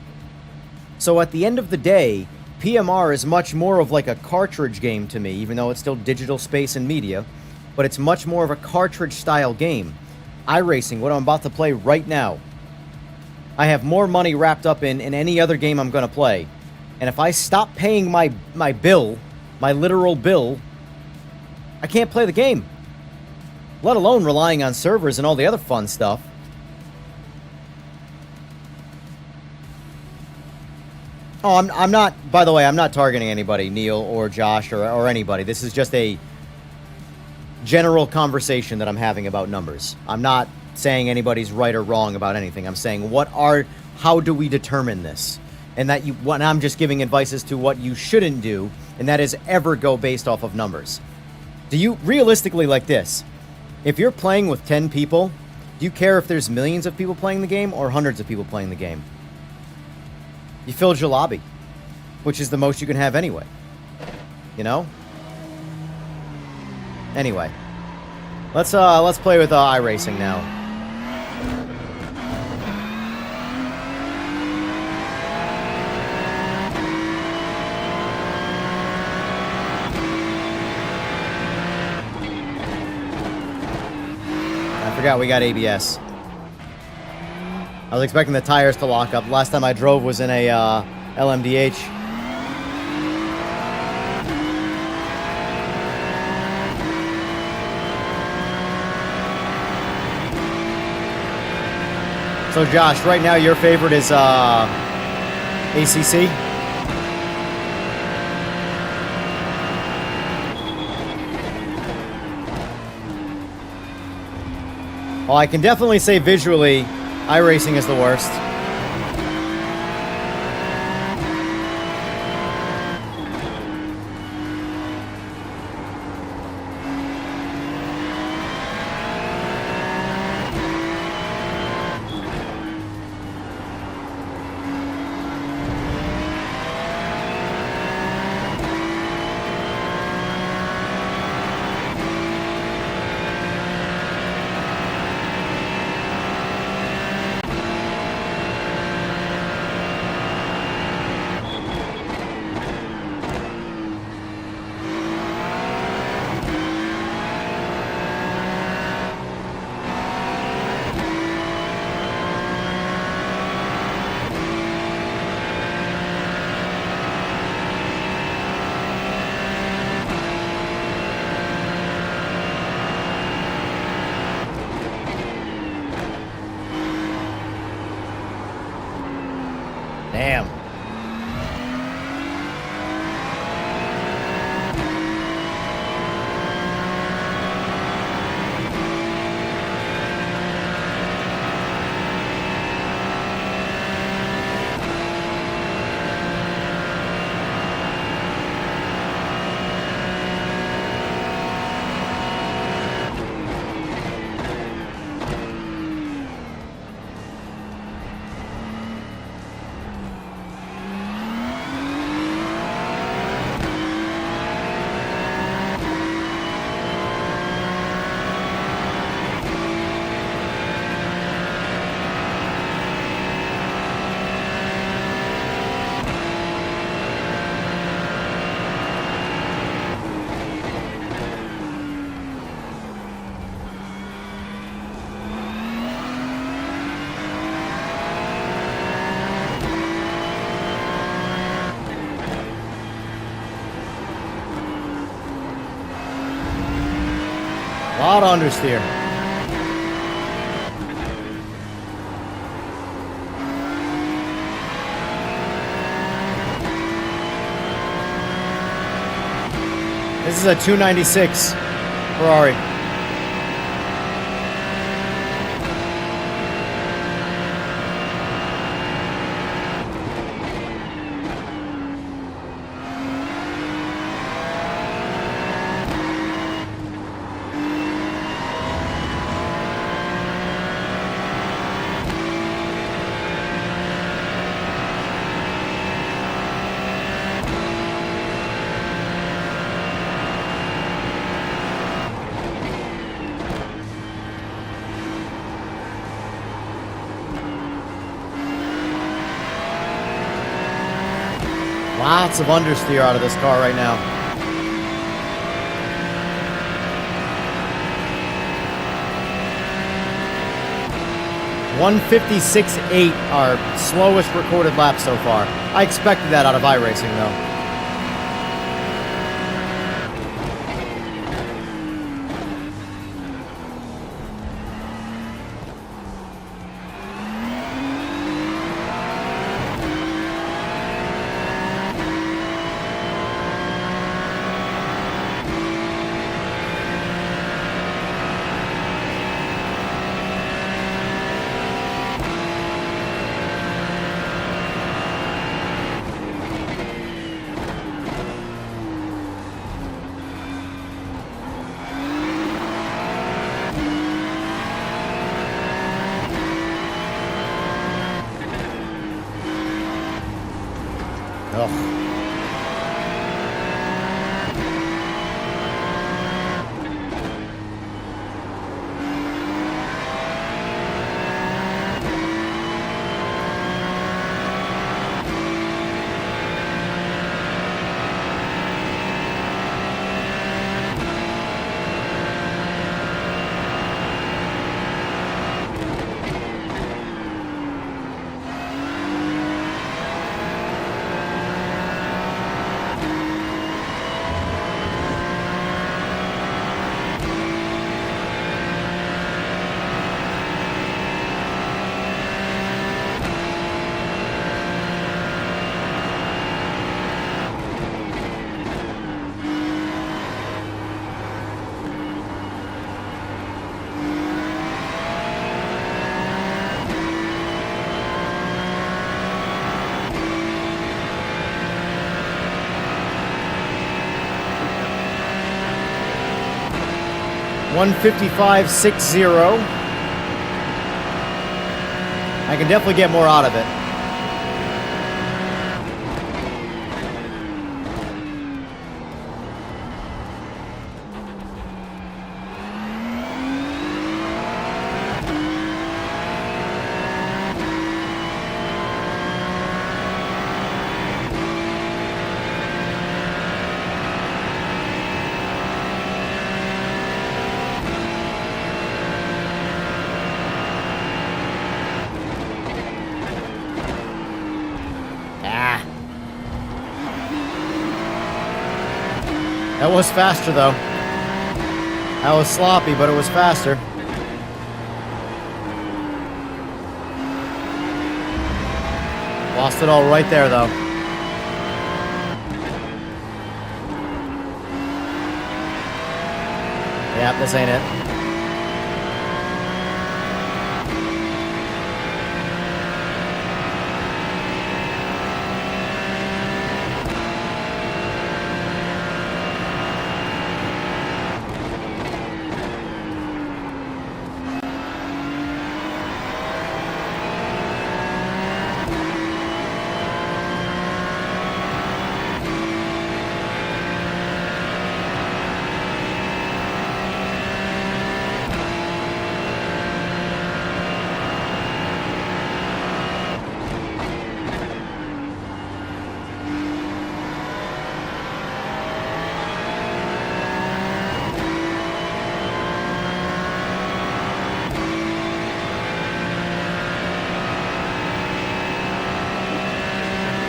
So at the end of the day, PMR is much more of like a cartridge game to me, even though it's still digital space and media. But it's much more of a cartridge-style game. iRacing, what I'm about to play right now, I have more money wrapped up in any other game I'm going to play. And if I stop paying my bill, my literal bill, I can't play the game. Let alone relying on servers and all the other fun stuff. Oh, I'm not, by the way, I'm not targeting anybody, Neil or Josh or anybody. This is just a general conversation that I'm having about numbers. I'm not saying anybody's right or wrong about anything. I'm saying how do we determine this? And I'm just giving advice as to what you shouldn't do, and that is ever go based off of numbers. Do you, realistically like this, if you're playing with 10 people, do you care if there's millions of people playing the game or hundreds of people playing the game? You filled your lobby, which is the most you can have anyway. You know? Anyway. Let's play with iRacing now. I forgot we got ABS. I was expecting the tires to lock up. Last time I drove was in a LMDH. So Josh, right now your favorite is ACC? Well, I can definitely say visually, iRacing is the worst. lot of understeer. This is a 296 Ferrari. Lots of understeer out of this car right now. .156.8, our slowest recorded lap so far. I expected that out of iRacing, though. Ugh. .155.60. I can definitely get more out of it. That was faster, though. That was sloppy, but it was faster. Lost it all right there, though. Yep, this ain't it.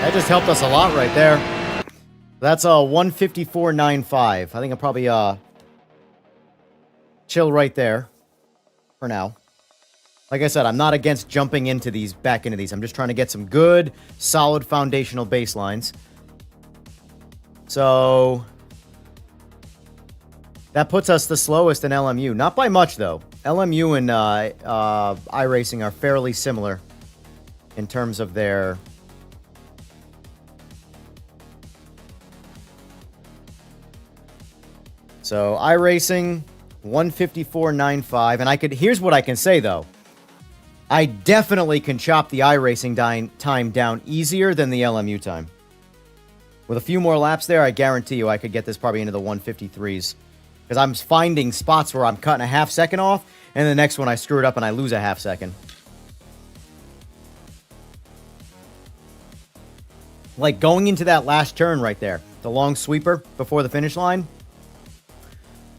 That just helped us a lot right there. That's a 154.95. I think I'm probably chill right there for now. Like I said, I'm not against jumping into these, back into these. I'm just trying to get some good, solid foundational baselines. So that puts us the slowest in LMU. Not by much, though. LMU and iRacing are fairly similar in terms of their... So iRacing, 154.95. And I could... Here's what I can say, though. I definitely can chop the iRacing time down easier than the LMU time. With a few more laps there, I guarantee you I could get this probably into the 153s. Because I'm finding spots where I'm cutting a half second off, and the next one I screw it up and I lose a half second. Like going into that last turn right there, the long sweeper before the finish line,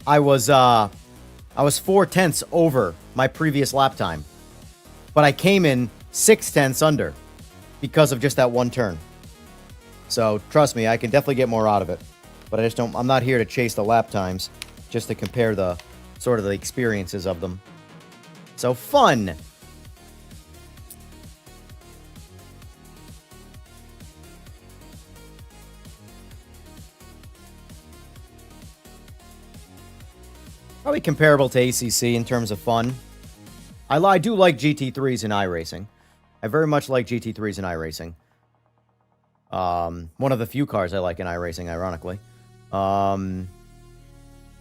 I was 4/10 over my previous lap time. But I came in 6/10 under because of just that one turn. So trust me, I can definitely get more out of it. But I just don't, I'm not here to chase the lap times, just to compare the sort of the experiences of them. So fun. Probably comparable to ACC in terms of fun. I do like GT3s in iRacing. I very much like GT3s in iRacing. One of the few cars I like in iRacing, ironically.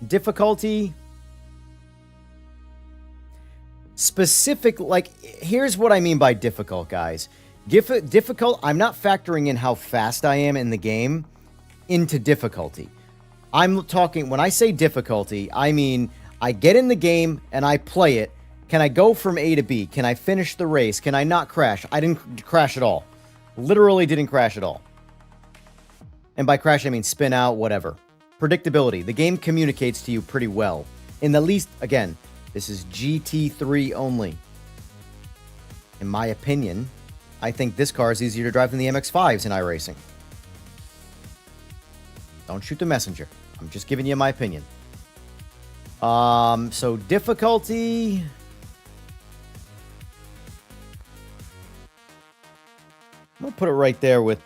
Difficulty. Specific, like, here's what I mean by difficult, guys. Difficult, I'm not factoring in how fast I am in the game into difficulty. I'm talking, when I say difficulty, I mean, I get in the game and I play it. Can I go from A to B? Can I finish the race? Can I not crash? I didn't crash at all. Literally didn't crash at all. And by crash, I mean spin out, whatever. Predictability. The game communicates to you pretty well. In the least, again, this is GT3 only. In my opinion, I think this car is easier to drive than the MX-5s in iRacing. Don't shoot the messenger. I'm just giving you my opinion. So difficulty... I'm going to put it right there with,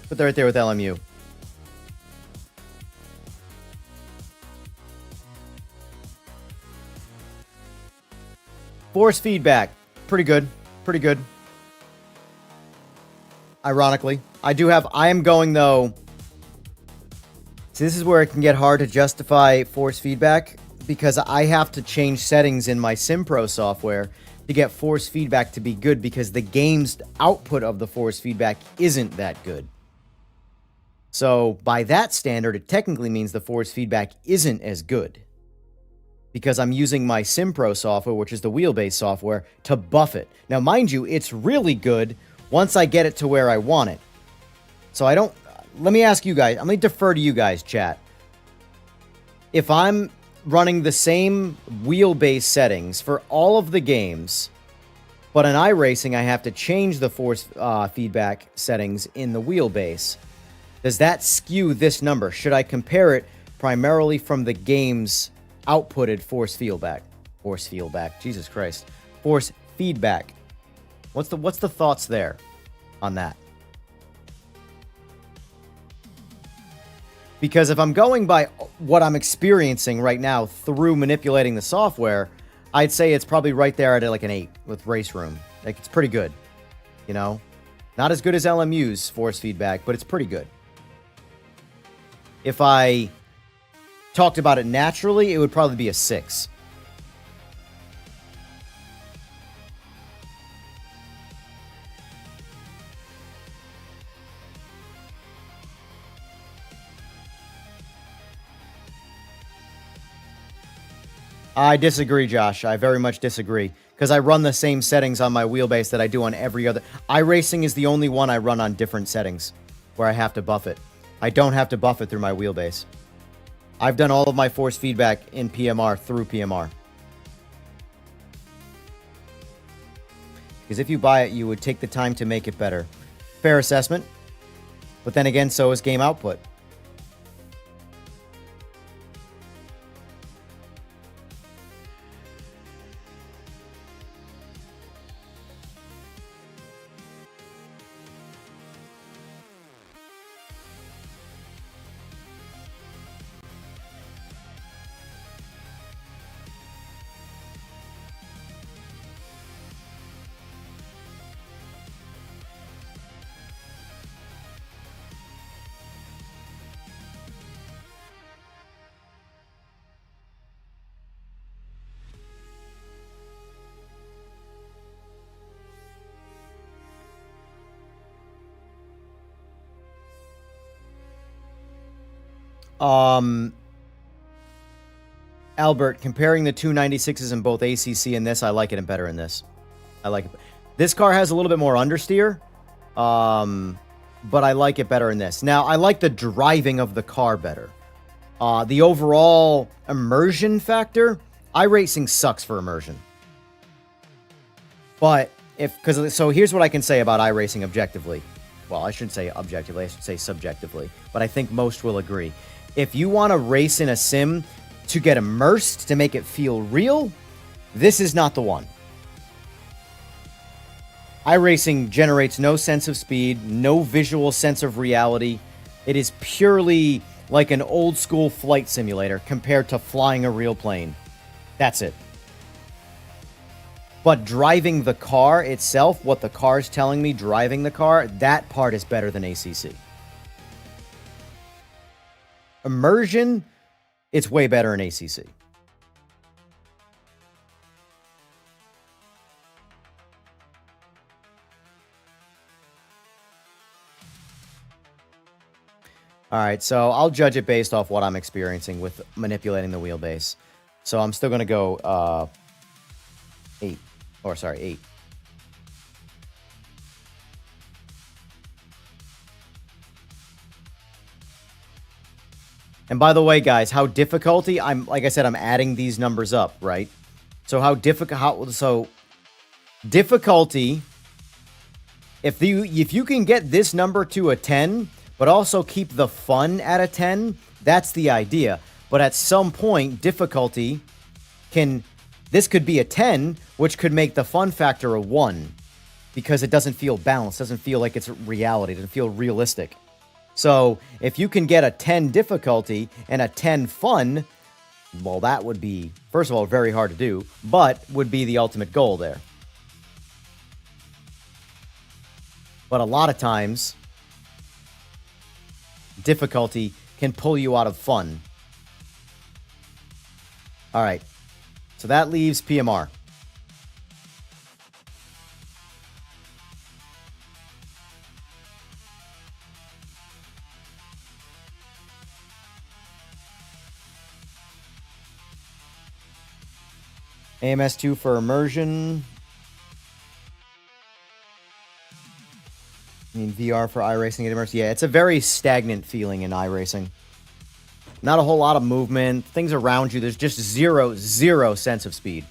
Put that right there with LMU. Force feedback. Pretty good. Pretty good. Ironically. I am going, though... See, this is where it can get hard to justify force feedback, because I have to change settings in my SimPro software to get force feedback to be good, because the game's output of the force feedback isn't that good. So, by that standard, it technically means the force feedback isn't as good. Because I'm using my SimPro software, which is the wheelbase software, to buff it. Now, mind you, it's really good once I get it to where I want it. So I don't... Let me ask you guys. I'm going to defer to you guys, chat. If I'm running the same wheelbase settings for all of the games, but in iRacing I have to change the force feedback settings in the wheelbase, does that skew this number? Should I compare it primarily from the game's outputted force feedback? Force feedback. Jesus Christ. Force feedback. What's the thoughts there on that? Because if I'm going by what I'm experiencing right now through manipulating the software, I'd say it's probably right there at like an 8 with RaceRoom. Like, it's pretty good. You know? Not as good as LMU's force feedback, but it's pretty good. If I talked about it naturally, it would probably be a 6. I disagree, Josh. I very much disagree. Because I run the same settings on my wheelbase that I do on every other... iRacing is the only one I run on different settings where I have to buff it. I don't have to buff it through my wheelbase. I've done all of my force feedback in PMR through PMR. Because if you buy it, you would take the time to make it better. Fair assessment. But then again, so is game output. Albert, comparing the 296s in both ACC and this, I like it better in this. I like it. This car has a little bit more understeer, but I like it better in this. Now, I like the driving of the car better. The overall immersion factor, iRacing sucks for immersion. But so here's what I can say about iRacing objectively. Well, I shouldn't say objectively, I should say subjectively, but I think most will agree. If you want to race in a sim to get immersed, to make it feel real, this is not the one. iRacing generates no sense of speed, no visual sense of reality. It is purely like an old school flight simulator compared to flying a real plane. That's it. But driving the car itself, what the car is telling me, driving the car, that part is better than ACC. Immersion, it's way better in ACC. All right, so I'll judge it based off what I'm experiencing with manipulating the wheelbase. So I'm still going to go 8. Or, sorry, 8. And by the way, guys, how difficulty, like I said, I'm adding these numbers up, right? So how difficult, difficulty, if you can get this number to a 10, but also keep the fun at a 10, that's the idea. But at some point, difficulty this could be a 10, which could make the fun factor a 1, because it doesn't feel balanced, doesn't feel like it's reality, doesn't feel realistic. So if you can get a 10 difficulty and a 10 fun, well, that would be, first of all, very hard to do, but would be the ultimate goal there. But a lot of times, difficulty can pull you out of fun. All right. So that leaves PMR. AMS2 for immersion. I mean, VR for iRacing and immersion. Yeah, it's a very stagnant feeling in iRacing. Not a whole lot of movement. Things around you, there's just zero sense of speed.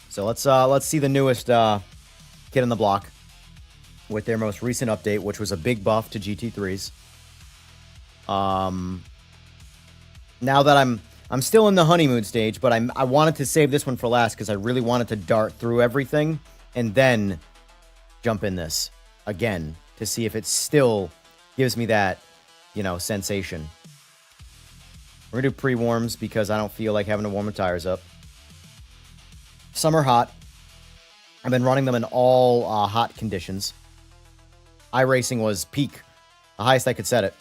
So let's see the newest kid on the block with their most recent update, which was a big buff to GT3s. Now that I'm still in the honeymoon stage, but I wanted to save this one for last because I really wanted to dart through everything and then jump in this again to see if it still gives me that, sensation. We're going to do pre-warms because I don't feel like having to warm the tires up. Some are hot. I've been running them in all hot conditions. iRacing was peak, the highest I could set it.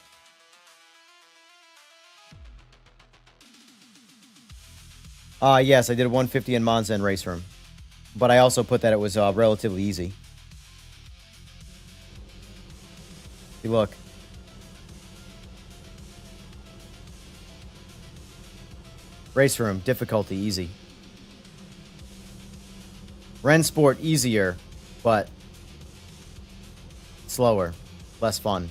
Yes, I did 150 in Monza and RaceRoom. But I also put that it was relatively easy. See, look. RaceRoom, difficulty, easy. Rennsport easier, but slower, less fun.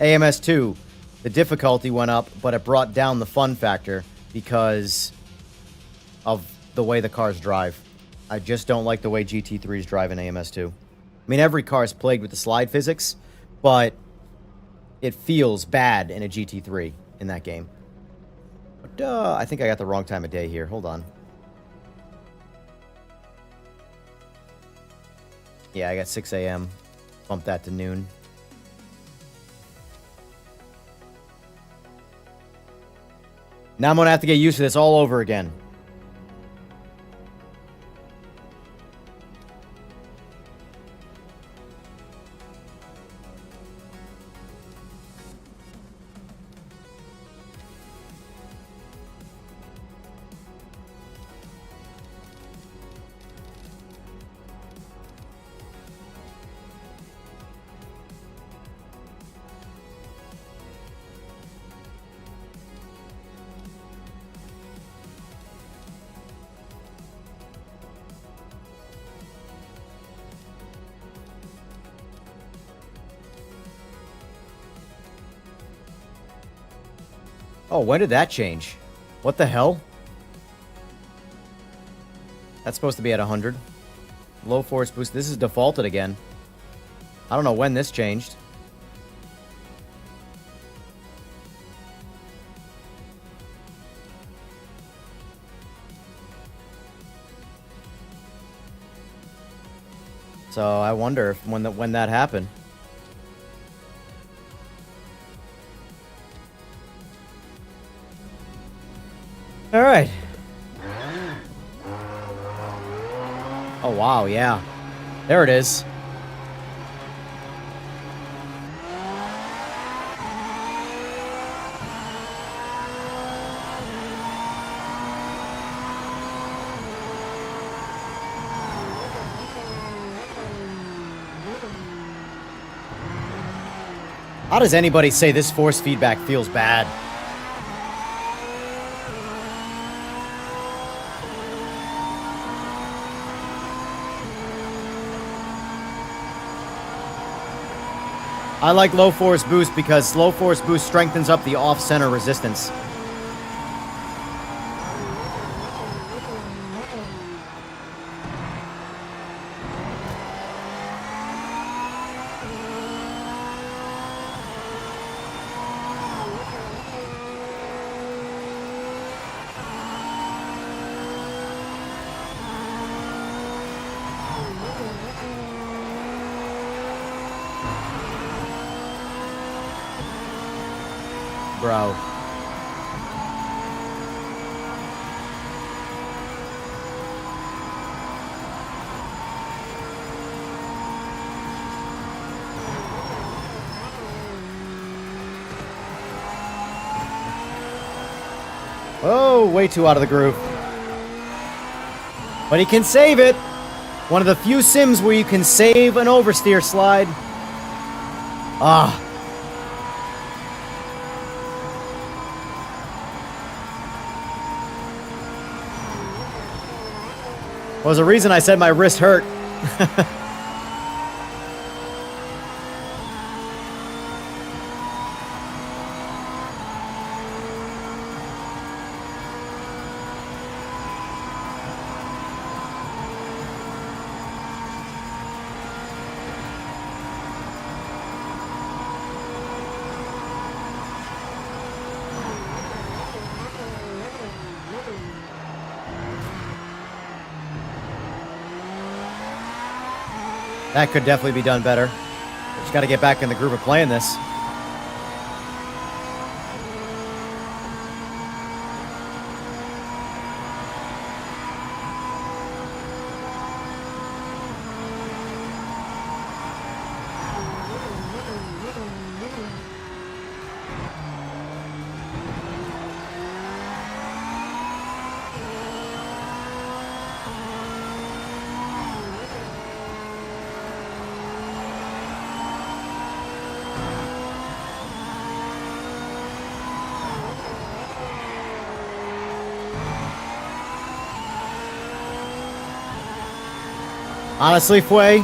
AMS2, the difficulty went up, but it brought down the fun factor because of the way the cars drive. I just don't like the way GT3s drive in AMS2. I mean, every car is plagued with the slide physics, but it feels bad in a GT3 in that game. But I think I got the wrong time of day here. Hold on. Yeah, I got 6 a.m. Bump that to noon. Now I'm going to have to get used to this all over again. Oh, when did that change? What the hell? That's supposed to be at 100. Low force boost. This is defaulted again. I don't know when this changed. So I wonder if when that happened. All right. Oh, wow, yeah. There it is. How does anybody say this force feedback feels bad? I like low force boost because low force boost strengthens up the off-center resistance. Bro. Oh, way too out of the groove. But he can save it. One of the few sims where you can save an oversteer slide. Ah. Well, there's a reason I said my wrist hurt. That could definitely be done better. Just got to get back in the groove of playing this. Honestly, Fue,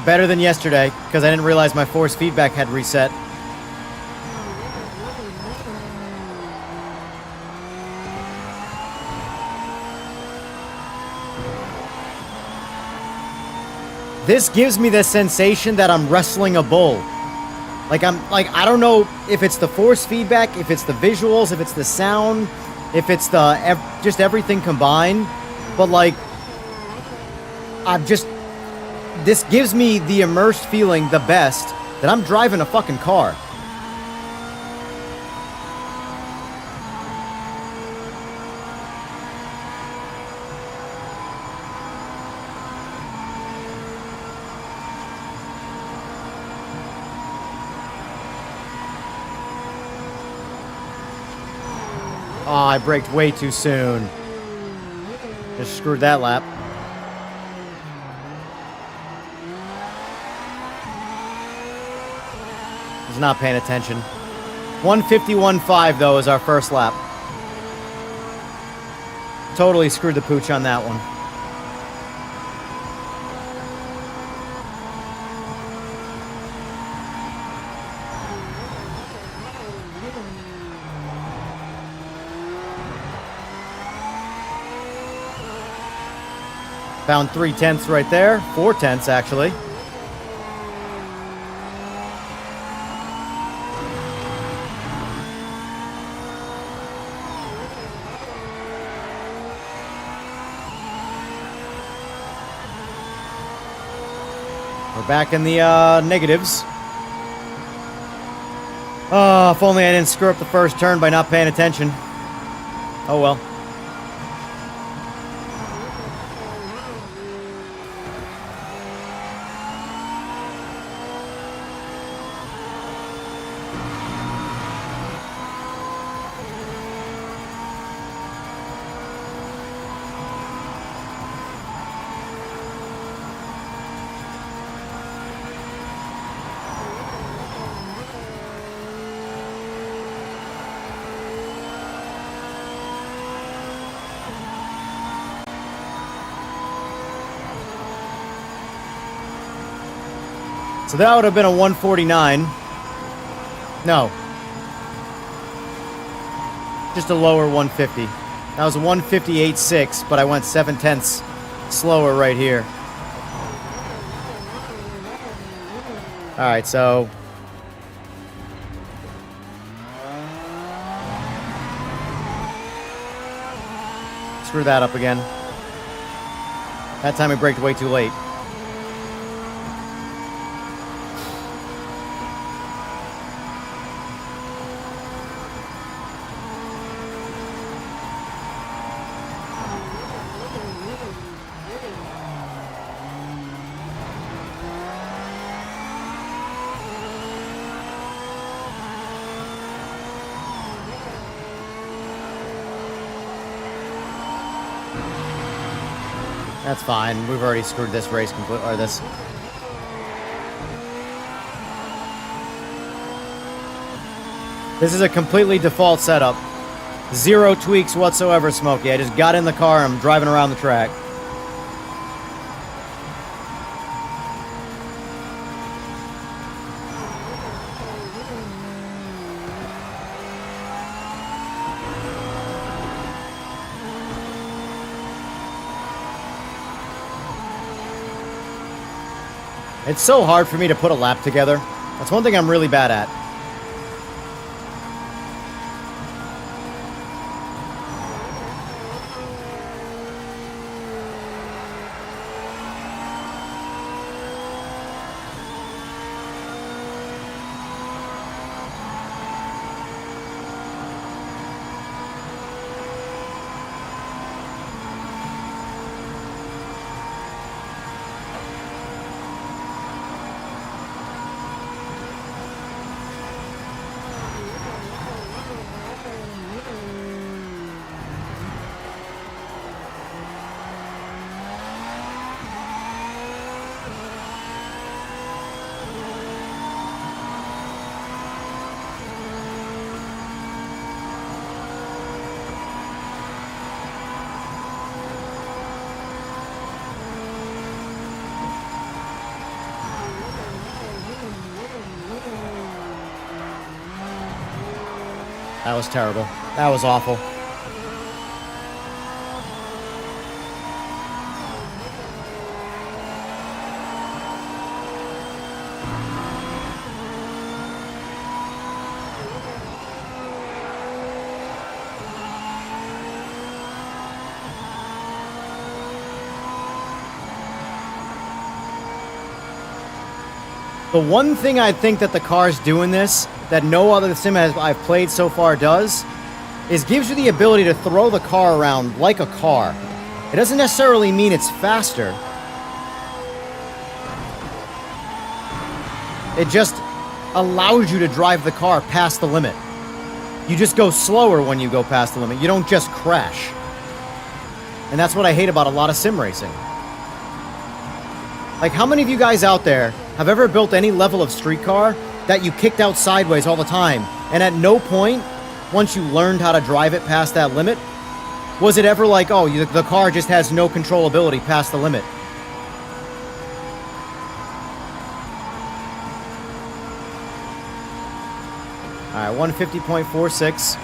better than yesterday, because I didn't realize my force feedback had reset. This gives me the sensation that I'm wrestling a bull. I don't know if it's the force feedback, if it's the visuals, if it's the sound, if it's the just everything combined, but like, this gives me the immersed feeling the best that I'm driving a fucking car. Oh, I braked way too soon. Just screwed that lap. He's not paying attention. 151.5 though is our first lap. Totally screwed the pooch on that one. Found 3/10 right there. 4/10 actually. We're back in the negatives. Oh, if only I didn't screw up the first turn by not paying attention. Oh well. So that would have been a 149. No. Just a lower 150. That was a 158.6, but I went 7/10 slower right here. Alright, so... screw that up again. That time I braked way too late. That's fine. We've already screwed this race completely, or this. This is a completely default setup. Zero tweaks whatsoever, Smokey. I just got in the car and I'm driving around the track. It's so hard for me to put a lap together. That's one thing I'm really bad at. That was terrible. That was awful. The one thing I think that the car's doing this, that no other sim I've played so far does, is gives you the ability to throw the car around like a car. It doesn't necessarily mean it's faster. It just allows you to drive the car past the limit. You just go slower when you go past the limit. You don't just crash. And that's what I hate about a lot of sim racing. Like, how many of you guys out there have ever built any level of street car that you kicked out sideways all the time, and at no point, once you learned how to drive it past that limit, was it ever like, oh, the car just has no controllability past the limit? All right, 150.46.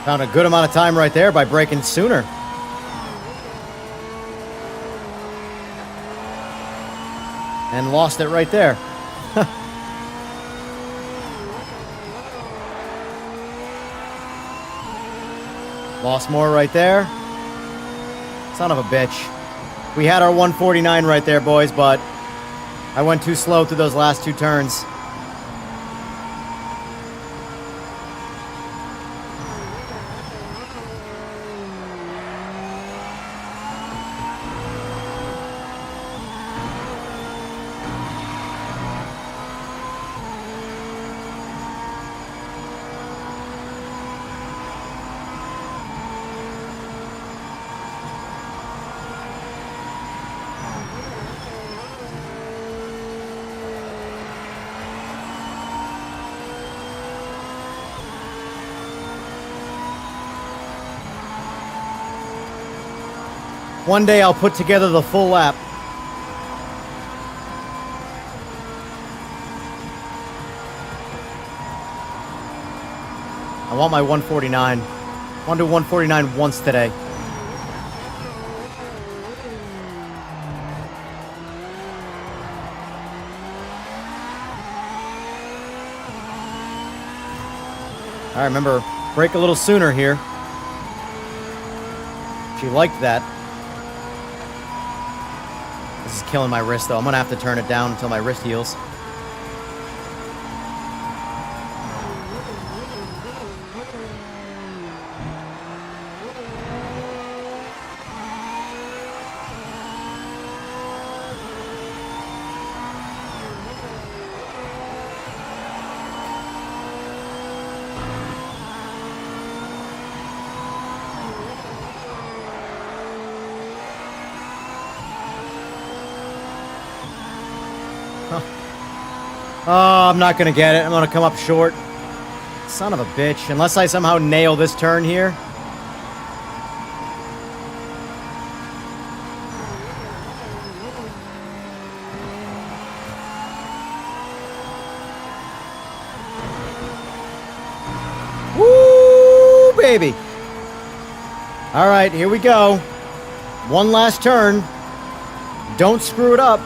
Found a good amount of time right there by braking sooner. And lost it right there. Lost more right there. Son of a bitch. We had our 149 right there, boys, but I went too slow through those last two turns. One day I'll put together the full lap. I want my 149. I want to do 149 once today. I remember, brake a little sooner here. She liked that. This is killing my wrist, though. I'm going to have to turn it down until my wrist heals. Oh, I'm not going to get it. I'm going to come up short. Son of a bitch. Unless I somehow nail this turn here. Woo, baby. All right, here we go. One last turn. Don't screw it up.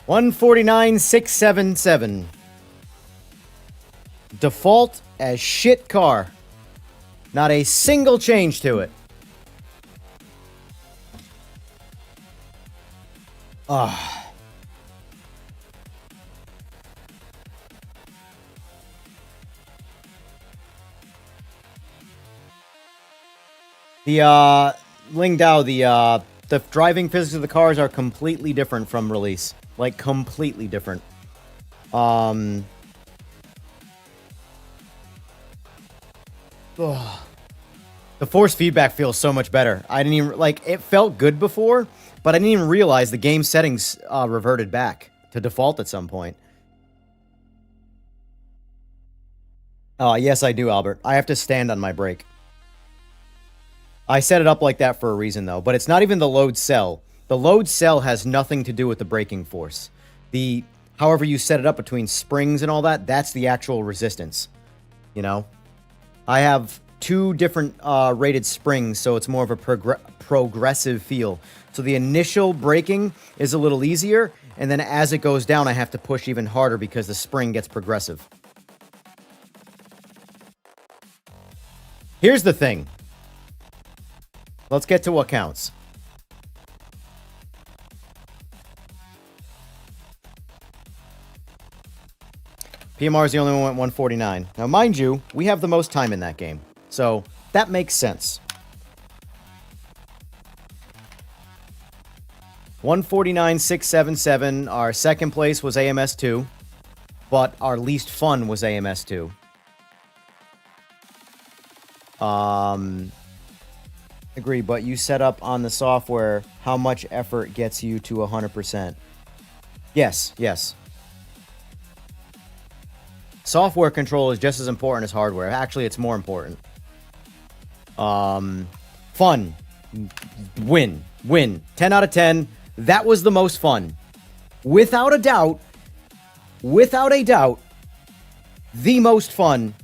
$149,677. Default as shit car. Not a single change to it. Ah. Ling Dao, the driving physics of the cars are completely different from release. Like, completely different. Ugh. The force feedback feels so much better. I didn't even, like, it felt good before, but I didn't even realize the game settings reverted back to default at some point. Yes, I do, Albert. I have to stand on my brake. I set it up like that for a reason, though, but it's not even the load cell. The load cell has nothing to do with the braking force. However you set it up between springs and all that, that's the actual resistance, you know? I have 2 different rated springs, so it's more of a progressive feel. So the initial braking is a little easier, and then as it goes down, I have to push even harder because the spring gets progressive. Here's the thing. Let's get to what counts. PMR is the only one who went 149. Now, mind you, we have the most time in that game. So, that makes sense. 149.677. Our second place was AMS2. But our least fun was AMS2. Agree, but you set up on the software how much effort gets you to 100%. Yes, yes. Software control is just as important as hardware. Actually, it's more important. Fun. Win. 10 out of 10. That was the most fun. Without a doubt, the most fun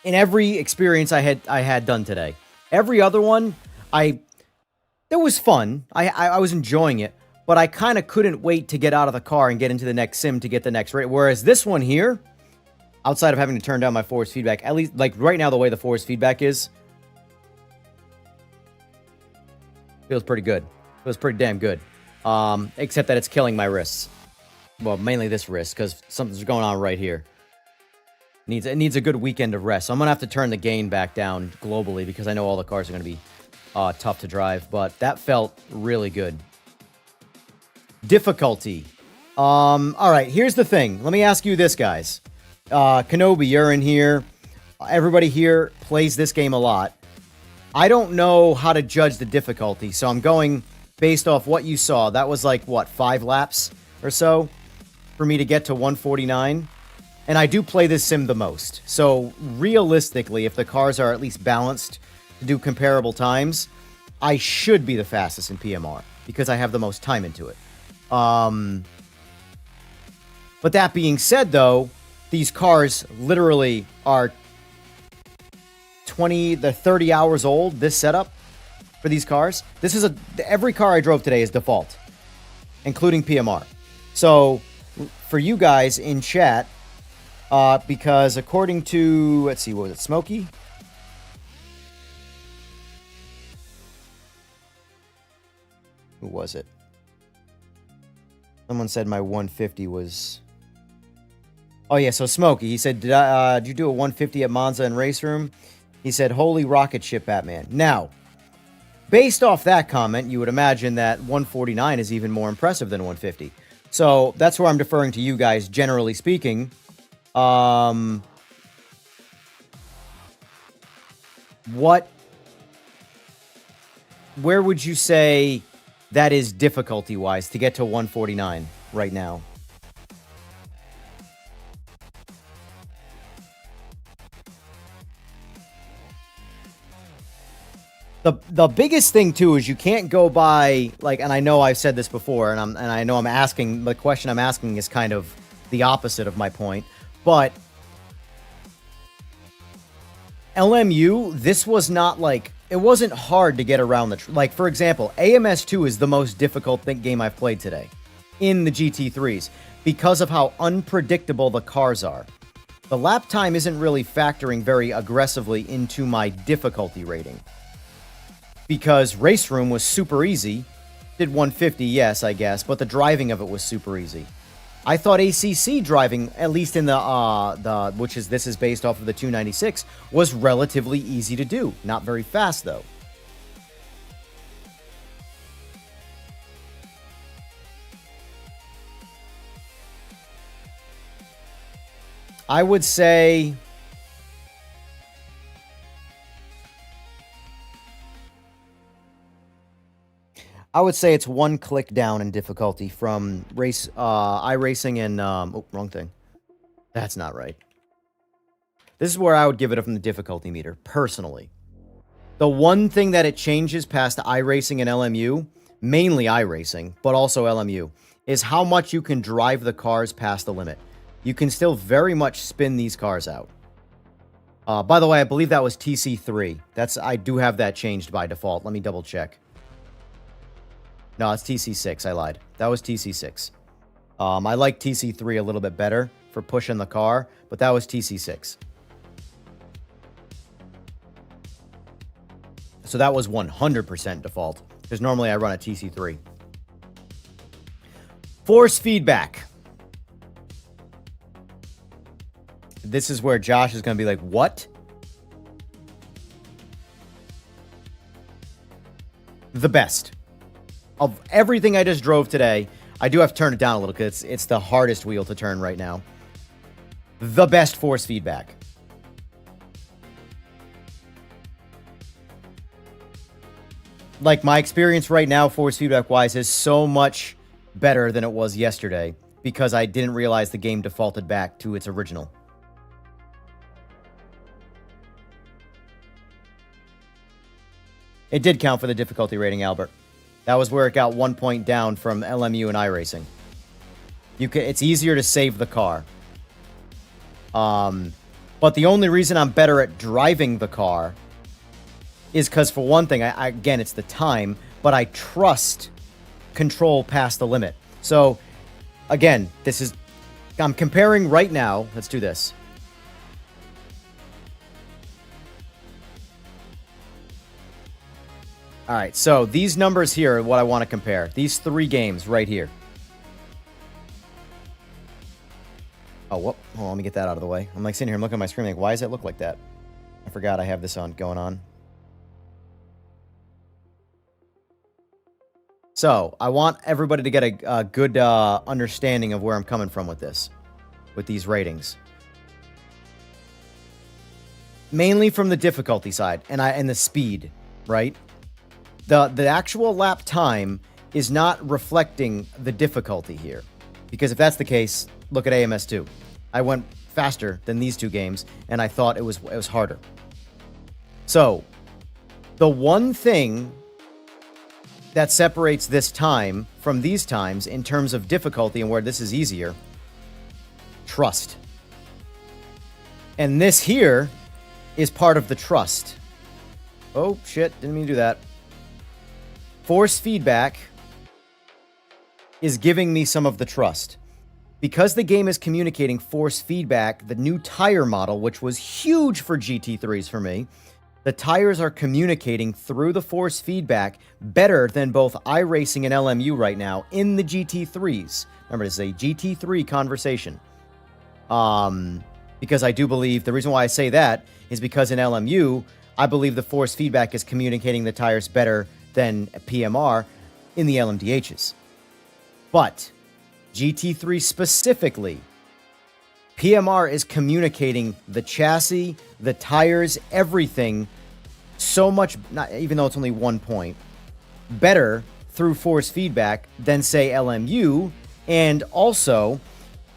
in every experience I had done today. Every other one, it was fun. I was enjoying it, but I kind of couldn't wait to get out of the car and get into the next sim to get the next rate. Whereas this one here, outside of having to turn down my force feedback, at least, like, right now, the way the force feedback is, feels pretty good. Feels pretty damn good. Except that it's killing my wrists. Well, mainly this wrist, because something's going on right here. It needs a good weekend of rest. So I'm going to have to turn the gain back down globally because I know all the cars are going to be tough to drive. But that felt really good. Difficulty. All right, here's the thing. Let me ask you this, guys. Kenobi, you're in here. Everybody here plays this game a lot. I don't know how to judge the difficulty, so I'm going based off what you saw. That was like, what, 5 laps or so for me to get to 149? And I do play this sim the most. So realistically, if the cars are at least balanced to do comparable times, I should be the fastest in PMR because I have the most time into it. But that being said, though, these cars literally are 20 to 30 hours old, this setup for these cars. This is every car I drove today is default, including PMR. So for you guys in chat, because according to, let's see, what was it, Smokey? Who was it? Someone said my 150 was... Oh, yeah, so Smokey, he said, did you do a 150 at Monza and RaceRoom? He said, holy rocket ship, Batman. Now, based off that comment, you would imagine that 149 is even more impressive than 150. So that's where I'm deferring to you guys, generally speaking. Where would you say that is difficulty-wise to get to 149 right now? The biggest thing too is you can't go by, like, and I know I've said this before, and I know I'm asking, the question I'm asking is kind of the opposite of my point, but LMU, this was not like, it wasn't hard to get around the, like, for example, AMS2 is the most difficult game I've played today in the GT3s because of how unpredictable the cars are. the lap time isn't really factoring very aggressively into my difficulty rating. Because RaceRoom was super easy. Did 150, yes, I guess, but the driving of it was super easy. I thought ACC driving, at least in this is based off of the 296, was relatively easy to do. Not very fast, though. I would say it's one click down in difficulty from iRacing and oh, wrong thing. That's not right. This is where I would give it from the difficulty meter, personally. The one thing that it changes past iRacing and LMU, mainly iRacing, but also LMU, is how much you can drive the cars past the limit. You can still very much spin these cars out. By the way, I believe that was TC3. I do have that changed by default. Let me double check. No, it's TC6. I lied. That was TC6. I like TC3 a little bit better for pushing the car, but that was TC6. So that was 100% default, because normally I run a TC3. Force feedback. This is where Josh is going to be like, what? The best. Of everything I just drove today, I do have to turn it down a little because it's the hardest wheel to turn right now. The best force feedback. Like, my experience right now, force feedback-wise, is so much better than it was yesterday because I didn't realize the game defaulted back to its original. It did count for the difficulty rating, Albert. That was where it got 1 point down from LMU and iRacing. It's easier to save the car. But the only reason I'm better at driving the car is because, for one thing, again, it's the time, but I trust control past the limit. So, again, I'm comparing right now. Let's do this. All right, so these numbers here are what I want to compare. These 3 games right here. Oh, whoop. Hold on, let me get that out of the way. I'm like sitting here, I'm looking at my screen like, why does it look like that? I forgot I have this going on. So, I want everybody to get a good understanding of where I'm coming from with this, with these ratings. Mainly from the difficulty side and the speed, right? The actual lap time is not reflecting the difficulty here. Because if that's the case, look at AMS2. I went faster than these 2 games, and I thought it was harder. So, the one thing that separates this time from these times in terms of difficulty and where this is easier, trust. And this here is part of the trust. Oh, shit, didn't mean to do that. Force feedback is giving me some of the trust. Because the game is communicating force feedback, the new tire model, which was huge for GT3s for me, the tires are communicating through the force feedback better than both iRacing and LMU right now in the GT3s. Remember, this is a GT3 conversation. Because I do believe, the reason why I say that is because in LMU, I believe the force feedback is communicating the tires better than PMR in the LMDHs. But GT3 specifically, PMR is communicating the chassis, the tires, everything so much, even though it's only 1 point, better through force feedback than, say, LMU. And also,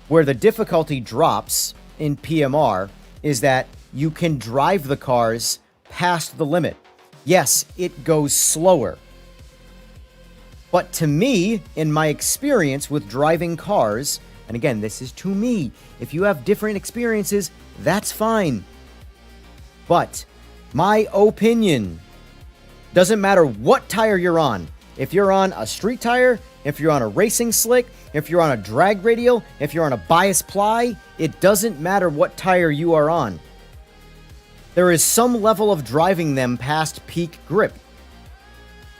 where the difficulty drops in PMR is that you can drive the cars past the limit. Yes, it goes slower. But to me, in my experience with driving cars, and again, this is to me, if you have different experiences, that's fine. But my opinion, doesn't matter what tire you're on. If you're on a street tire, if you're on a racing slick, if you're on a drag radial, if you're on a bias ply, it doesn't matter what tire you are on. There is some level of driving them past peak grip.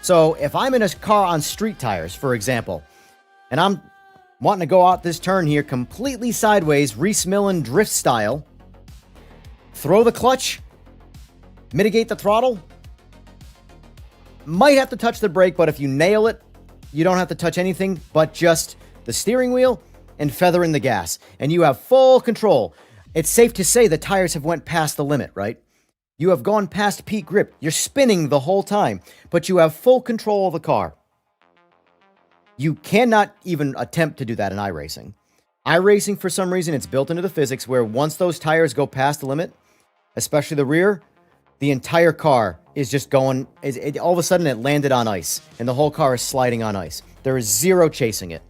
So if I'm in a car on street tires, for example, and I'm wanting to go out this turn here completely sideways, Reese Millen drift style, throw the clutch, mitigate the throttle, might have to touch the brake, but if you nail it, you don't have to touch anything but just the steering wheel and feather in the gas, and you have full control. It's safe to say the tires have went past the limit, right? You have gone past peak grip. You're spinning the whole time, but you have full control of the car. You cannot even attempt to do that in iRacing. iRacing, for some reason, it's built into the physics where once those tires go past the limit, especially the rear, the entire car is just going, all of a sudden it landed on ice, and the whole car is sliding on ice. There is zero chasing it.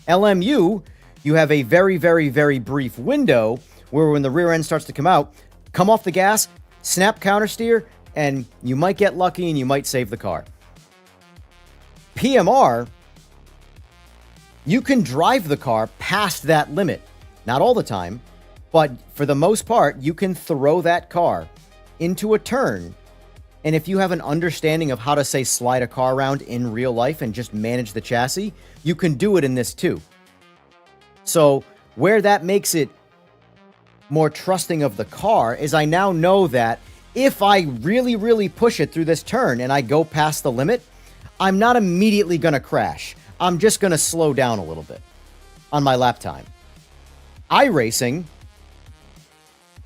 LMU, you have a very, very, very brief window where when the rear end starts to come out, come off the gas, snap counter steer, and you might get lucky and you might save the car. PMR, you can drive the car past that limit. Not all the time, but for the most part, you can throw that car into a turn. And if you have an understanding of how to, say, slide a car around in real life and just manage the chassis, you can do it in this too. So where that makes it more trusting of the car is I now know that if I really, really push it through this turn and I go past the limit, I'm not immediately going to crash. I'm just going to slow down a little bit on my lap time. iRacing,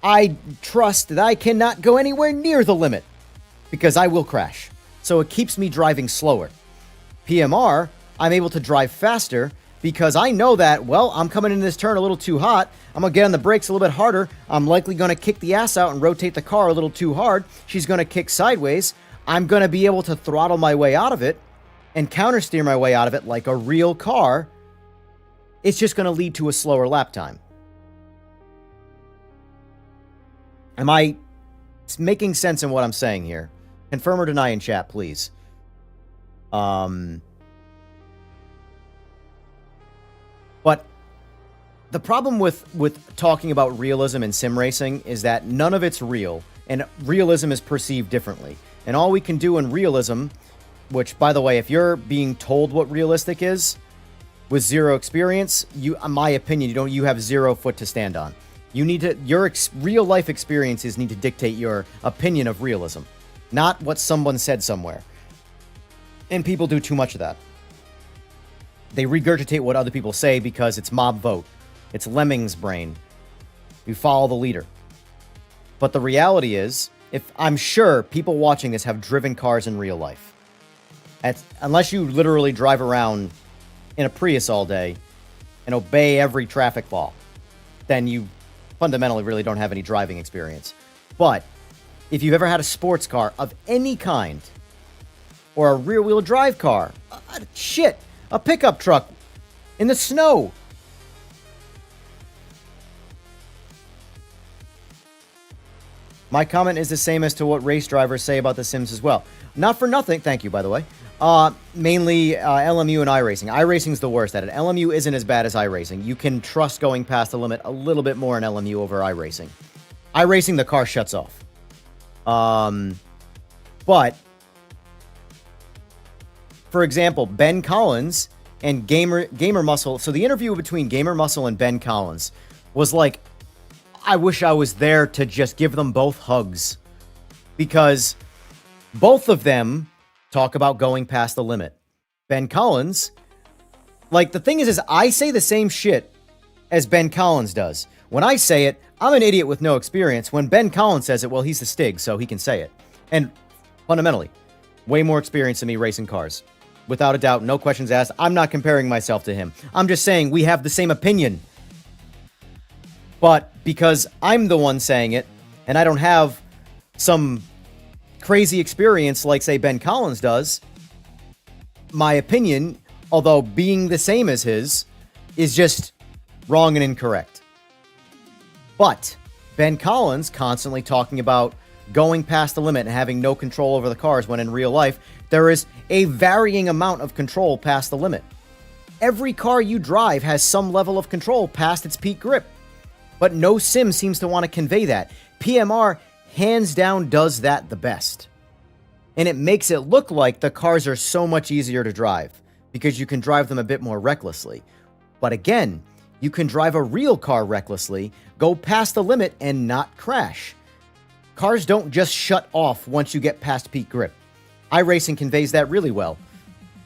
I trust that I cannot go anywhere near the limit because I will crash. So it keeps me driving slower. PMR, I'm able to drive faster because I know that, well, I'm coming in this turn a little too hot. I'm going to get on the brakes a little bit harder. I'm likely going to kick the ass out and rotate the car a little too hard. She's going to kick sideways. I'm going to be able to throttle my way out of it and counter steer my way out of it like a real car. It's just going to lead to a slower lap time. Am I making sense in what I'm saying here? Confirm or deny in chat, please. But the problem with talking about realism in sim racing is that none of it's real, and realism is perceived differently. And all we can do in realism, which, by the way, if you're being told what realistic is with zero experience, in my opinion, you have 0 foot to stand on. You need to, your real life experiences need to dictate your opinion of realism, not what someone said somewhere. And people do too much of that. They regurgitate what other people say because it's mob vote. It's lemming's brain. You follow the leader. But the reality is, I'm sure people watching this have driven cars in real life. Unless you literally drive around in a Prius all day and obey every traffic law, then you fundamentally really don't have any driving experience. But if you've ever had a sports car of any kind, or a rear-wheel drive car, a pickup truck in the snow, my comment is the same as to what race drivers say about The Sims as well. Not for nothing, thank you, by the way. Mainly LMU and iRacing. iRacing's the worst at it. LMU isn't as bad as iRacing. You can trust going past the limit a little bit more in LMU over iRacing. iRacing, the car shuts off. But, for example, Ben Collins and Gamer Muscle. So the interview between Gamer Muscle and Ben Collins was like, I wish I was there to just give them both hugs. Because both of them talk about going past the limit. Ben Collins, like, the thing is I say the same shit as Ben Collins does. When I say it, I'm an idiot with no experience. When Ben Collins says it, well, he's the Stig, so he can say it. And fundamentally, way more experience than me racing cars. Without a doubt, no questions asked. I'm not comparing myself to him. I'm just saying we have the same opinion. But because I'm the one saying it, and I don't have some crazy experience like, say, Ben Collins does, my opinion, although being the same as his, is just wrong and incorrect. But Ben Collins constantly talking about going past the limit and having no control over the cars when in real life, there is a varying amount of control past the limit. Every car you drive has some level of control past its peak grip. But no sim seems to want to convey that. PMR, hands down, does that the best. And it makes it look like the cars are so much easier to drive because you can drive them a bit more recklessly. But again, you can drive a real car recklessly, go past the limit, and not crash. Cars don't just shut off once you get past peak grip. iRacing conveys that really well.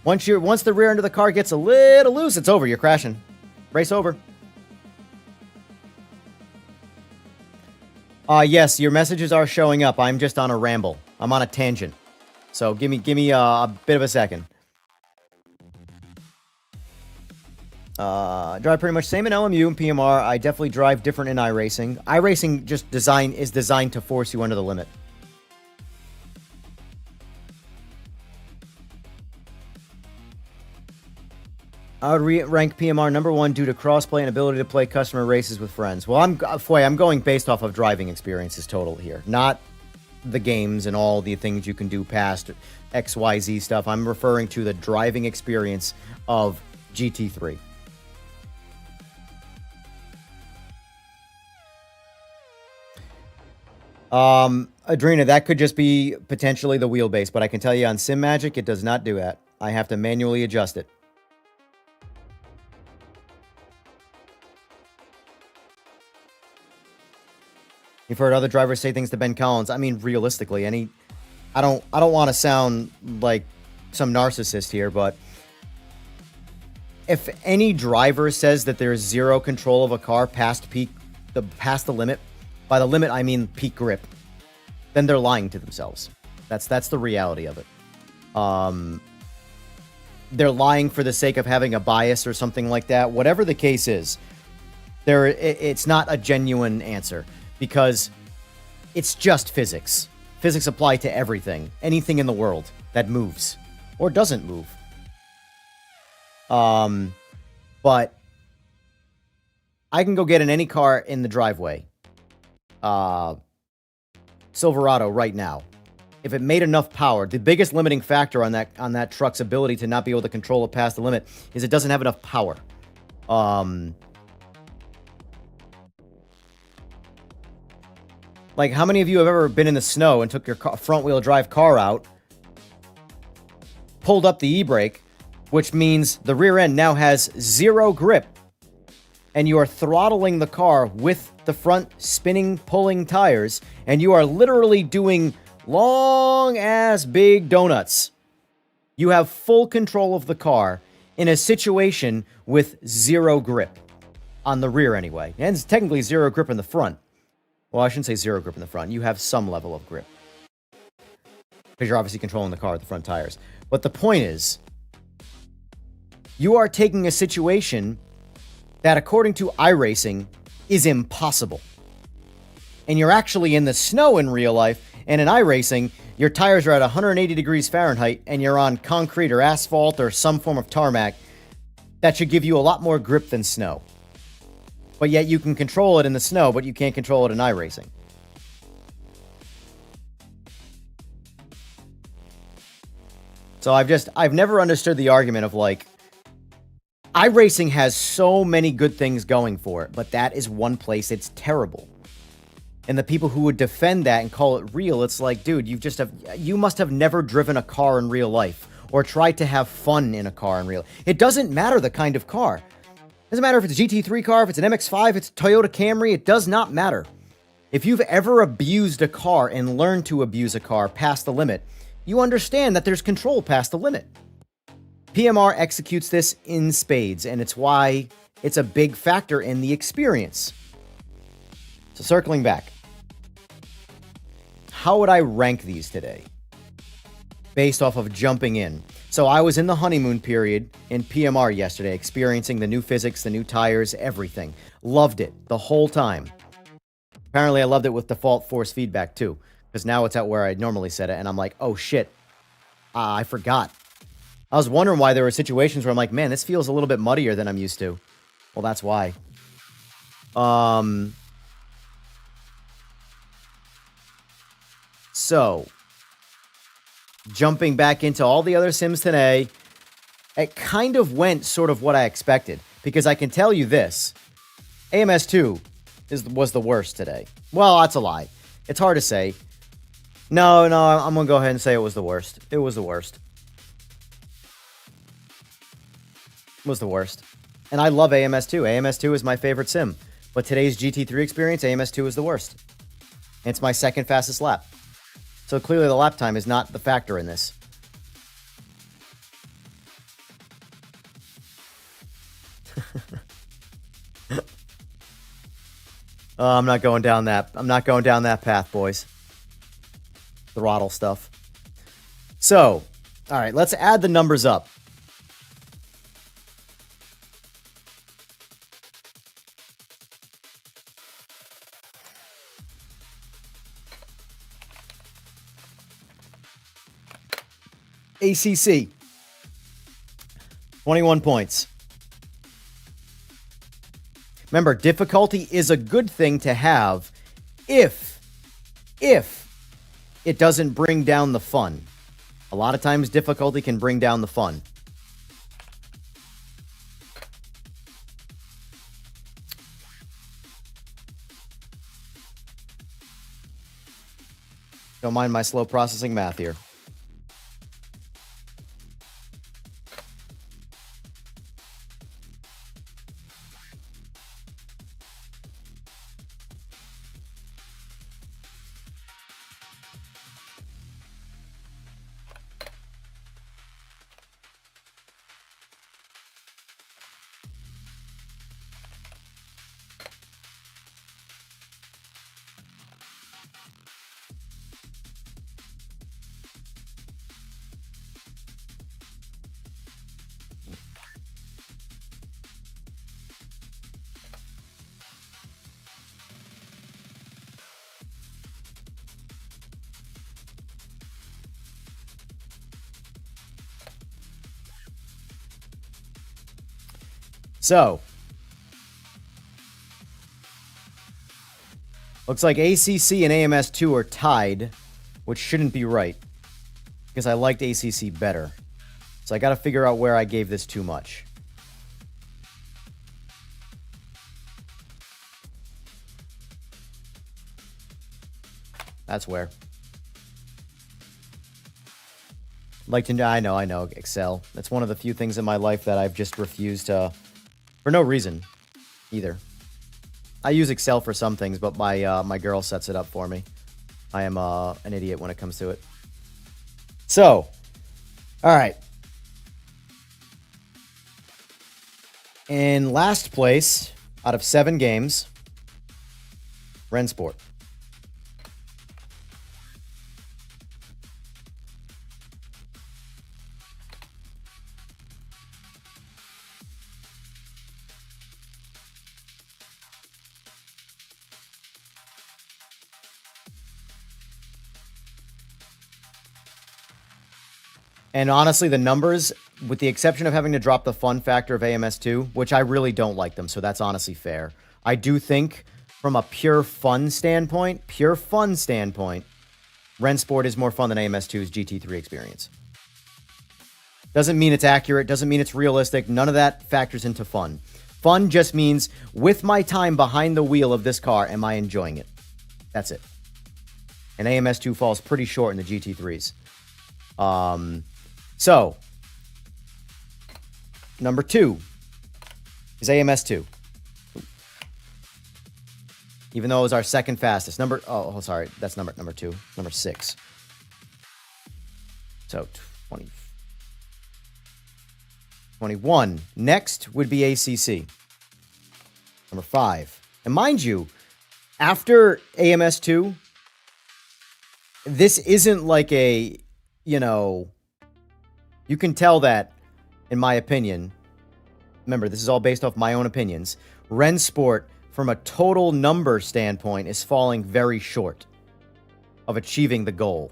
Once the rear end of the car gets a little loose, it's over. You're crashing. Race over. Yes, your messages are showing up. I'm just on a ramble. I'm on a tangent. So give me a bit of a second. Drive pretty much same in LMU and PMR. I definitely drive different in iRacing. iRacing just is designed to force you under the limit. I would rank PMR number 1 due to crossplay and ability to play customer races with friends. Well, I'm going based off of driving experiences total here, not the games and all the things you can do past XYZ stuff. I'm referring to the driving experience of GT3. Adrena, that could just be potentially the wheelbase, but I can tell you on Simagic, it does not do that. I have to manually adjust it. You've heard other drivers say things to Ben Collins. I mean, realistically, I don't want to sound like some narcissist here, but if any driver says that there's zero control of a car past the limit, by the limit I mean peak grip, then they're lying to themselves. That's the reality of it. They're lying for the sake of having a bias or something like that. Whatever the case is, it's not a genuine answer. Because it's just physics. Physics apply to everything. Anything in the world that moves. Or doesn't move. But I can go get in any car in the driveway. Silverado right now. If it made enough power, the biggest limiting factor on that truck's ability to not be able to control it past the limit is it doesn't have enough power. Like, how many of you have ever been in the snow and took your front-wheel drive car out, pulled up the e-brake, which means the rear end now has zero grip, and you are throttling the car with the front spinning, pulling tires, and you are literally doing long-ass big donuts. You have full control of the car in a situation with zero grip. On the rear, anyway. And it's technically zero grip in the front. Well, I shouldn't say zero grip in the front. You have some level of grip. Because you're obviously controlling the car with the front tires. But the point is, you are taking a situation that, according to iRacing, is impossible. And you're actually in the snow in real life, and in iRacing, your tires are at 180 degrees Fahrenheit, and you're on concrete or asphalt or some form of tarmac that should give you a lot more grip than snow. But yet you can control it in the snow, but you can't control it in iRacing. So I've never understood the argument of, like, iRacing has so many good things going for it, but that is one place it's terrible. And the people who would defend that and call it real, it's like, dude, you must have never driven a car in real life or tried to have fun in a car in real life. It doesn't matter the kind of car. Doesn't matter if it's a GT3 car, if it's an MX-5, it's a Toyota Camry, it does not matter. If you've ever abused a car and learned to abuse a car past the limit, you understand that there's control past the limit. PMR executes this in spades, and it's why it's a big factor in the experience. So circling back. How would I rank these today? Based off of jumping in. So I was in the honeymoon period in PMR yesterday, experiencing the new physics, the new tires, everything. Loved it the whole time. Apparently I loved it with default force feedback too, because now it's at where I normally set it, and I'm like, oh shit, I forgot. I was wondering why there were situations where I'm like, man, this feels a little bit muddier than I'm used to. Well, that's why. So, jumping back into all the other sims today, it kind of went sort of what I expected, because I can tell you this. AMS2 was the worst today. Well, that's a lie. It's hard to say. No, I'm going to go ahead and say it was the worst. It was the worst. It was the worst. And I love AMS2. AMS2 is my favorite sim. But today's GT3 experience, AMS2 is the worst. And it's my second fastest lap. So clearly the lap time is not the factor in this. I'm not going down that. I'm not going down that path, boys. Throttle stuff. So, all right, let's add the numbers up. ACC, 21 points. Remember, difficulty is a good thing to have if it doesn't bring down the fun. A lot of times difficulty can bring down the fun. Don't mind my slow processing math here. So, looks like ACC and AMS2 are tied, which shouldn't be right, because I liked ACC better. So I got to figure out where I gave this too much. That's where. Like to know, I know, Excel. That's one of the few things in my life that I've just refused to, for no reason, either. I use Excel for some things, but my girl sets it up for me. I am an idiot when it comes to it. So, all right. In last place, out of 7 games, Rennsport. And honestly, the numbers, with the exception of having to drop the fun factor of AMS2, which I really don't like them, so that's honestly fair. I do think, from a pure fun standpoint, Rennsport is more fun than AMS2's GT3 experience. Doesn't mean it's accurate, doesn't mean it's realistic, none of that factors into fun. Fun just means, with my time behind the wheel of this car, am I enjoying it? That's it. And AMS2 falls pretty short in the GT3s. So, number 2 is AMS2. Even though it was our second fastest. Sorry, that's number 2. Number 6. So, 20. 21. Next would be ACC. Number 5. And mind you, after AMS2, this isn't like a, you can tell that, in my opinion, remember, this is all based off my own opinions, Rennsport, from a total number standpoint, is falling very short of achieving the goal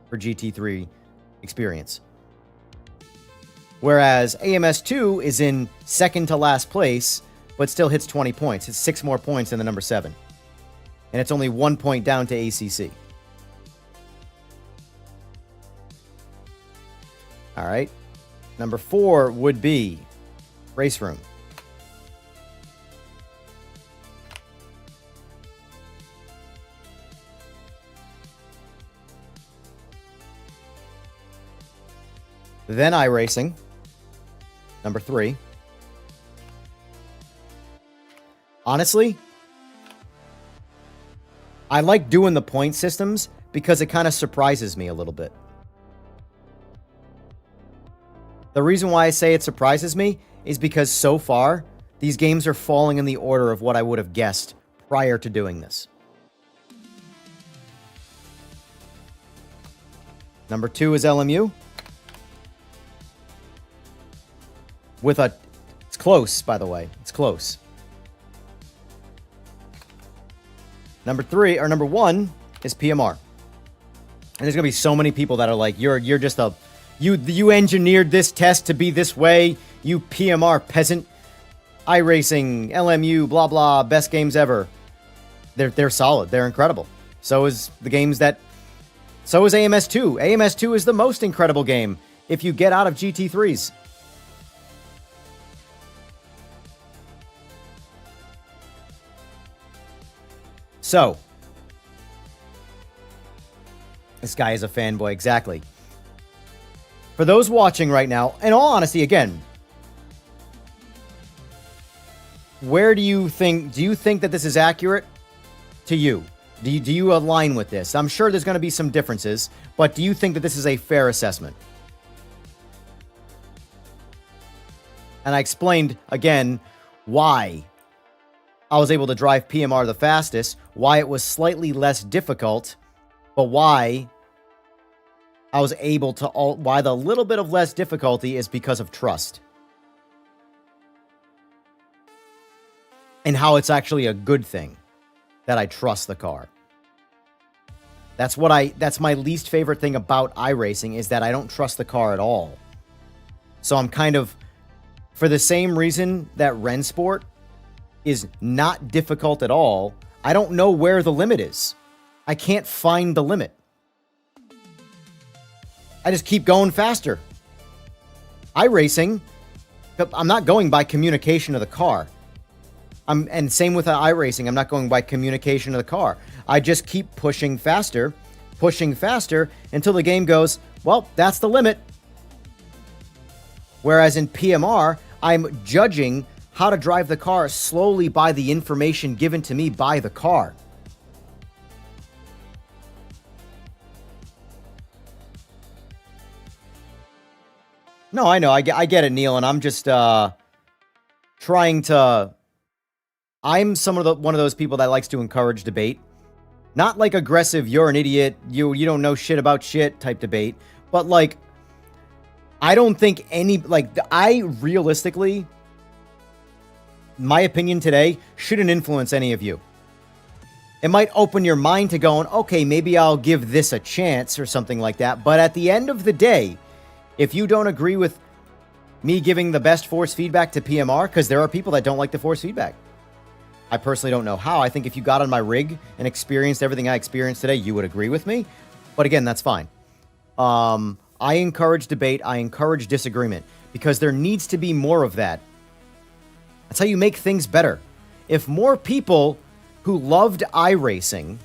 for GT3 experience. Whereas AMS2 is in second to last place, but still hits 20 points. It's 6 more points than the number 7. And it's only 1 point down to ACC. All right. Number 4 would be RaceRoom. Then iRacing. Number 3. Honestly, I like doing the point systems because it kind of surprises me a little bit. The reason why I say it surprises me is because so far, these games are falling in the order of what I would have guessed prior to doing this. Number 2 is LMU. It's close, by the way. It's close. Number 1 is PMR. And there's gonna be so many people that are like, you're just you engineered this test to be this way, you PMR peasant. iRacing, LMU, blah blah, best games ever. They're solid. They're incredible. So is AMS2. AMS2 is the most incredible game if you get out of GT3s. So, this guy is a fanboy, exactly. For those watching right now, in all honesty, again, where do you think that this is accurate to you? Do you align with this? I'm sure there's going to be some differences, but do you think that this is a fair assessment? And I explained, again, why I was able to drive PMR the fastest, why it was slightly less difficult, but why I was able to, why the little bit of less difficulty is because of trust. And how it's actually a good thing that I trust the car. That's my least favorite thing about iRacing, is that I don't trust the car at all. So I'm kind of, for the same reason that Rennsport is not difficult at all, I don't know where the limit is. I can't find the limit. I just keep going faster. iRacing, I'm not going by communication of the car. And same with iRacing, I'm not going by communication of the car. I just keep pushing faster until the game goes, well, that's the limit. Whereas in PMR, I'm judging how to drive the car slowly by the information given to me by the car. No, I know. I get it, Neil, and I'm just trying to... I'm one of those people that likes to encourage debate. Not like aggressive, you're an idiot, you don't know shit about shit type debate, but like, I don't think I realistically, my opinion today shouldn't influence any of you. It might open your mind to going, okay, maybe I'll give this a chance or something like that. But at the end of the day, if you don't agree with me giving the best force feedback to PMR, because there are people that don't like the force feedback. I personally don't know how. I think if you got on my rig and experienced everything I experienced today, you would agree with me. But again, that's fine. I encourage debate. I encourage disagreement because there needs to be more of that. That's how you make things better. If more people who loved iRacing,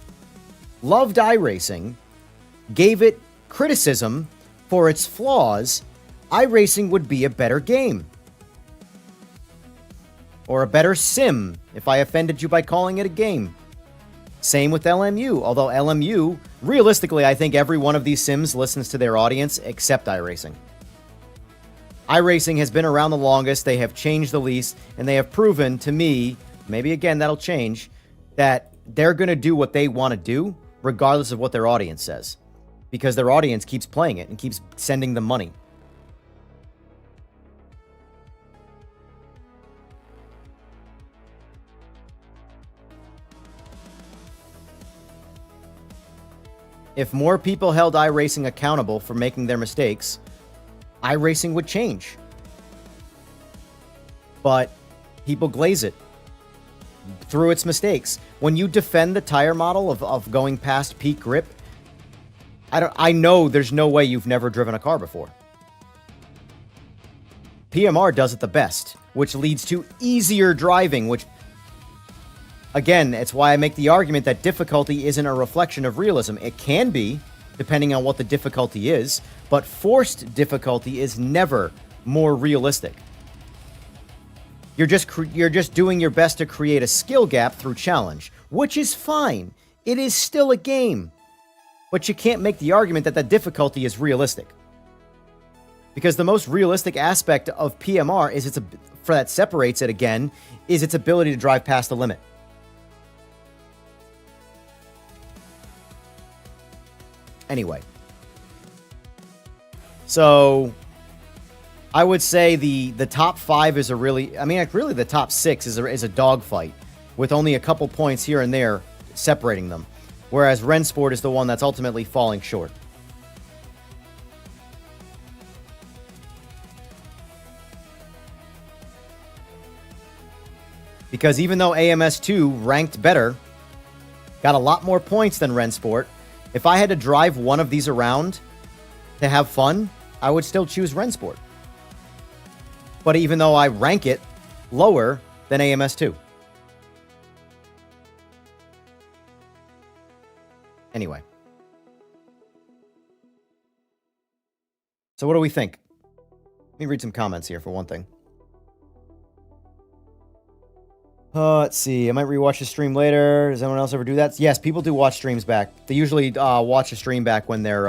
gave it criticism for its flaws, iRacing would be a better game. Or a better sim, if I offended you by calling it a game. Same with LMU, although LMU, realistically, I think every one of these sims listens to their audience except iRacing. iRacing has been around the longest, they have changed the least, and they have proven to me, maybe again that'll change, that they're going to do what they want to do, regardless of what their audience says. Because their audience keeps playing it and keeps sending them money. If more people held iRacing accountable for making their mistakes, iRacing would change. But people glaze it through its mistakes. When you defend the tire model of going past peak grip, I know there's no way you've never driven a car before. PMR does it the best, which leads to easier driving, which, again, it's why I make the argument that difficulty isn't a reflection of realism. It can be, depending on what the difficulty is, but forced difficulty is never more realistic. You're just doing your best to create a skill gap through challenge, which is fine. It is still a game. But you can't make the argument that the difficulty is realistic. Because the most realistic aspect of PMR is for that separates it again, is its ability to drive past the limit. Anyway. So I would say the top 5 is a really, I mean, really the top 6 is a dogfight with only a couple points here and there separating them. Whereas Rennsport is the one that's ultimately falling short. Because even though AMS2 ranked better, got a lot more points than Rennsport, if I had to drive one of these around to have fun, I would still choose Rennsport. But even though I rank it lower than AMS2. Anyway. So what do we think? Let me read some comments here for one thing. Let's see. I might rewatch the stream later. Does anyone else ever do that? Yes, people do watch streams back. They usually watch a stream back when they're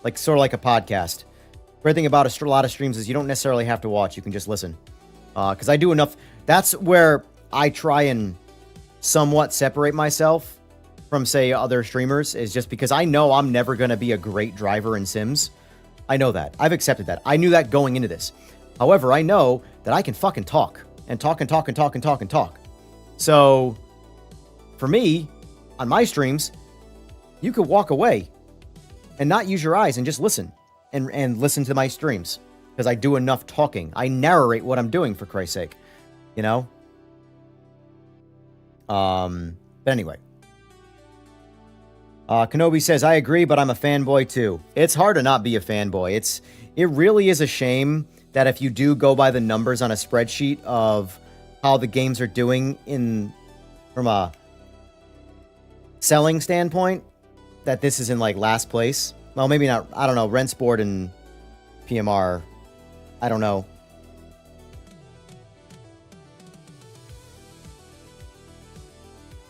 like sort of like a podcast. Great thing about a lot of streams is you don't necessarily have to watch. You can just listen. Because I do enough. That's where I try and somewhat separate myself from, say, other streamers, is just because I know I'm never going to be a great driver in Sims. I know that. I've accepted that. I knew that going into this. However, I know that I can fucking talk. And talk and talk and talk and talk and talk. So, for me, on my streams, you could walk away and not use your eyes and just listen. And listen to my streams. Because I do enough talking. I narrate what I'm doing, for Christ's sake. You know? But anyway. Kenobi says, I agree, but I'm a fanboy too. It's hard to not be a fanboy. It really is a shame that if you do go by the numbers on a spreadsheet of how the games are doing from a selling standpoint, that this is in like last place. Well, maybe not. I don't know. Rennsport and PMR. I don't know.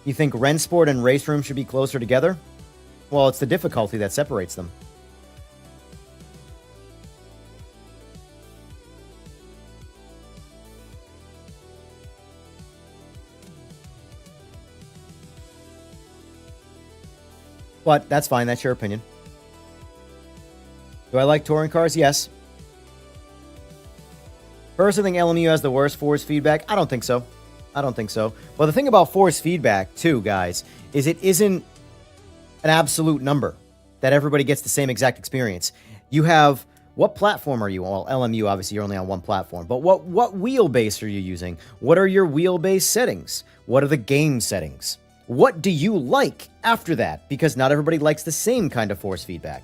You think Rennsport and RaceRoom should be closer together? Well, it's the difficulty that separates them. But that's fine. That's your opinion. Do I like touring cars? Yes. First, I think LMU has the worst force feedback. I don't think so. I don't think so. But the thing about force feedback, too, guys, is it isn't an absolute number that everybody gets the same exact experience. You have, what platform are you on? Well, LMU, obviously, you're only on one platform. But what wheelbase are you using? What are your wheelbase settings? What are the game settings? What do you like after that? Because not everybody likes the same kind of force feedback.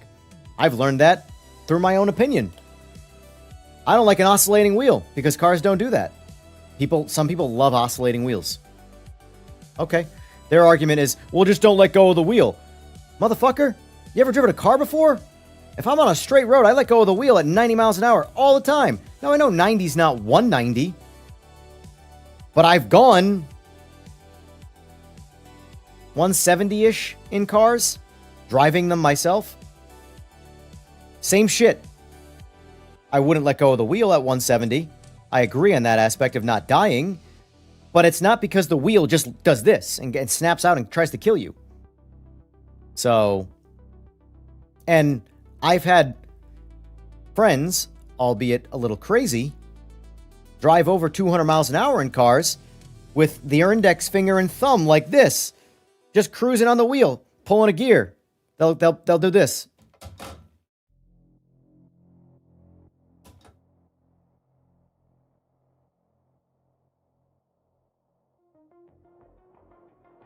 I've learned that through my own opinion. I don't like an oscillating wheel because cars don't do that. Some people love oscillating wheels. Okay. Their argument is, well, just don't let go of the wheel. Motherfucker, you ever driven a car before? If I'm on a straight road, I let go of the wheel at 90 miles an hour all the time. Now, I know 90's not 190, but I've gone 170-ish in cars, driving them myself. Same shit. I wouldn't let go of the wheel at 170. I agree on that aspect of not dying, but it's not because the wheel just does this and snaps out and tries to kill you. So, and I've had friends, albeit a little crazy, drive over 200 miles an hour in cars with their index finger and thumb like this, just cruising on the wheel, pulling a gear. They'll do this.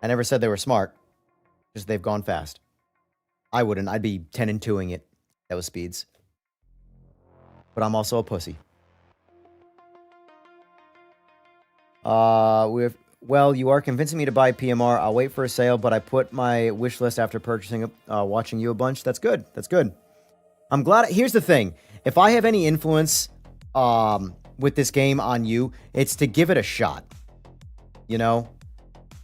I never said they were smart. Just they've gone fast. I wouldn't. I'd be 10 and 2ing it. That was speeds. But I'm also a pussy. Well, you are convincing me to buy PMR. I'll wait for a sale, but I put my wish list after purchasing, watching you a bunch. That's good. That's good. I'm glad. Here's the thing. If I have any influence with this game on you, it's to give it a shot. You know?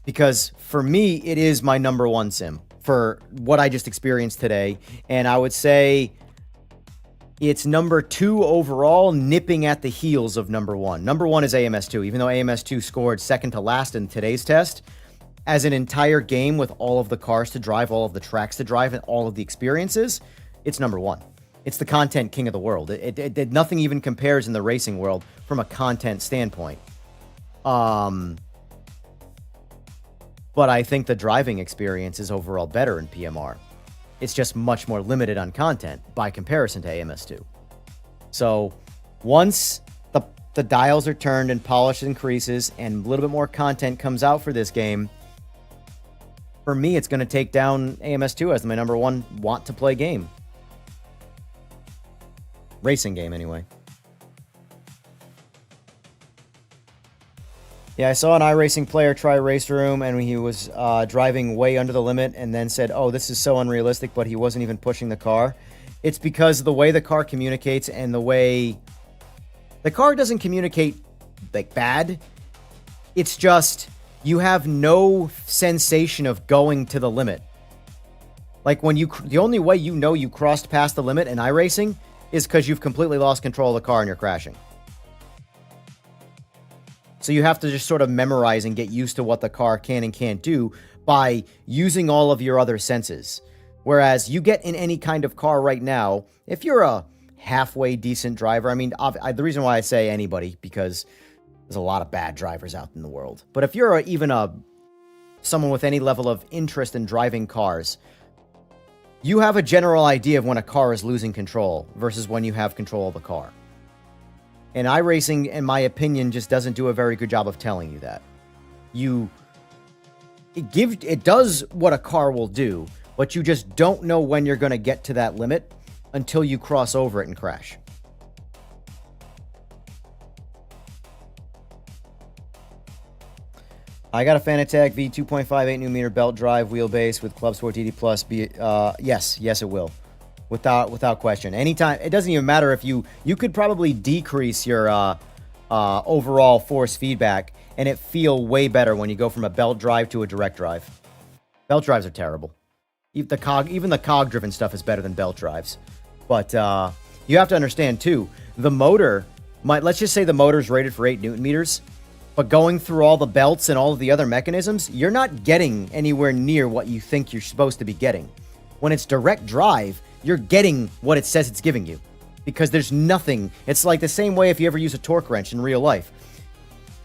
Because for me, it is my number one sim for what I just experienced today. And I would say it's number 2 overall, nipping at the heels of number 1. Number 1 is AMS2, even though AMS2 scored second to last in today's test. As an entire game with all of the cars to drive, all of the tracks to drive, and all of the experiences, it's number 1. It's the content king of the world. Nothing even compares in the racing world from a content standpoint. But I think the driving experience is overall better in PMR. It's just much more limited on content by comparison to AMS2. So once the dials are turned and polish increases and a little bit more content comes out for this game, for me, it's going to take down AMS2 as my number 1 want to play game. Racing game, anyway. Yeah, I saw an iRacing player try RaceRoom, and he was driving way under the limit and then said, oh, this is so unrealistic, but he wasn't even pushing the car. It's because the way the car communicates and the way... The car doesn't communicate, like, bad. It's just you have no sensation of going to the limit. Like, when you... The only way you know you crossed past the limit in iRacing is because you've completely lost control of the car and you're crashing. So you have to just sort of memorize and get used to what the car can and can't do by using all of your other senses. Whereas you get in any kind of car right now, if you're a halfway decent driver, I mean, the reason why I say anybody, because there's a lot of bad drivers out in the world. But if you're someone with any level of interest in driving cars, you have a general idea of when a car is losing control versus when you have control of the car. And iRacing, in my opinion, just doesn't do a very good job of telling you that. It does what a car will do, but you just don't know when you're going to get to that limit until you cross over it and crash. I got a Fanatec V 2.58 2.58mm belt drive wheelbase with Club Sport DD Plus. Yes, it will. Without question. Anytime, it doesn't even matter if you could probably decrease your overall force feedback and it feel way better when you go from a belt drive to a direct drive. Belt drives are terrible. Even the cog driven stuff is better than belt drives. But you have to understand too, the motor let's just say the motor's rated for 8 Newton meters, but going through all the belts and all of the other mechanisms, you're not getting anywhere near what you think you're supposed to be getting. When it's direct drive, you're getting what it says it's giving you. Because there's nothing. It's like the same way if you ever use a torque wrench in real life.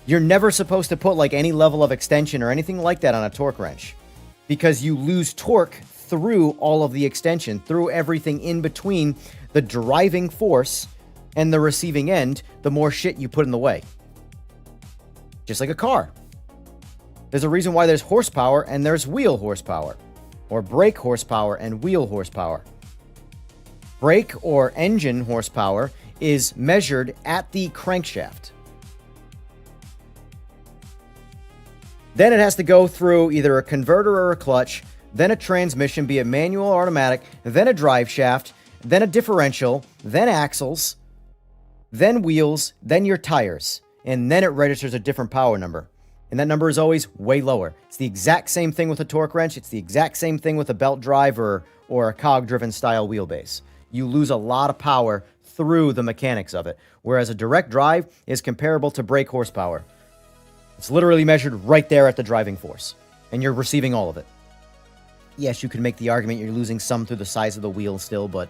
You're never supposed to put like any level of extension or anything like that on a torque wrench. Because you lose torque through all of the extension, through everything in between the driving force and the receiving end, the more shit you put in the way. Just like a car. There's a reason why there's horsepower and there's wheel horsepower. Or brake horsepower and wheel horsepower. Brake or engine horsepower is measured at the crankshaft. Then it has to go through either a converter or a clutch, then a transmission, be it manual or automatic, then a drive shaft, then a differential, then axles, then wheels, then your tires, and then it registers a different power number. And that number is always way lower. It's the exact same thing with a torque wrench. It's the exact same thing with a belt drive or a cog-driven style wheelbase. You lose a lot of power through the mechanics of it, whereas a direct drive is comparable to brake horsepower. It's literally measured right there at the driving force, and you're receiving all of it. Yes, you can make the argument you're losing some through the size of the wheel still, but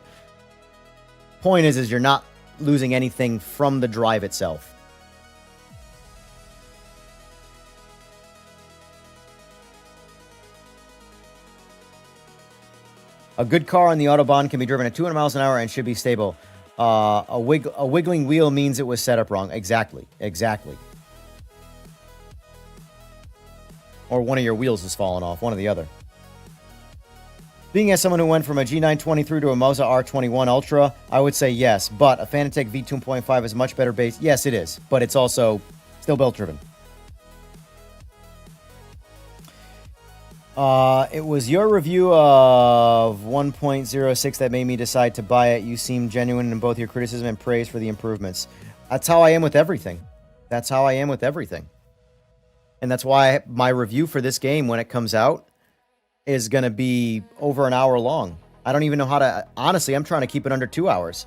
point is you're not losing anything from the drive itself. A good car on the Autobahn can be driven at 200 miles an hour and should be stable. A wiggling wheel means it was set up wrong. Exactly. Or one of your wheels has fallen off. One or the other. Being as someone who went from a G923 to a Moza R21 Ultra, I would say yes. But a Fanatec V 2.5 is much better base. Yes, it is. But it's also still belt driven. It was your review of 1.06 that made me decide to buy it. You seem genuine in both your criticism and praise for the improvements. That's how I am with everything. That's how I am with everything. And that's why my review for this game, when it comes out, is going to be over an hour long. I don't even know how to... Honestly, I'm trying to keep it under 2 hours.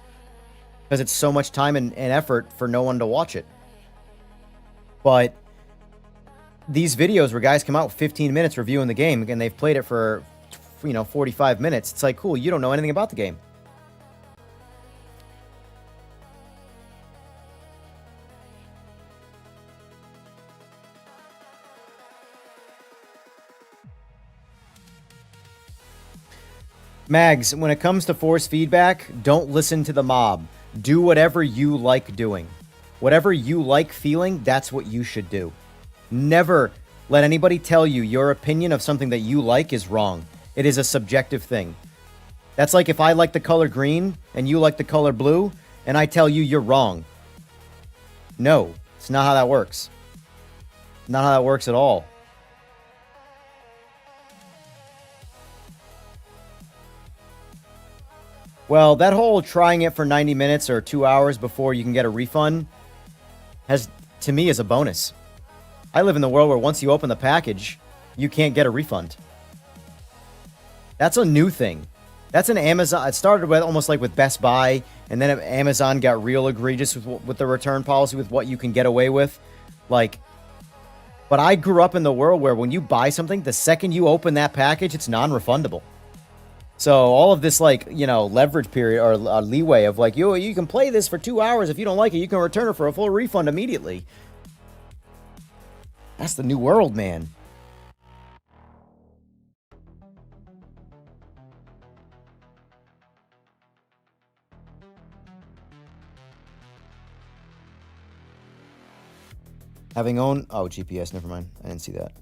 Because it's so much time and effort for no one to watch it. But these videos where guys come out 15 minutes reviewing the game and they've played it for, 45 minutes. It's like, cool, you don't know anything about the game. Mags, when it comes to force feedback, don't listen to the mob. Do whatever you like doing. Whatever you like feeling, that's what you should do. Never let anybody tell you your opinion of something that you like is wrong. It is a subjective thing. That's like if I like the color green and you like the color blue and I tell you you're wrong. No, it's not how that works. Not how that works at all. Well, that whole trying it for 90 minutes or 2 hours before you can get a refund has, to me, is a bonus. I live in the world where once you open the package, you can't get a refund. That's a new thing. That's an Amazon. It started with almost like with Best Buy, and then Amazon got real egregious with the return policy, with what you can get away with. But I grew up in the world where when you buy something, the second you open that package, it's non-refundable. So all of this, leverage period or leeway of you can play this for 2 hours. If you don't like it, you can return it for a full refund immediately. That's the new world, man. Having owned... Oh, GPS, never mind. I didn't see that.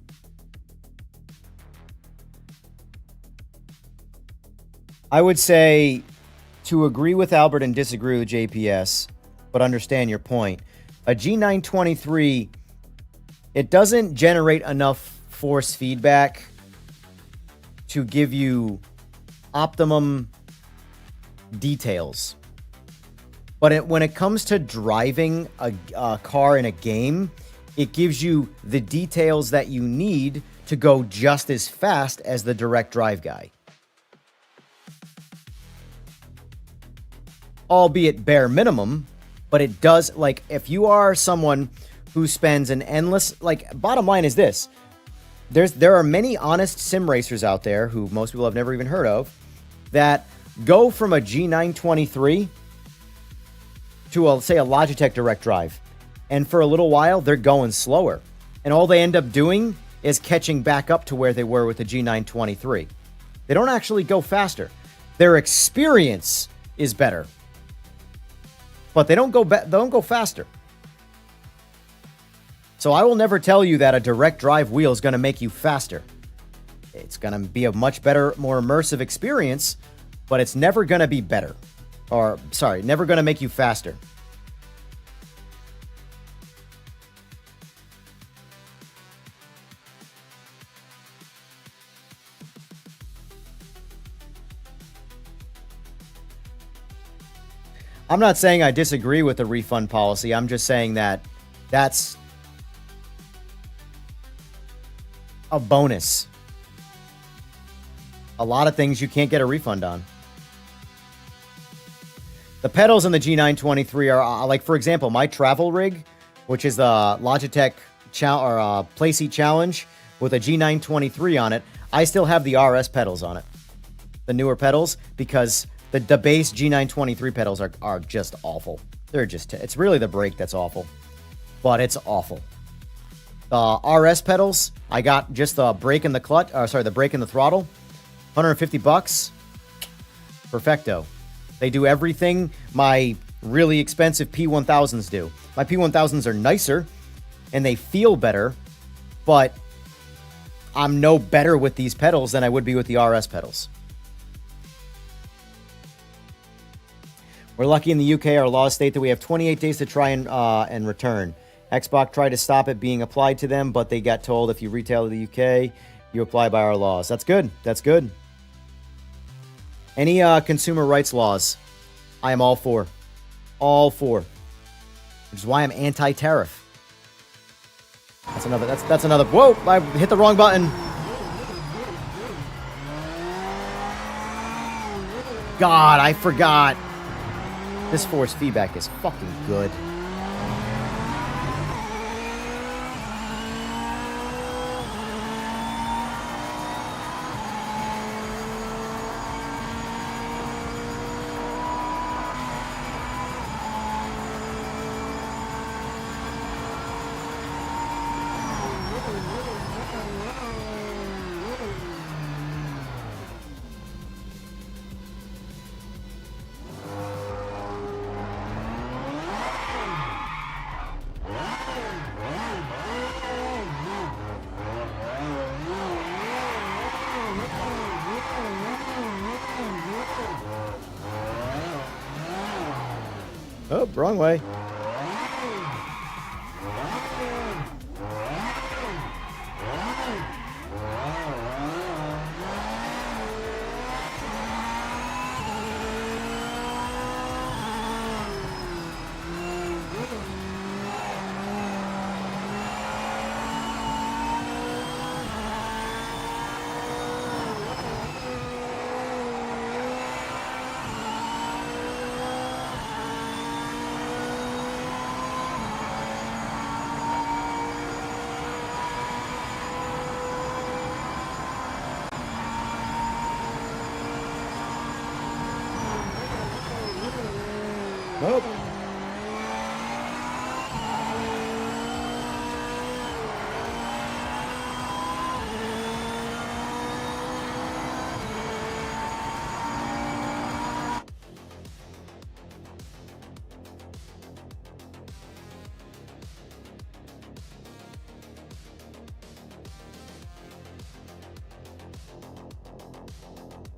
I would say to agree with Albert and disagree with JPS, but understand your point. A G923... It doesn't generate enough force feedback to give you optimum details. But when it comes to driving a car in a game, it gives you the details that you need to go just as fast as the direct drive guy. Albeit bare minimum, but it does, if you are someone who spends an endless, bottom line is this. There are many honest sim racers out there who most people have never even heard of that go from a G923 to, say, a Logitech direct drive. And for a little while, they're going slower. And all they end up doing is catching back up to where they were with the G923. They don't actually go faster. Their experience is better. But they don't go faster. So I will never tell you that a direct drive wheel is going to make you faster. It's going to be a much better, more immersive experience, but it's never going to be better. Never going to make you faster. I'm not saying I disagree with the refund policy. I'm just saying that that's a bonus. A lot of things you can't get a refund on. The pedals in the G923 are, for example, my travel rig, which is the Logitech Playseat Challenge with a G923 on it. I still have the RS pedals on it. The newer pedals, because the base G923 pedals are just awful. They're just... It's really the brake that's awful. But it's awful. The RS pedals, I got just the brake and the clutch, the brake and the throttle. $150. Perfecto. They do everything my really expensive P1000s do. My P1000s are nicer and they feel better, but I'm no better with these pedals than I would be with the RS pedals. We're lucky in the UK. Our laws state that we have 28 days to try and return. Xbox tried to stop it being applied to them, but they got told if you retail in the UK, you apply by our laws. That's good. That's good. Any consumer rights laws, I am all for. All for. Which is why I'm anti-tariff. That's another. Whoa! I hit the wrong button. God, I forgot. This force feedback is fucking good. Oh, wrong way. Nope.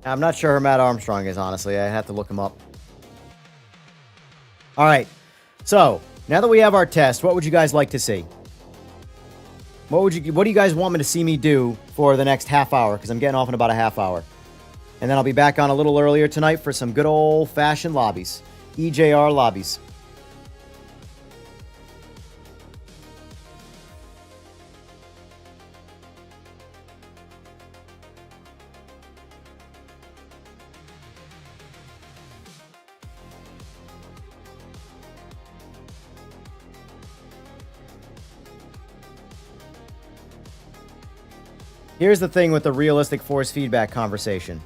I'm not sure who Matt Armstrong is, honestly. I have to look him up. All right. So, now that we have our test, what would you guys like to see? What do you guys want me to see me do for the next half hour? Because I'm getting off in about a half hour. And then I'll be back on a little earlier tonight for some good old-fashioned lobbies. EJR lobbies. Here's the thing with the realistic force feedback conversation.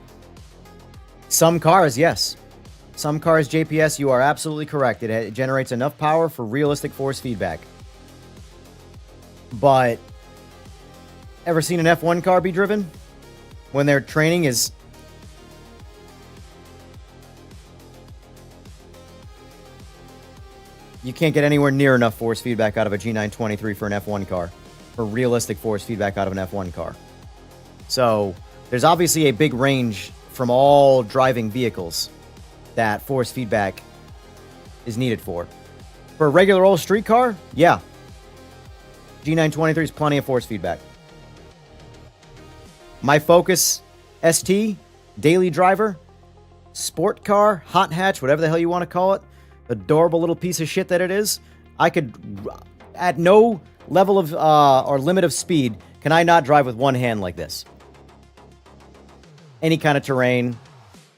Some cars, yes. Some cars, JPS, you are absolutely correct. It generates enough power for realistic force feedback. But ever seen an F1 car be driven? When their training is... You can't get anywhere near enough force feedback out of a G923 for an F1 car. For realistic force feedback out of an F1 car. So, there's obviously a big range from all driving vehicles that force feedback is needed for. For a regular old street car, yeah. G923 is plenty of force feedback. My Focus ST, daily driver, sport car, hot hatch, whatever the hell you want to call it, adorable little piece of shit that it is, I could, at no level of, or limit of speed, can I not drive with one hand like this? Any kind of terrain,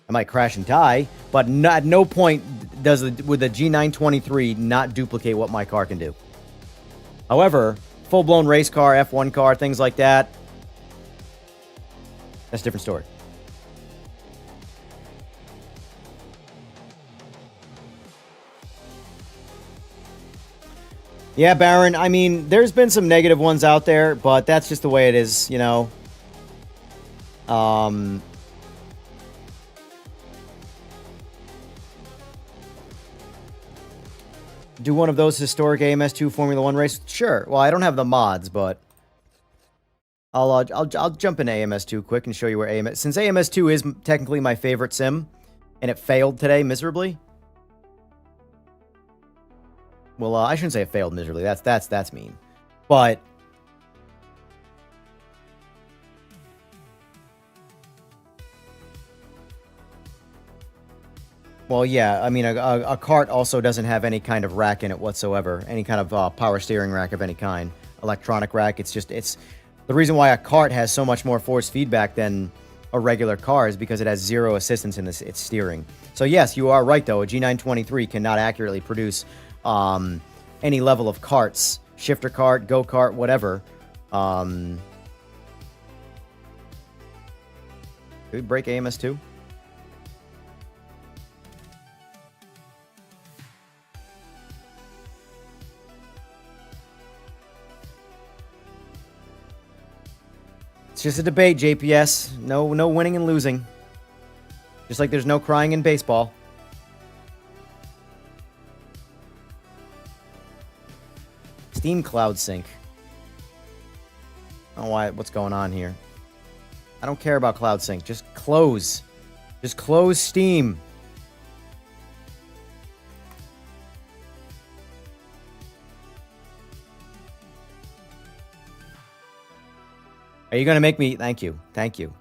I might crash and die, but at no point would the G923 not duplicate what my car can do. However, full-blown race car, F1 car, things like that, that's a different story. Yeah, Baron, I mean, there's been some negative ones out there, but that's just the way it is, you know. Do one of those historic AMS2 Formula 1 races? Sure. Well, I don't have the mods, but I'll jump into AMS2 quick and show you where AMS... Since AMS2 is technically my favorite sim, and it failed today miserably. Well, I shouldn't say it failed miserably. That's mean. But Well, yeah, I mean, a cart also doesn't have any kind of rack in it whatsoever. Any kind of power steering rack of any kind. Electronic rack. It's the reason why a cart has so much more force feedback than a regular car is because it has zero assistance in its steering. So yes, you are right though. A G923 cannot accurately produce any level of carts, shifter cart, go kart, whatever. Did we break AMS2? It's just a debate, JPS. No winning and losing. Just like there's no crying in baseball. Steam Cloud Sync. I don't know what's going on here. I don't care about Cloud Sync. Just close. Just close Steam. Are you going to make me... Thank you. Thank you.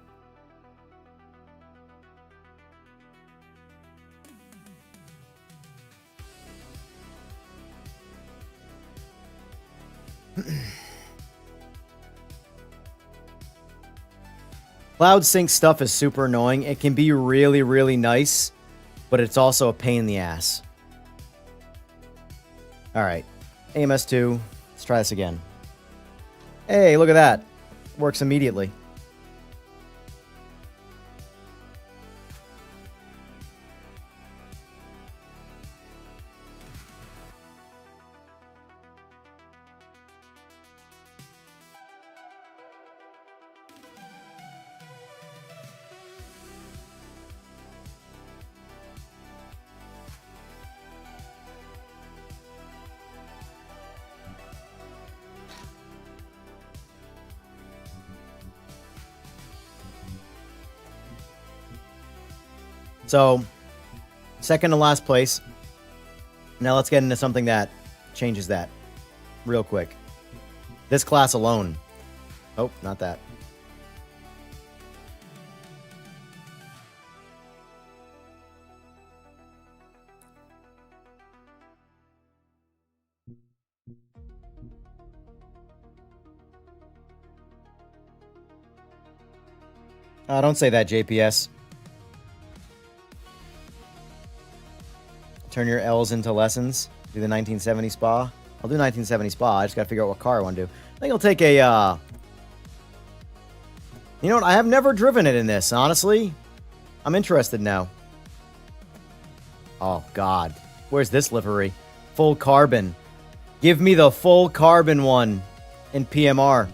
Cloud sync stuff is super annoying. It can be really, really nice, but it's also a pain in the ass. Alright. AMS2. Let's try this again. Hey, look at that. Works immediately. So, second to last place. Now let's get into something that changes that real quick. This class alone. Oh, not that. Don't say that, JPS. Turn your L's into lessons. Do the 1970 Spa. I'll do 1970 Spa. I just gotta figure out what car I want to do. I think I'll take a, You know what? I have never driven it in this, honestly. I'm interested now. Oh, God. Where's this livery? Full carbon. Give me the full carbon one in PMR.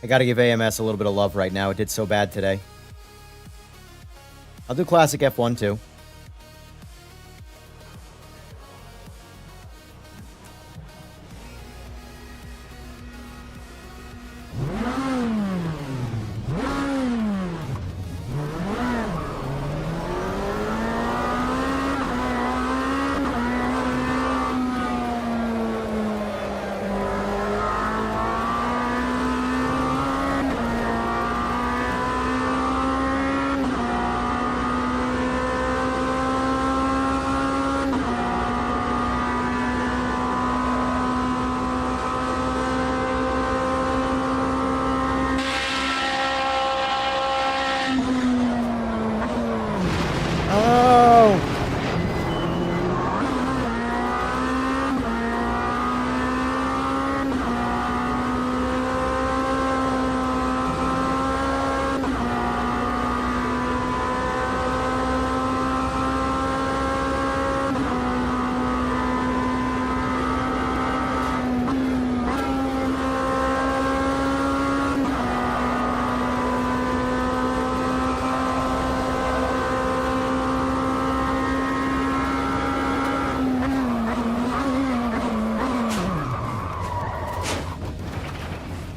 I gotta give AMS a little bit of love right now. It did so bad today. I'll do Classic F1 too.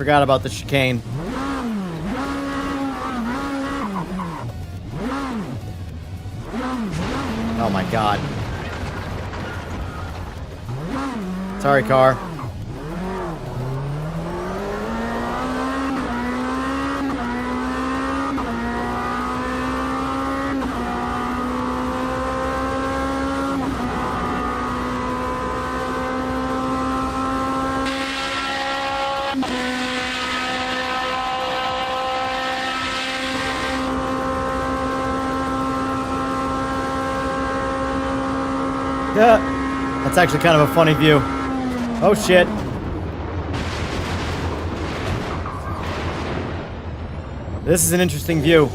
Forgot about the chicane. Oh my god. Sorry, car. Yeah, that's actually kind of a funny view. Oh shit. This is an interesting view.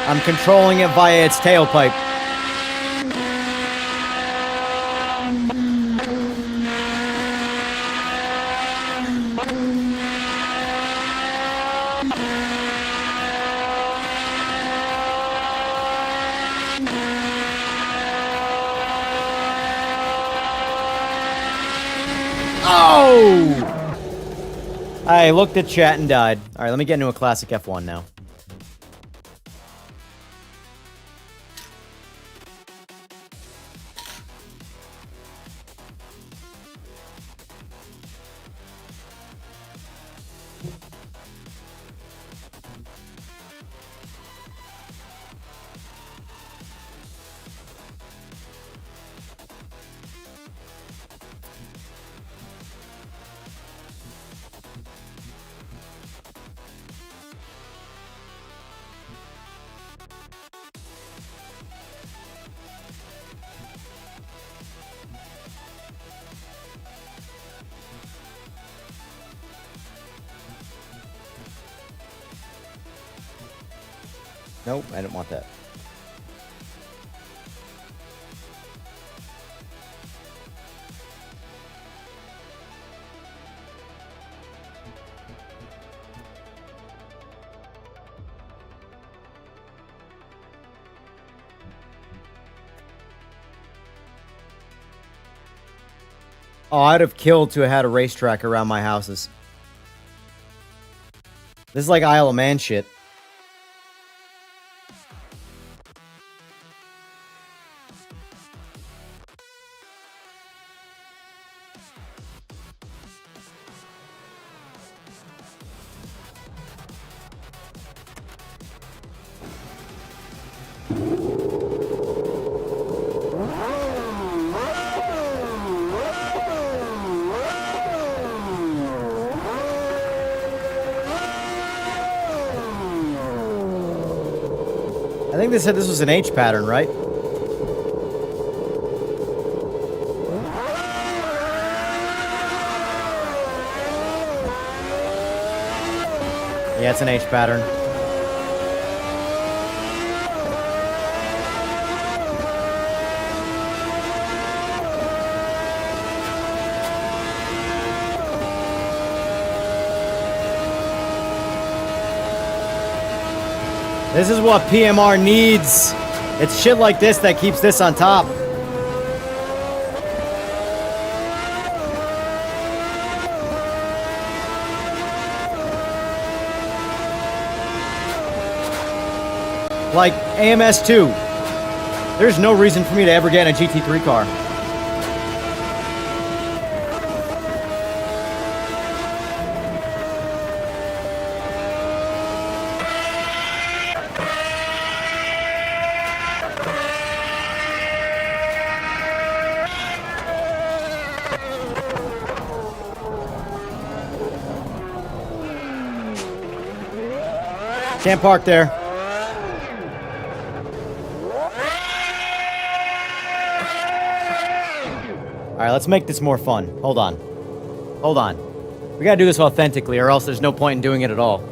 I'm controlling it via its tailpipe. Oh! I looked at chat and died. Alright, let me get into a classic F1 now. Nope, I didn't want that. Oh, I'd have killed to have had a racetrack around my houses. This is like Isle of Man shit. I think they said this was an H pattern, right? Yeah, it's an H pattern. This is what PMR needs. It's shit like this that keeps this on top. Like AMS2. There's no reason for me to ever get in a GT3 car. Can't park there. Alright, let's make this more fun. Hold on. Hold on. We gotta do this authentically, or else there's no point in doing it at all.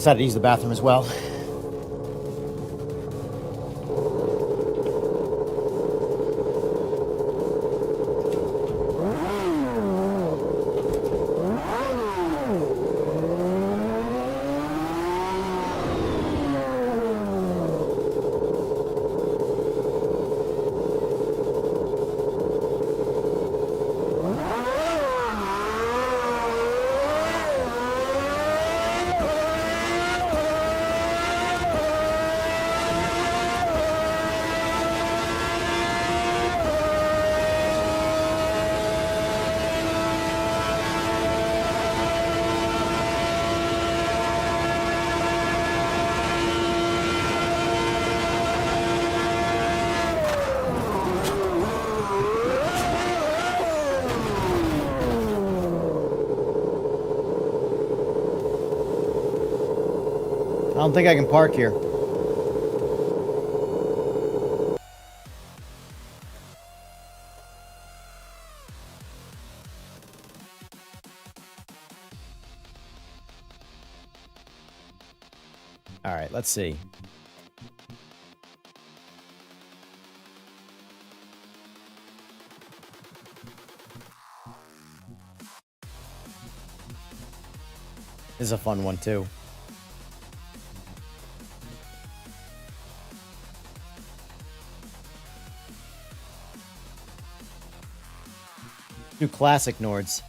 decided to use the bathroom as well. I don't think I can park here. All right, let's see. This is a fun one too. Do classic Nords.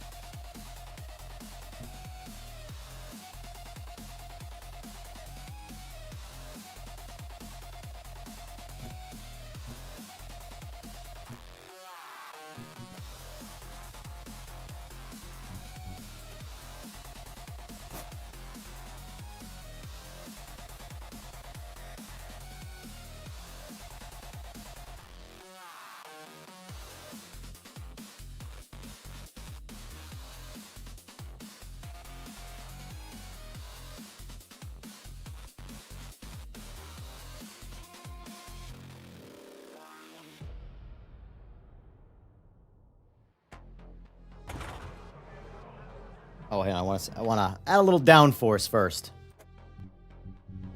Oh, hang on. I want to add a little downforce first.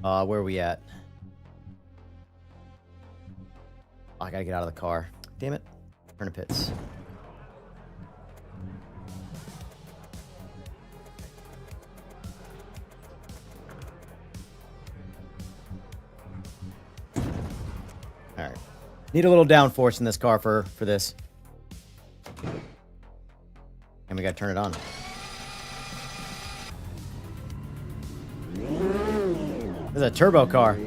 Where are we at? Oh, I gotta get out of the car. Damn it. Turn to pits. Alright. Need a little downforce in this car for this. And we gotta turn it on. This is a turbo car.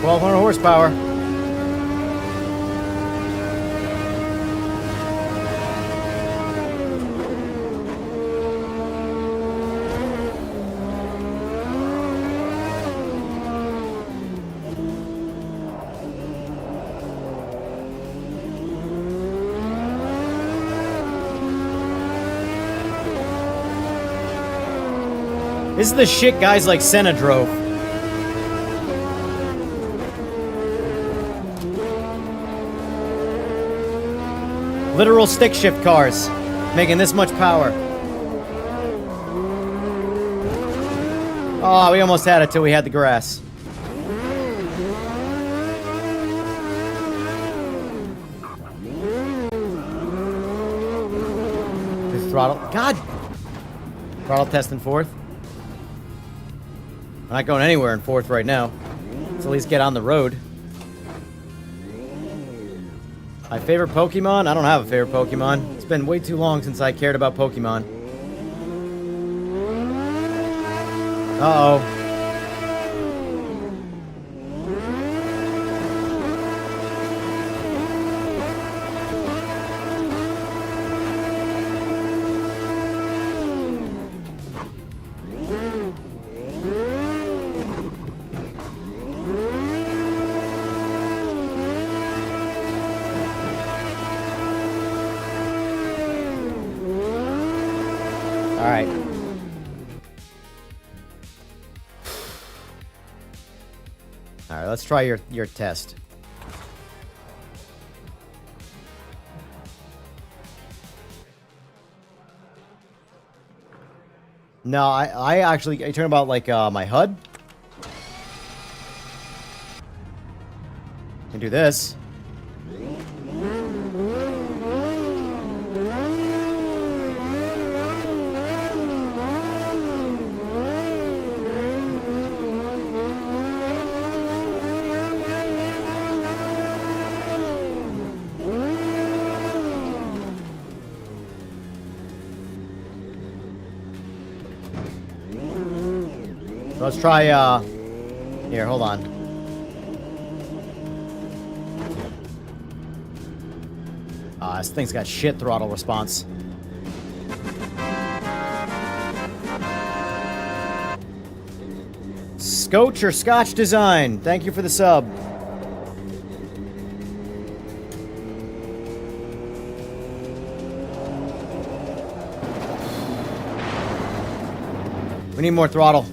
$1,200 horsepower. This is the shit guys like Senna drove. Literal stick shift cars, making this much power. Oh, we almost had it till we had the grass. The throttle, God! Throttle test in fourth. I'm not going anywhere in fourth right now. Let's at least get on the road. My favorite Pokemon? I don't have a favorite Pokemon. It's been way too long since I cared about Pokemon. Uh-oh. All right, let's try your test. No, I actually... Are you talking about, like, my HUD? Can do this. Let's try, here, hold on. This thing's got shit throttle response. Scotch or Scotch Design, thank you for the sub. We need more throttle.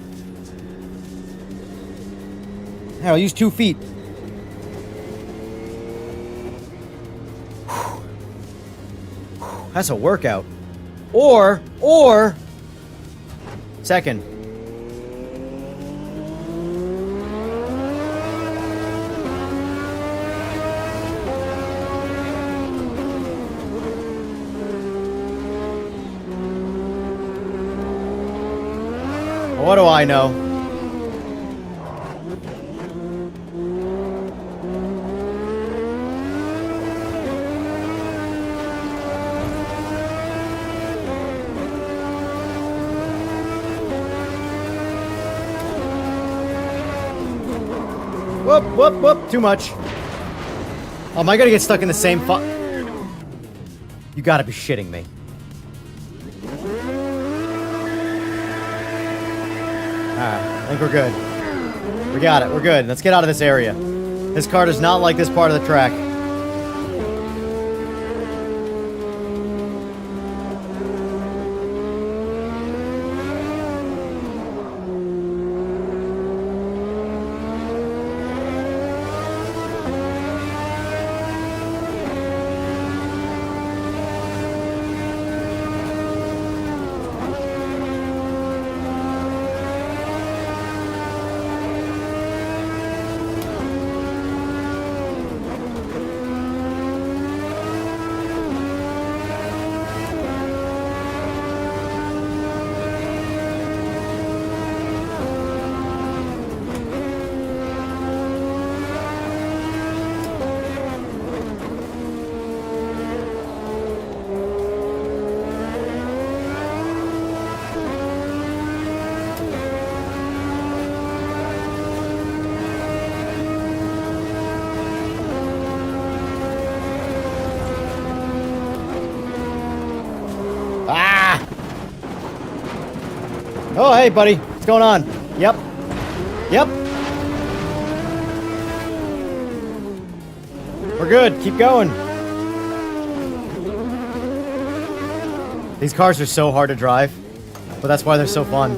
I'll use 2 feet. That's a workout. Or, second. What do I know? Whoop, whoop, whoop. Too much. Oh, am I gonna get stuck in the same You gotta be shitting me. Alright, I think we're good. We got it, we're good. Let's get out of this area. This car does not like this part of the track. Oh, hey, buddy. What's going on? Yep. Yep. We're good. Keep going. These cars are so hard to drive, but that's why they're so fun.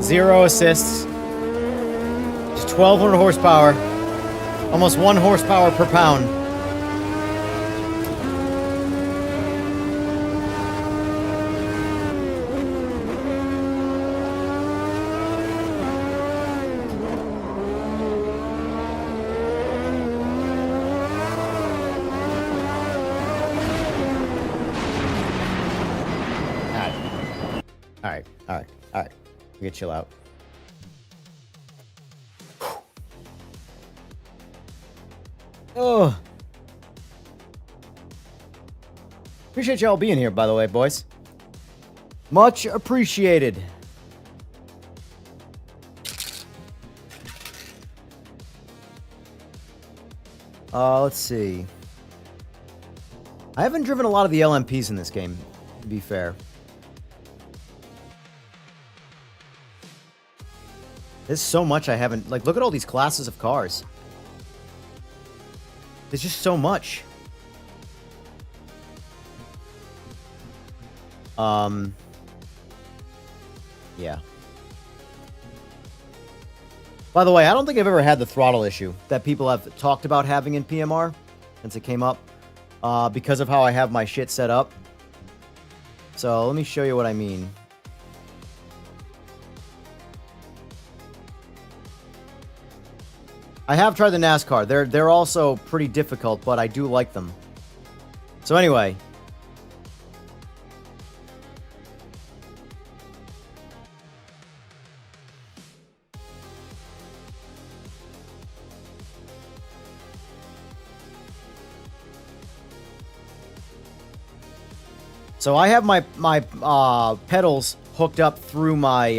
Zero assists. Just 1,200 horsepower. Almost 1 horsepower per pound. Alright. We can chill out. Oh. Appreciate y'all being here, by the way, boys. Much appreciated. Let's see. I haven't driven a lot of the LMPs in this game, to be fair. There's so much I haven't... Like, look at all these classes of cars. There's just so much. Yeah. By the way, I don't think I've ever had the throttle issue that people have talked about having in PMR since it came up because of how I have my shit set up. So let me show you what I mean. I have tried the NASCAR. They're also pretty difficult, but I do like them. So anyway. So I have my pedals hooked up through my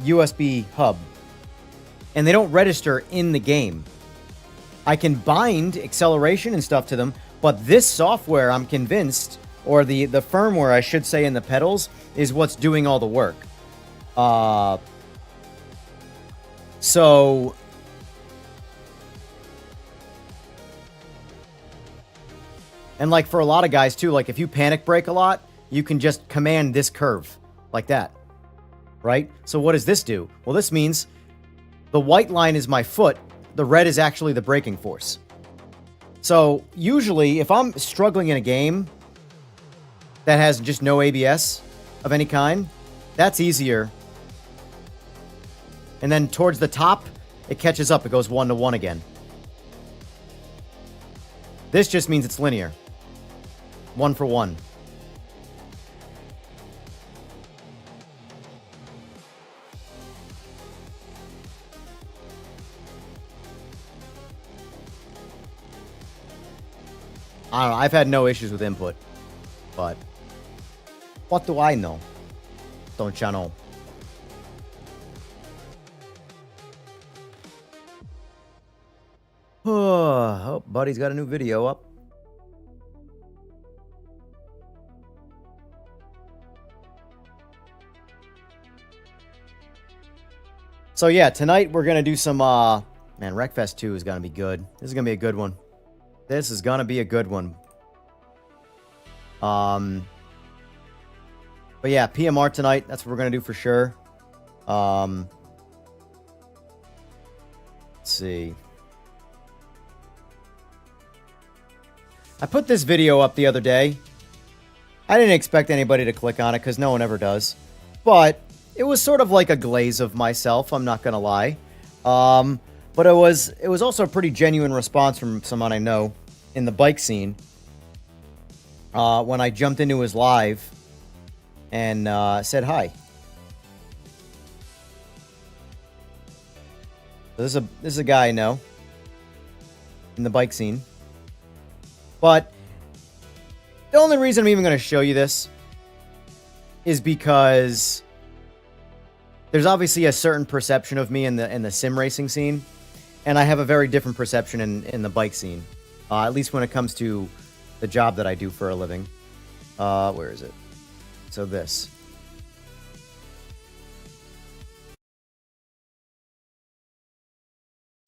USB hub, and they don't register in the game. I can bind acceleration and stuff to them, but this software, I'm convinced, or the firmware, I should say, in the pedals, is what's doing all the work. So... And like for a lot of guys too, like if you panic brake a lot, you can just command this curve like that, right? So what does this do? Well, this means the white line is my foot. The red is actually the braking force. So usually if I'm struggling in a game that has just no ABS of any kind, that's easier. And then towards the top, it catches up. It goes 1-to-1 again. This just means it's linear. 1 for 1. I don't know. I've had no issues with input. But what do I know? Don't ya know? Oh, buddy's got a new video up. So yeah, tonight we're gonna do some man, Wreckfest 2 is gonna be good. This is gonna be a good one. This is gonna be a good one. But yeah, PMR tonight, that's what we're gonna do for sure. Let's see. I put this video up the other day. I didn't expect anybody to click on it because no one ever does. But it was sort of like a glaze of myself, I'm not gonna lie. But it was also a pretty genuine response from someone I know in the bike scene. When I jumped into his live and said hi. This is a guy I know in the bike scene. But the only reason I'm even going to show you this is because there's obviously a certain perception of me in the sim racing scene, and I have a very different perception in the bike scene, at least when it comes to the job that I do for a living. Where is it? So this.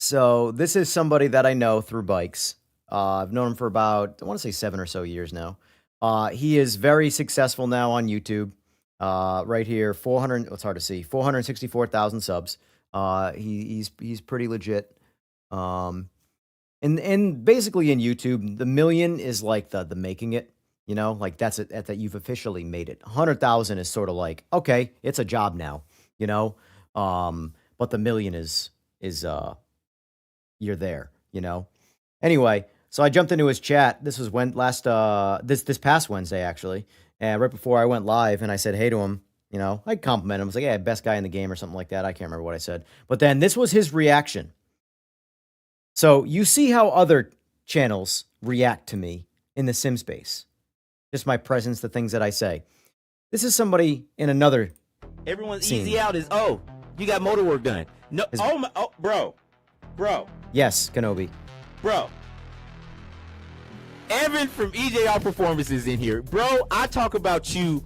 So this is somebody that I know through bikes. I've known him for about, I want to say 7 or so years now. He is very successful now on YouTube. Right here, 400, it's hard to see, 464,000 subs. He's pretty legit. And basically in YouTube, the million is like the making it, you know, like that's it, that you've officially made it. 100,000 is sort of like, okay, it's a job now, you know. But the million is you're there, you know. Anyway, so I jumped into his chat. This was this past Wednesday actually. And right before I went live, and I said hey to him, you know, I complimented him. I was like, yeah, best guy in the game or something like that. I can't remember what I said. But then this was his reaction. So you see how other channels react to me in the sim space. Just my presence, the things that I say. This is somebody in another Everyone's scene. easy out is, oh, you got motor work done. No, bro. Yes, Kenobi. Bro. Evan from EJR Performance is in here. Bro, I talk about you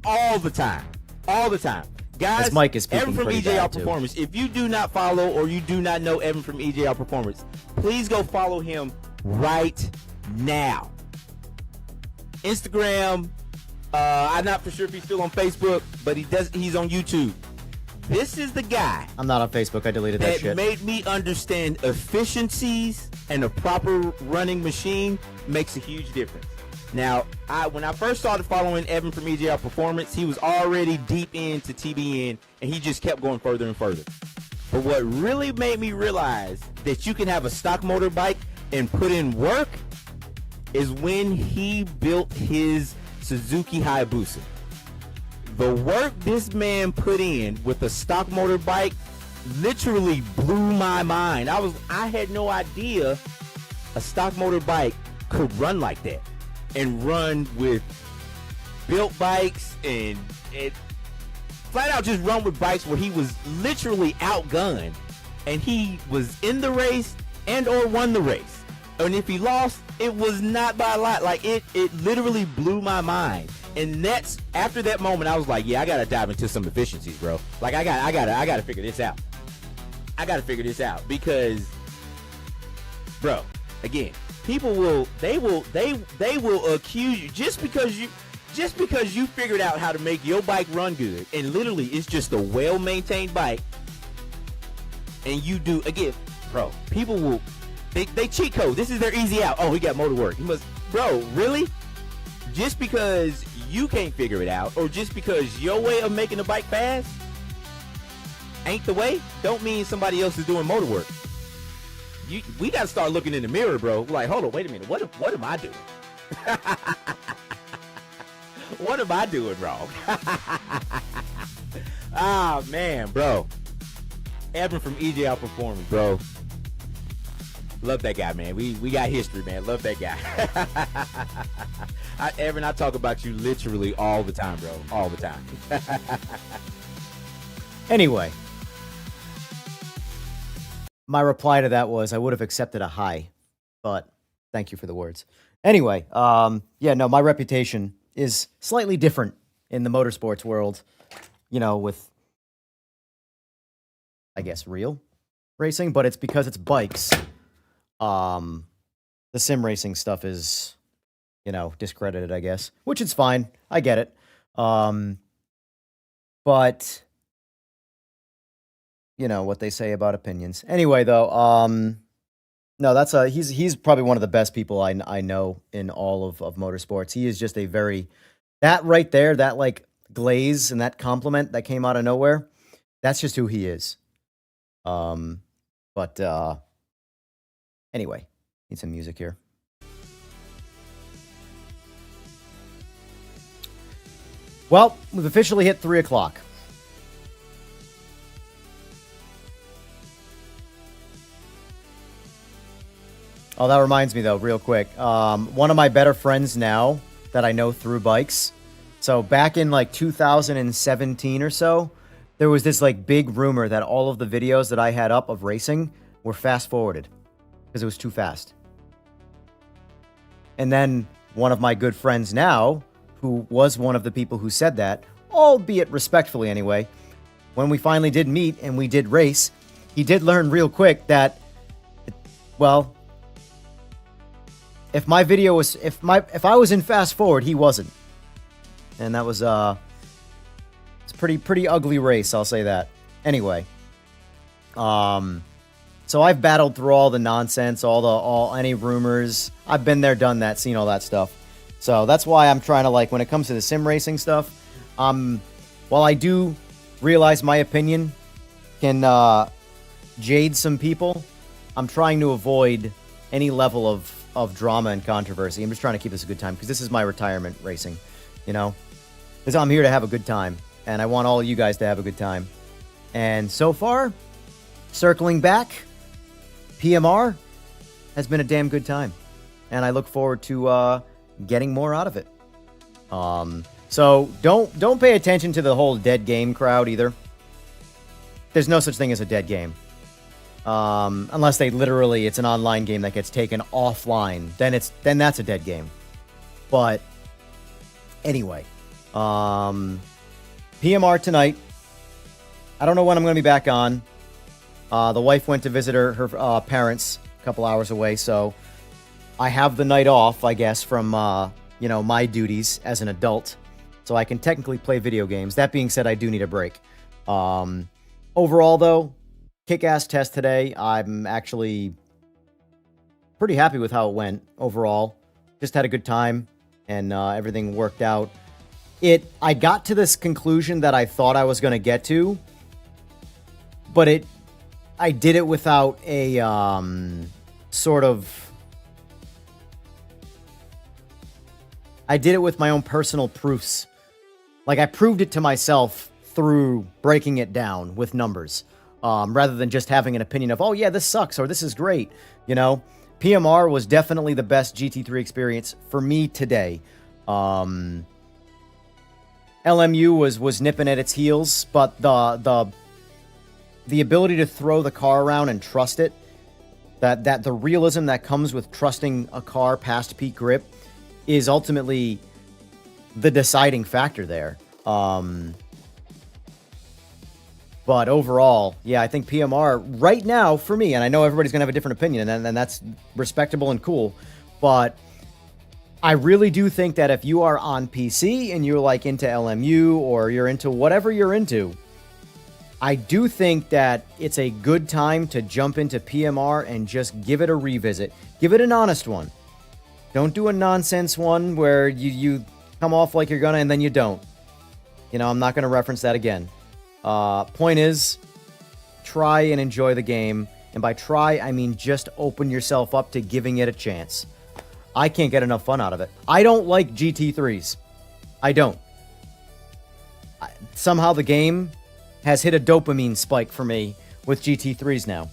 all the time. All the time. Guys, His mic is speaking Evan from pretty EJR bad, too. Performance. If you do not follow or you do not know Evan from EJR Performance, please go follow him right now. Instagram, I'm not for sure if he's still on Facebook, but he's on YouTube. this is the guy I'm not on Facebook. I deleted that that shit. made me understand efficiencies, and a proper running machine makes a huge difference. Now, when I first started following Evan from EJR Performance, he was already deep into TBN, and he just kept going further and further. But what really made me realize that you can have a stock motor bike and put in work is when he built his Suzuki Hayabusa. The work this man put in with a stock motor bike literally blew my mind. I had no idea a stock motor bike could run like that, and run with built bikes, and it flat out just run with bikes where he was literally outgunned, and he was in the race and or won the race. And if he lost, it was not by a lot. Like it literally blew my mind. And that's after that moment, I was like, yeah, I gotta dive into some efficiencies, bro. Like I gotta figure this out. I gotta figure this out because, bro, again, people will accuse you just because you figured out how to make your bike run good, and literally it's just a well-maintained bike, and you do again, bro. People will they cheat code. This is their easy out. Oh, he got motor work. He must, bro. Really? Just because you can't figure it out, or just because your way of making the bike fast ain't the way, don't mean somebody else is doing motor work. We got to start looking in the mirror, bro. Like, hold on, wait a minute. What am I doing? What am I doing wrong? Ah, man, bro. Evan from EJR Performance, bro. Love that guy, man. We got history, man. Love that guy. Evan, I talk about you literally all the time, bro. All the time. Anyway, my reply to that was I would have accepted a hi, but thank you for the words. Anyway, yeah, no, my reputation is slightly different in the motorsports world, you know, with, I guess, real racing, but it's because it's bikes. The sim racing stuff is, you know, discredited, I guess, which is fine. I get it. But you know what they say about opinions. Anyway, though, no, that's he's probably one of the best people I know in all of motorsports. He is just a very, that right there, that like glaze and that compliment that came out of nowhere, that's just who he is. But anyway, need some music here. Well, we've officially hit 3 o'clock. Oh, that reminds me, though, real quick. One of my better friends now that I know through bikes. So back in like 2017 or so, there was this like big rumor that all of the videos that I had up of racing were fast forwarded because it was too fast. And then one of my good friends now, who was one of the people who said that, albeit respectfully anyway, when we finally did meet and we did race, he did learn real quick that, well, if my video was, if I was in fast forward, he wasn't. And that was, it's a pretty ugly race, I'll say that. Anyway, so I've battled through all the nonsense, any rumors. I've been there, done that, seen all that stuff. So that's why I'm trying to, like, when it comes to the sim racing stuff, while I do realize my opinion can jade some people, I'm trying to avoid any level of drama and controversy. I'm just trying to keep this a good time because this is my retirement racing, you know? Because I'm here to have a good time, and I want all of you guys to have a good time. And so far, circling back, PMR has been a damn good time, and I look forward to getting more out of it. So don't pay attention to the whole dead game crowd either. There's no such thing as a dead game. Unless it's an online game that gets taken offline, then that's a dead game. But anyway, PMR tonight. I don't know when I'm going to be back on. The wife went to visit her parents a couple hours away, so I have the night off, I guess, from my duties as an adult, so I can technically play video games. That being said, I do need a break. Overall, though, kick-ass test today. I'm actually pretty happy with how it went overall. Just had a good time, and everything worked out. I got to this conclusion that I thought I was going to get to, but I did it without a sort of... I did it with my own personal proofs. Like, I proved it to myself through breaking it down with numbers, rather than just having an opinion of, oh yeah, this sucks, or this is great, you know? PMR was definitely the best GT3 experience for me today. LMU was nipping at its heels, but the ability to throw the car around and trust it, that the realism that comes with trusting a car past peak grip is ultimately the deciding factor there. But overall, yeah, I think PMR right now for me, and I know everybody's going to have a different opinion, and that's respectable and cool, but I really do think that if you are on PC and you're like into LMU or you're into whatever you're into, I do think that it's a good time to jump into PMR and just give it a revisit. Give it an honest one. Don't do a nonsense one where you come off like you're gonna and then you don't. You know, I'm not gonna reference that again. Point is, try and enjoy the game. And by try, I mean just open yourself up to giving it a chance. I can't get enough fun out of it. I don't like GT3s. I don't. Somehow the game has hit a dopamine spike for me with GT3s now.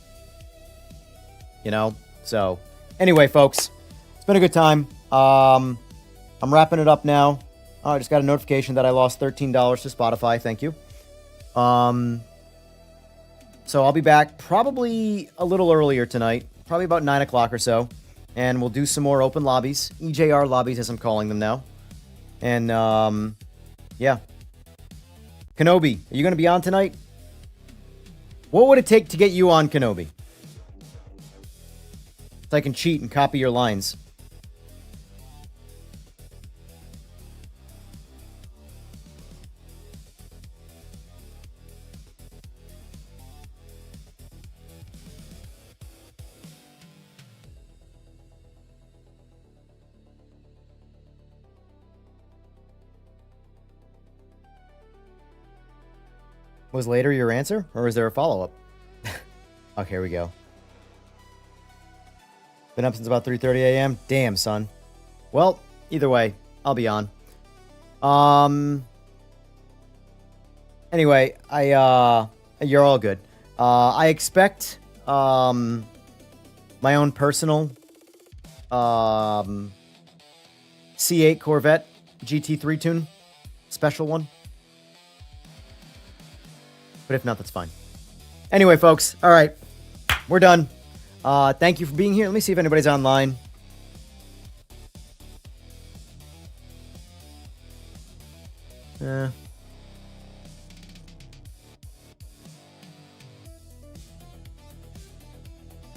You know? So, anyway, folks. It's been a good time. I'm wrapping it up now. Oh, I just got a notification that I lost $13 to Spotify. Thank you. So I'll be back probably a little earlier tonight. Probably about 9 o'clock or so. And we'll do some more open lobbies. EJR lobbies, as I'm calling them now. And, yeah. Kenobi, are you going to be on tonight? What would it take to get you on, Kenobi? So I can cheat and copy your lines. Was later your answer, or is there a follow-up? Okay, here we go. Been up since about 3:30 a.m. Damn, son. Well, either way, I'll be on. Anyway, you're all good. I expect my own personal C8 Corvette GT3 tune, special one. But if not, that's fine. Anyway, folks. All right. We're done. Thank you for being here. Let me see if anybody's online.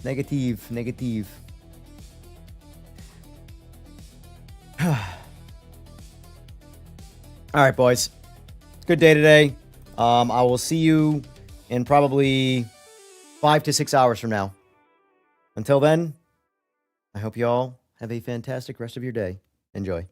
Negative. All right, boys. Good day today. I will see you in probably 5 to 6 hours from now. Until then, I hope you all have a fantastic rest of your day. Enjoy.